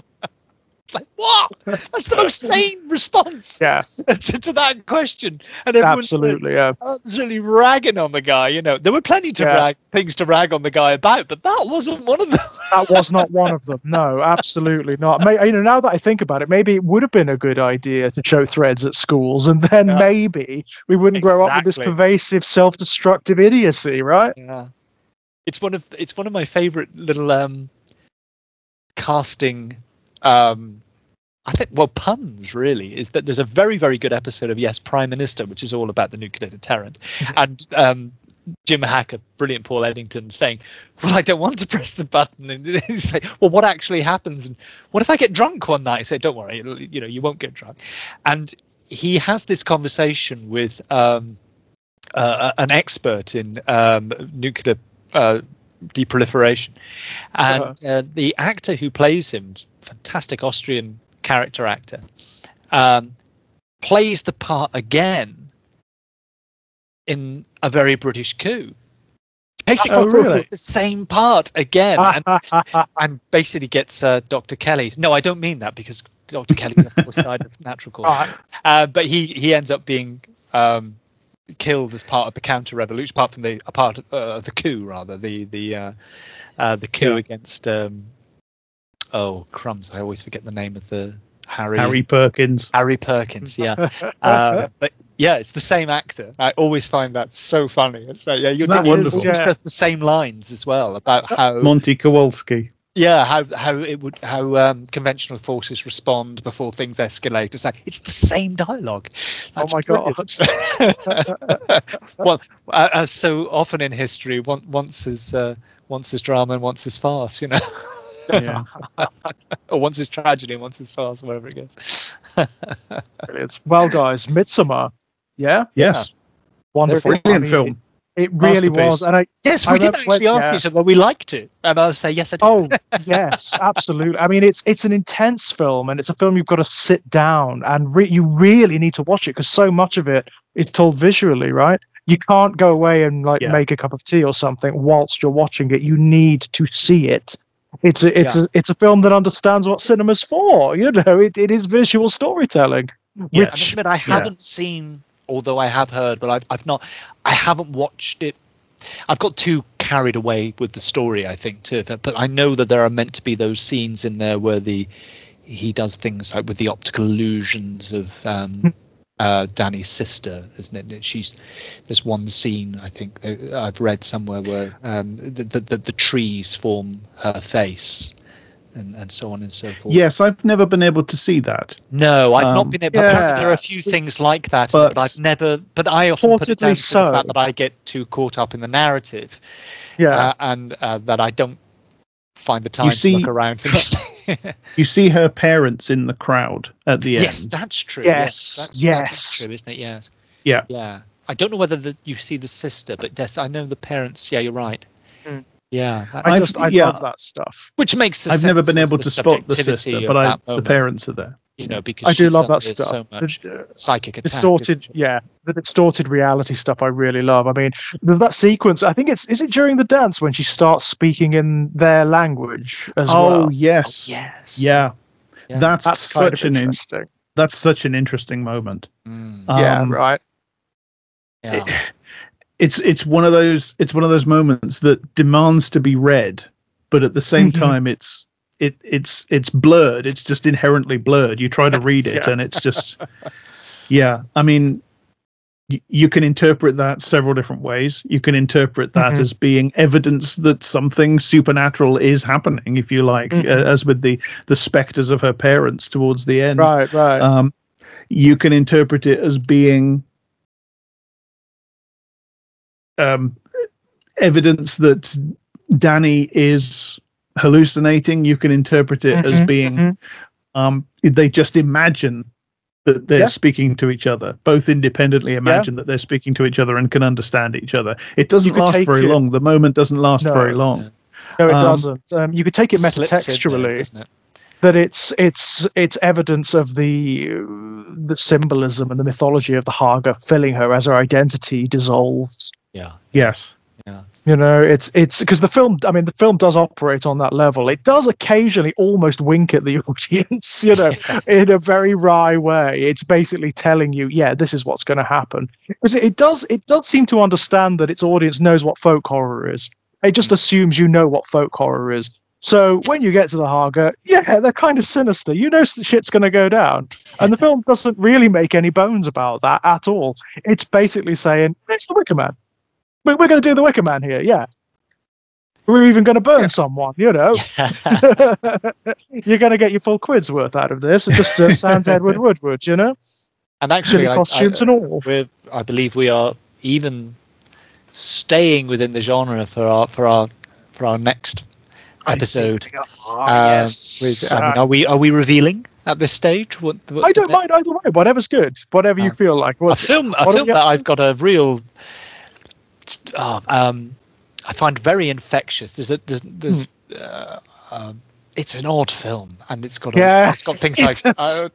It's like, what? That's the most sane response to that question. And everyone's absolutely ragging on the guy. There were plenty things to rag on the guy about, but that wasn't one of them. That was not one of them. No, absolutely not. Now that I think about it, maybe it would have been a good idea to show threads at schools, and then maybe we wouldn't grow up with this pervasive, self-destructive idiocy, right? Yeah. It's one of my favorite little casting. I think, puns really, is that there's a very, very good episode of Yes, Prime Minister, which is all about the nuclear deterrent. And Jim Hacker, brilliant Paul Eddington, saying, well, I don't want to press the button. And he's like, well, what actually happens? And what if I get drunk one night? I say, don't worry, you won't get drunk. And he has this conversation with an expert in nuclear deproliferation. And the actor who plays him, fantastic Austrian character actor, plays the part again in A Very British Coup. Basically, it's the same part again, and basically gets Dr. Kelly. No, I don't mean that, because Dr. Kelly, of course, died of natural causes. But he ends up being killed as part of the counter-revolution, apart from the coup, rather the coup against. Oh crumbs! I always forget the name of the Harry Perkins. Harry Perkins, yeah. But yeah, it's the same actor. I always find that so funny. It's like, you're wonderful. He does the same lines as well about how Monty Kowalski. Yeah, how conventional forces respond before things escalate. It's the same dialogue. That's God! Well, as so often in history, once is drama and once is farce. Yeah. Or once is tragedy and once is farce, wherever it goes. Brilliant. Well, guys, Midsommar. Yeah. Yes. Wonderful. Brilliant film. It really was. And we did actually ask each other whether we liked it, and I'll say yes, I do. Oh, yes, absolutely. I mean, it's an intense film, and it's a film you've got to sit down and you really need to watch it, because so much of it is told visually, right? You can't go away and make a cup of tea or something whilst you're watching it. You need to see it. It's a film that understands what cinema's for. It is visual storytelling. Yeah, I must admit, I haven't seen, although I have heard, but I haven't watched it. I've got too carried away with the story, I think, too. But I know that there are meant to be those scenes in there where he does things like with the optical illusions of Danny's sister, isn't it? There's one scene, I think I've read somewhere, where the trees form her face, and so on and so forth. Yes, I've never been able to see that. No, I've not been able. Apparently there are a few things like that, but I've never. But I often put it down to the fact that I get too caught up in the narrative, and that I don't find the time to look around for this. You see her parents in the crowd at the end. Yes, that's true. Yes. That's true, isn't it? Yes. Yeah. Yeah. I don't know whether you see the sister, but yes, I know the parents. Yeah, you're right. Mm. Yeah. I love that stuff. Which makes I've never been able to spot the sister, but the parents are there. you know, because I do she's love that under stuff. so much psychic attack. Distorted, the distorted reality stuff I really love. I mean, there's that sequence. I think is it during the dance when she starts speaking in their language as well? Oh yes, Yes. yeah. That's kind of such interesting. That's such an interesting moment. Right. Yeah. It's one of those moments that demands to be read, but at the same time it's blurred. It's just inherently blurred. You try to read it and it's just I mean, you can interpret that several different ways. You can interpret that as being evidence that something supernatural is happening, if you like, as with the specters of her parents towards the end. Right. You can interpret it as being evidence that Danny is hallucinating. You can interpret it as being they just imagine that they're speaking to each other, both independently imagine that they're speaking to each other and can understand each other. It doesn't last very long. The moment doesn't last very long. No, it doesn't. You could take it metatextually, doesn't it? that it's evidence of the symbolism and the mythology of the Haga filling her as her identity dissolves. Yeah. Yes. Yeah. You know, it's because the film does operate on that level. It does occasionally almost wink at the audience, you know, in a very wry way. It's basically telling you, this is what's going to happen. Because it does seem to understand that its audience knows what folk horror is. It just assumes you know what folk horror is. So when you get to the Haga, they're kind of sinister. You know shit's going to go down. And the film doesn't really make any bones about that at all. It's basically saying, it's the Wicker Man. We're going to do the Wicker Man here, We're even going to burn someone, you know. You're going to get your full quid's worth out of this. It just sounds Edward Woodward, you know. And actually, costumes and all. I believe we are even staying within the genre for our next episode. Are we revealing at this stage? I don't mind either way. Whatever's good. Whatever you feel like. A film that I've got a real. I find very infectious. It's an odd film, and it's got things I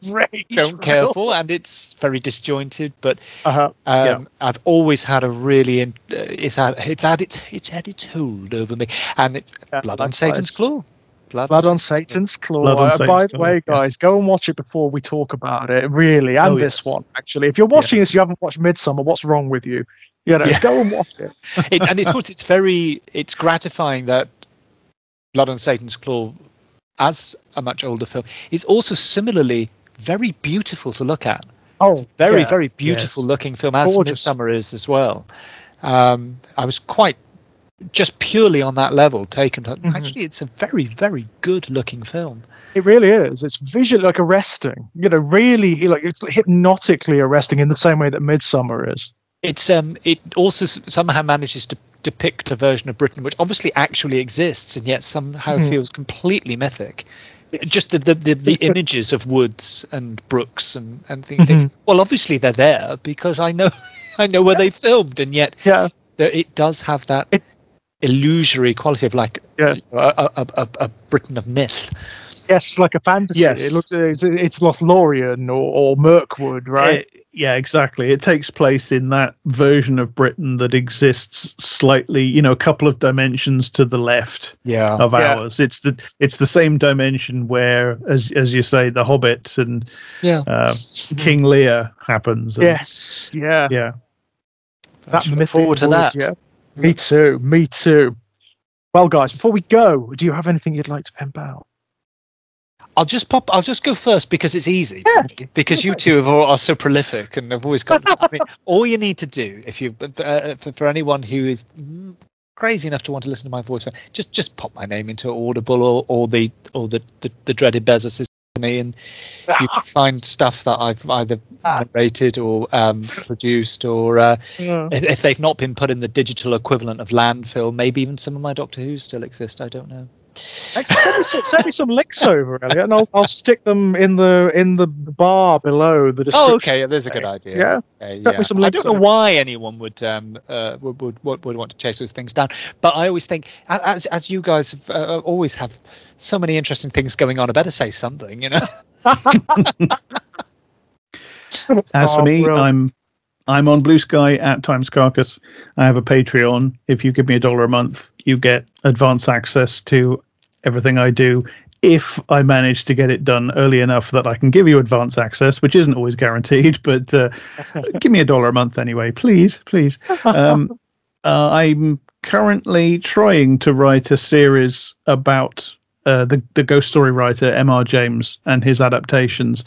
don't care for, and it's very disjointed. But I've always had a really it's had its hold over me, and Blood on Satan's Claw. Blood on Satan's Claw. By the way, guys, go and watch it before we talk about it. Really, and this one actually. If you're watching this, you haven't watched Midsommar. What's wrong with you? You know, go and watch it. And it's gratifying that Blood on Satan's Claw, as a much older film, is also similarly very beautiful to look at. It's a very beautiful looking film, as Midsommar is as well. I was quite just purely on that level taken. Actually, it's a very, very good looking film. It really is. It's visually like arresting. You know, really like it's hypnotically arresting in the same way that Midsommar is. It also somehow manages to depict a version of Britain which obviously actually exists and yet somehow feels completely mythic. Just the images of woods and brooks and things. Well, obviously they're there because I know where they filmed, and yet it does have that illusory quality of like a Britain of myth. Yes, like a fantasy. Yes. It looks it's Lothlorien or Mirkwood, right? Yeah, exactly. It takes place in that version of Britain that exists slightly, you know, a couple of dimensions to the left of ours. It's the same dimension where, as you say, the Hobbit and King Lear happens. And, that look forward to that. Yeah. Me too. Well, guys, before we go, do you have anything you'd like to pimp out? I'll just go first because it's easy. Because you two are so prolific and have always got. I mean, all you need to do, if you for anyone who is crazy enough to want to listen to my voice, just pop my name into Audible or the dreaded Bezos me, and you can find stuff that I've either narrated or produced, or if they've not been put in the digital equivalent of landfill, maybe even some of my Doctor Who still exist. I don't know. Send me some links over, Elliot, and I'll stick them in the bar below the description. Oh, okay, there's a good idea. Yeah, me some links. I don't know why anyone would want to chase those things down, but I always think, as you guys always have so many interesting things going on, I better say something, you know. As for me, brilliant. I'm on Blue Sky at Times Carcass. I have a Patreon. If you give me $1 a month, you get advance access to everything I do. If I manage to get it done early enough that I can give you advance access, which isn't always guaranteed, but give me $1 a month anyway, please. I'm currently trying to write a series about the ghost story writer M.R. James and his adaptations.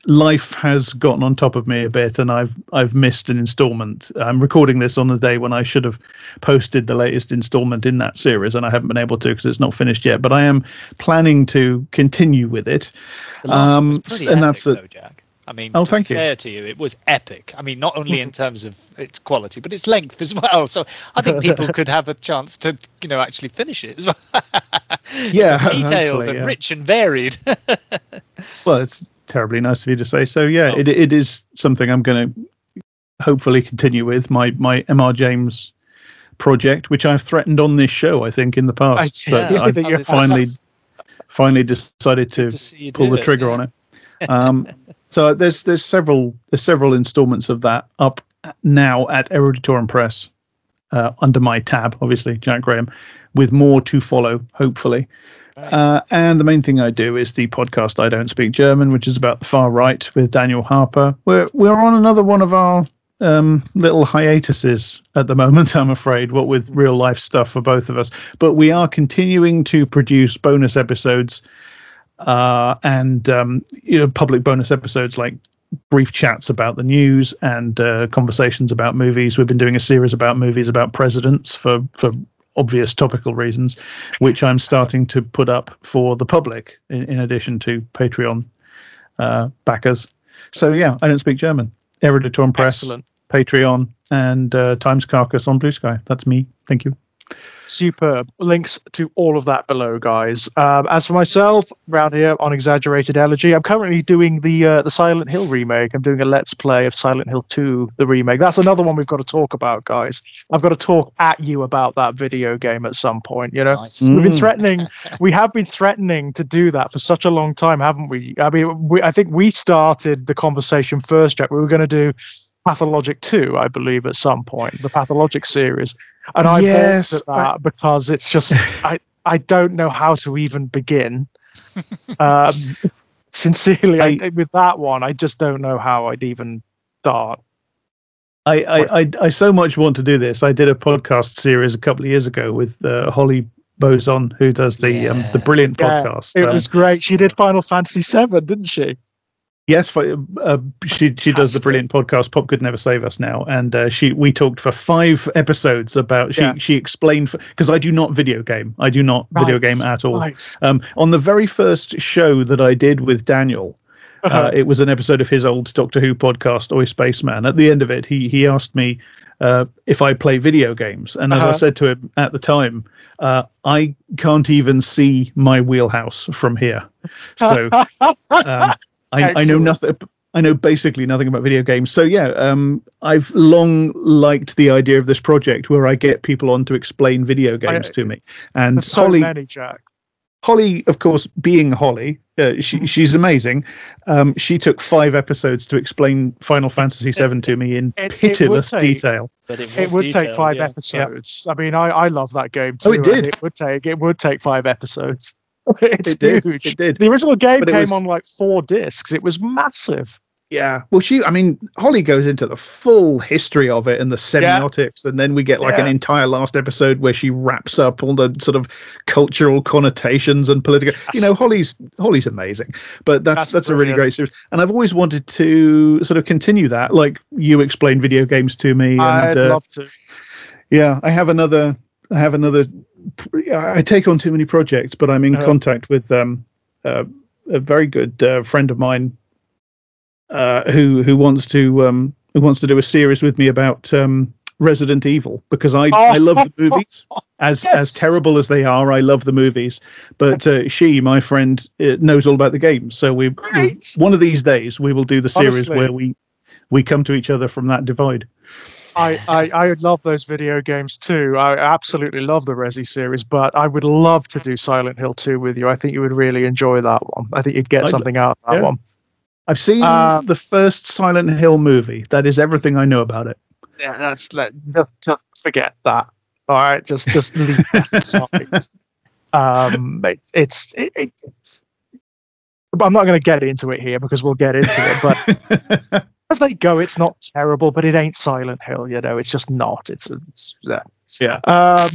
Life has gotten on top of me a bit, and I've missed an installment. I'm recording this on the day when I should have posted the latest installment in that series, and I haven't been able to because it's not finished yet. But I am planning to continue with it. The last one was pretty and epic, though, Jack. I mean, thank you. Fair to you, it was epic. I mean, not only in terms of its quality, but its length as well. So I think people could have a chance to, actually finish it as well. Yeah, detailed and rich and varied. Well, it's terribly nice of you to say so. Yeah, it is something I'm going to hopefully continue with my M.R. James project, which I've threatened on this show, I think, in the past. I've finally decided to pull the trigger on it. So there's several installments of that up now at Eruditorium Press under my tab, obviously, Jack Graham, with more to follow, hopefully. Right. And the main thing I do is the podcast I Don't Speak German, which is about the far right with Daniel Harper. We're on another one of our little hiatuses at the moment, I'm afraid, what with real life stuff for both of us. But we are continuing to produce bonus episodes and public bonus episodes like brief chats about the news and conversations about movies. We've been doing a series about movies about presidents for obvious topical reasons, which I'm starting to put up for the public in addition to Patreon backers. So yeah, I Don't Speak German. Eruditorium Press, excellent. Patreon, and Times Carcass on Blue Sky. That's me. Thank you. Superb. Links to all of that below, guys. As for myself, around here on Exaggerated Elegy, I'm currently doing the Silent Hill remake. I'm doing a Let's Play of Silent Hill 2, the remake. That's another one we've got to talk about, guys. I've got to talk at you about that video game at some point. Nice. We have been threatening to do that for such a long time, haven't we? I mean, I think we started the conversation first, Jack. We were going to do Pathologic 2, I believe, at some point, the Pathologic series. And I balked at that because it's just, I don't know how to even begin. Sincerely, with that one, I just don't know how I'd even start. I so much want to do this. I did a podcast series a couple of years ago with Holly Boson, who does the brilliant podcast. It was great. She did Final Fantasy VII, didn't she? Yes, she does the brilliant podcast Pop Could Never Save Us Now, and we talked for 5 episodes about she explained, because I do not video game. I do not video game at all. Right. On the very first show that I did with Daniel, it was an episode of his old Doctor Who podcast, Oi Spaceman. At the end of it, he asked me if I play video games, and as I said to him at the time, I can't even see my wheelhouse from here. So. I know nothing. I know basically nothing about video games. So yeah, I've long liked the idea of this project where I get people on to explain video games to me. And Holly, so many, Jack. Holly, of course, being Holly, she's amazing. She took 5 episodes to explain Final Fantasy VII to me in pitiless detail. But it would take 5 episodes. I mean, I love that game too. Oh, it did. It would take 5 episodes. It's huge. It did. The original game came on like 4 discs. It was massive. Yeah. Well, Holly goes into the full history of it and the semiotics, and then we get like an entire last episode where she wraps up all the sort of cultural connotations and political. Holly's amazing. But that's a really great series, and I've always wanted to sort of continue that. Like you explain video games to me. And, I'd love to. Yeah, I have another. I take on too many projects, but I'm in contact with a very good friend of mine who wants to do a series with me about Resident Evil, because I love the movies. As terrible as they are, I love the movies. But my friend, knows all about the games. So one of these days we will do the series where we come to each other from that divide. I love those video games too. I absolutely love the Resi series, but I would love to do Silent Hill 2 with you. I think you would really enjoy that one. I think you'd get something out of that one. I've seen the first Silent Hill movie. That is everything I know about it. Yeah, just forget that. All right, just leave that aside. I'm not going to get into it here because we'll get into it. But as they go, it's not terrible, but it ain't Silent Hill. It's just not. Yeah.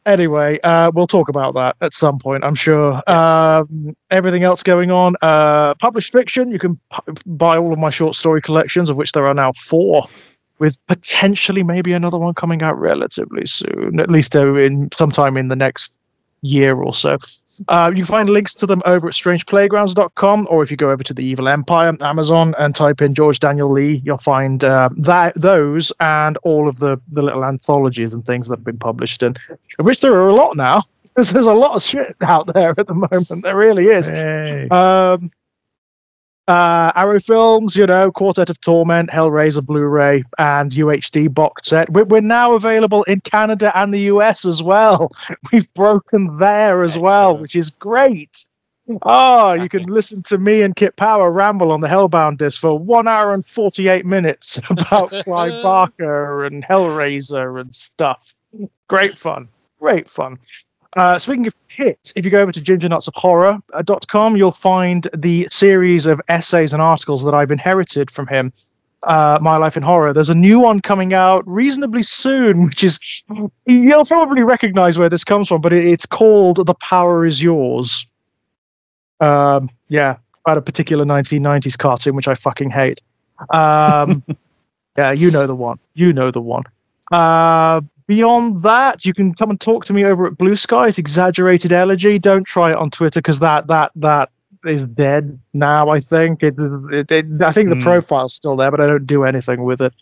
Anyway, we'll talk about that at some point, I'm sure. Yes. Everything else going on? Published fiction. You can buy all of my short story collections, of which there are now 4. With potentially maybe another one coming out relatively soon, at least in sometime in the next year or so. You can find links to them over at strangeplaygrounds.com, or if you go over to the Evil Empire Amazon and type in George Daniel Lee, you'll find those and all of the little anthologies and things that have been published, and of which there are a lot now. There's a lot of shit out there at the moment. There really is. Hey. Arrow Films, Quartet of Torment, Hellraiser Blu-ray, and UHD box set. We're now available in Canada and the US as well. We've broken there as well, which is great. You can listen to me and Kit Power ramble on the Hellbound disc for 1 hour and 48 minutes about Clive Barker and Hellraiser and stuff. Great fun. Speaking of Kit, if you go over to gingernutsofhorror.com, you'll find the series of essays and articles that I've inherited from him, My Life in Horror. There's a new one coming out reasonably soon, which is, you'll probably recognize where this comes from, but it's called The Power Is Yours. It's about a particular 1990s cartoon, which I fucking hate. Yeah, you know the one. Beyond that, you can come and talk to me over at Blue Sky. It's Exaggerated Elegy. Don't try it on Twitter because that is dead now. I think I think the profile's still there, but I don't do anything with it.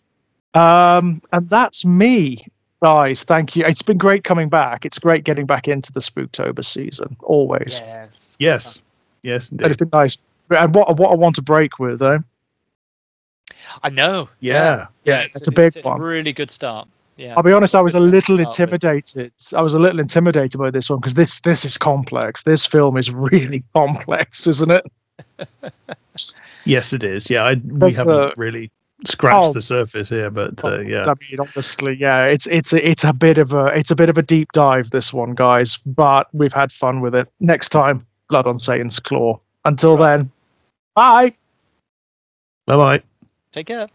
And that's me, guys. Thank you. It's been great coming back. It's great getting back into the Spooktober season. Always. Yes. Indeed. It's been nice. And what I want to break with, though. I know. Yeah. It's a big one. Really good start. Yeah. I'll be honest, I was a little intimidated. I was a little intimidated by this one because this is complex. This film is really complex, isn't it? Yes, it is. Yeah, we haven't really scratched the surface here, but yeah. I mean, honestly, yeah, it's a bit of a deep dive, this one, guys. But we've had fun with it. Next time, Blood on Satan's Claw. Until then, bye. Bye. Take care.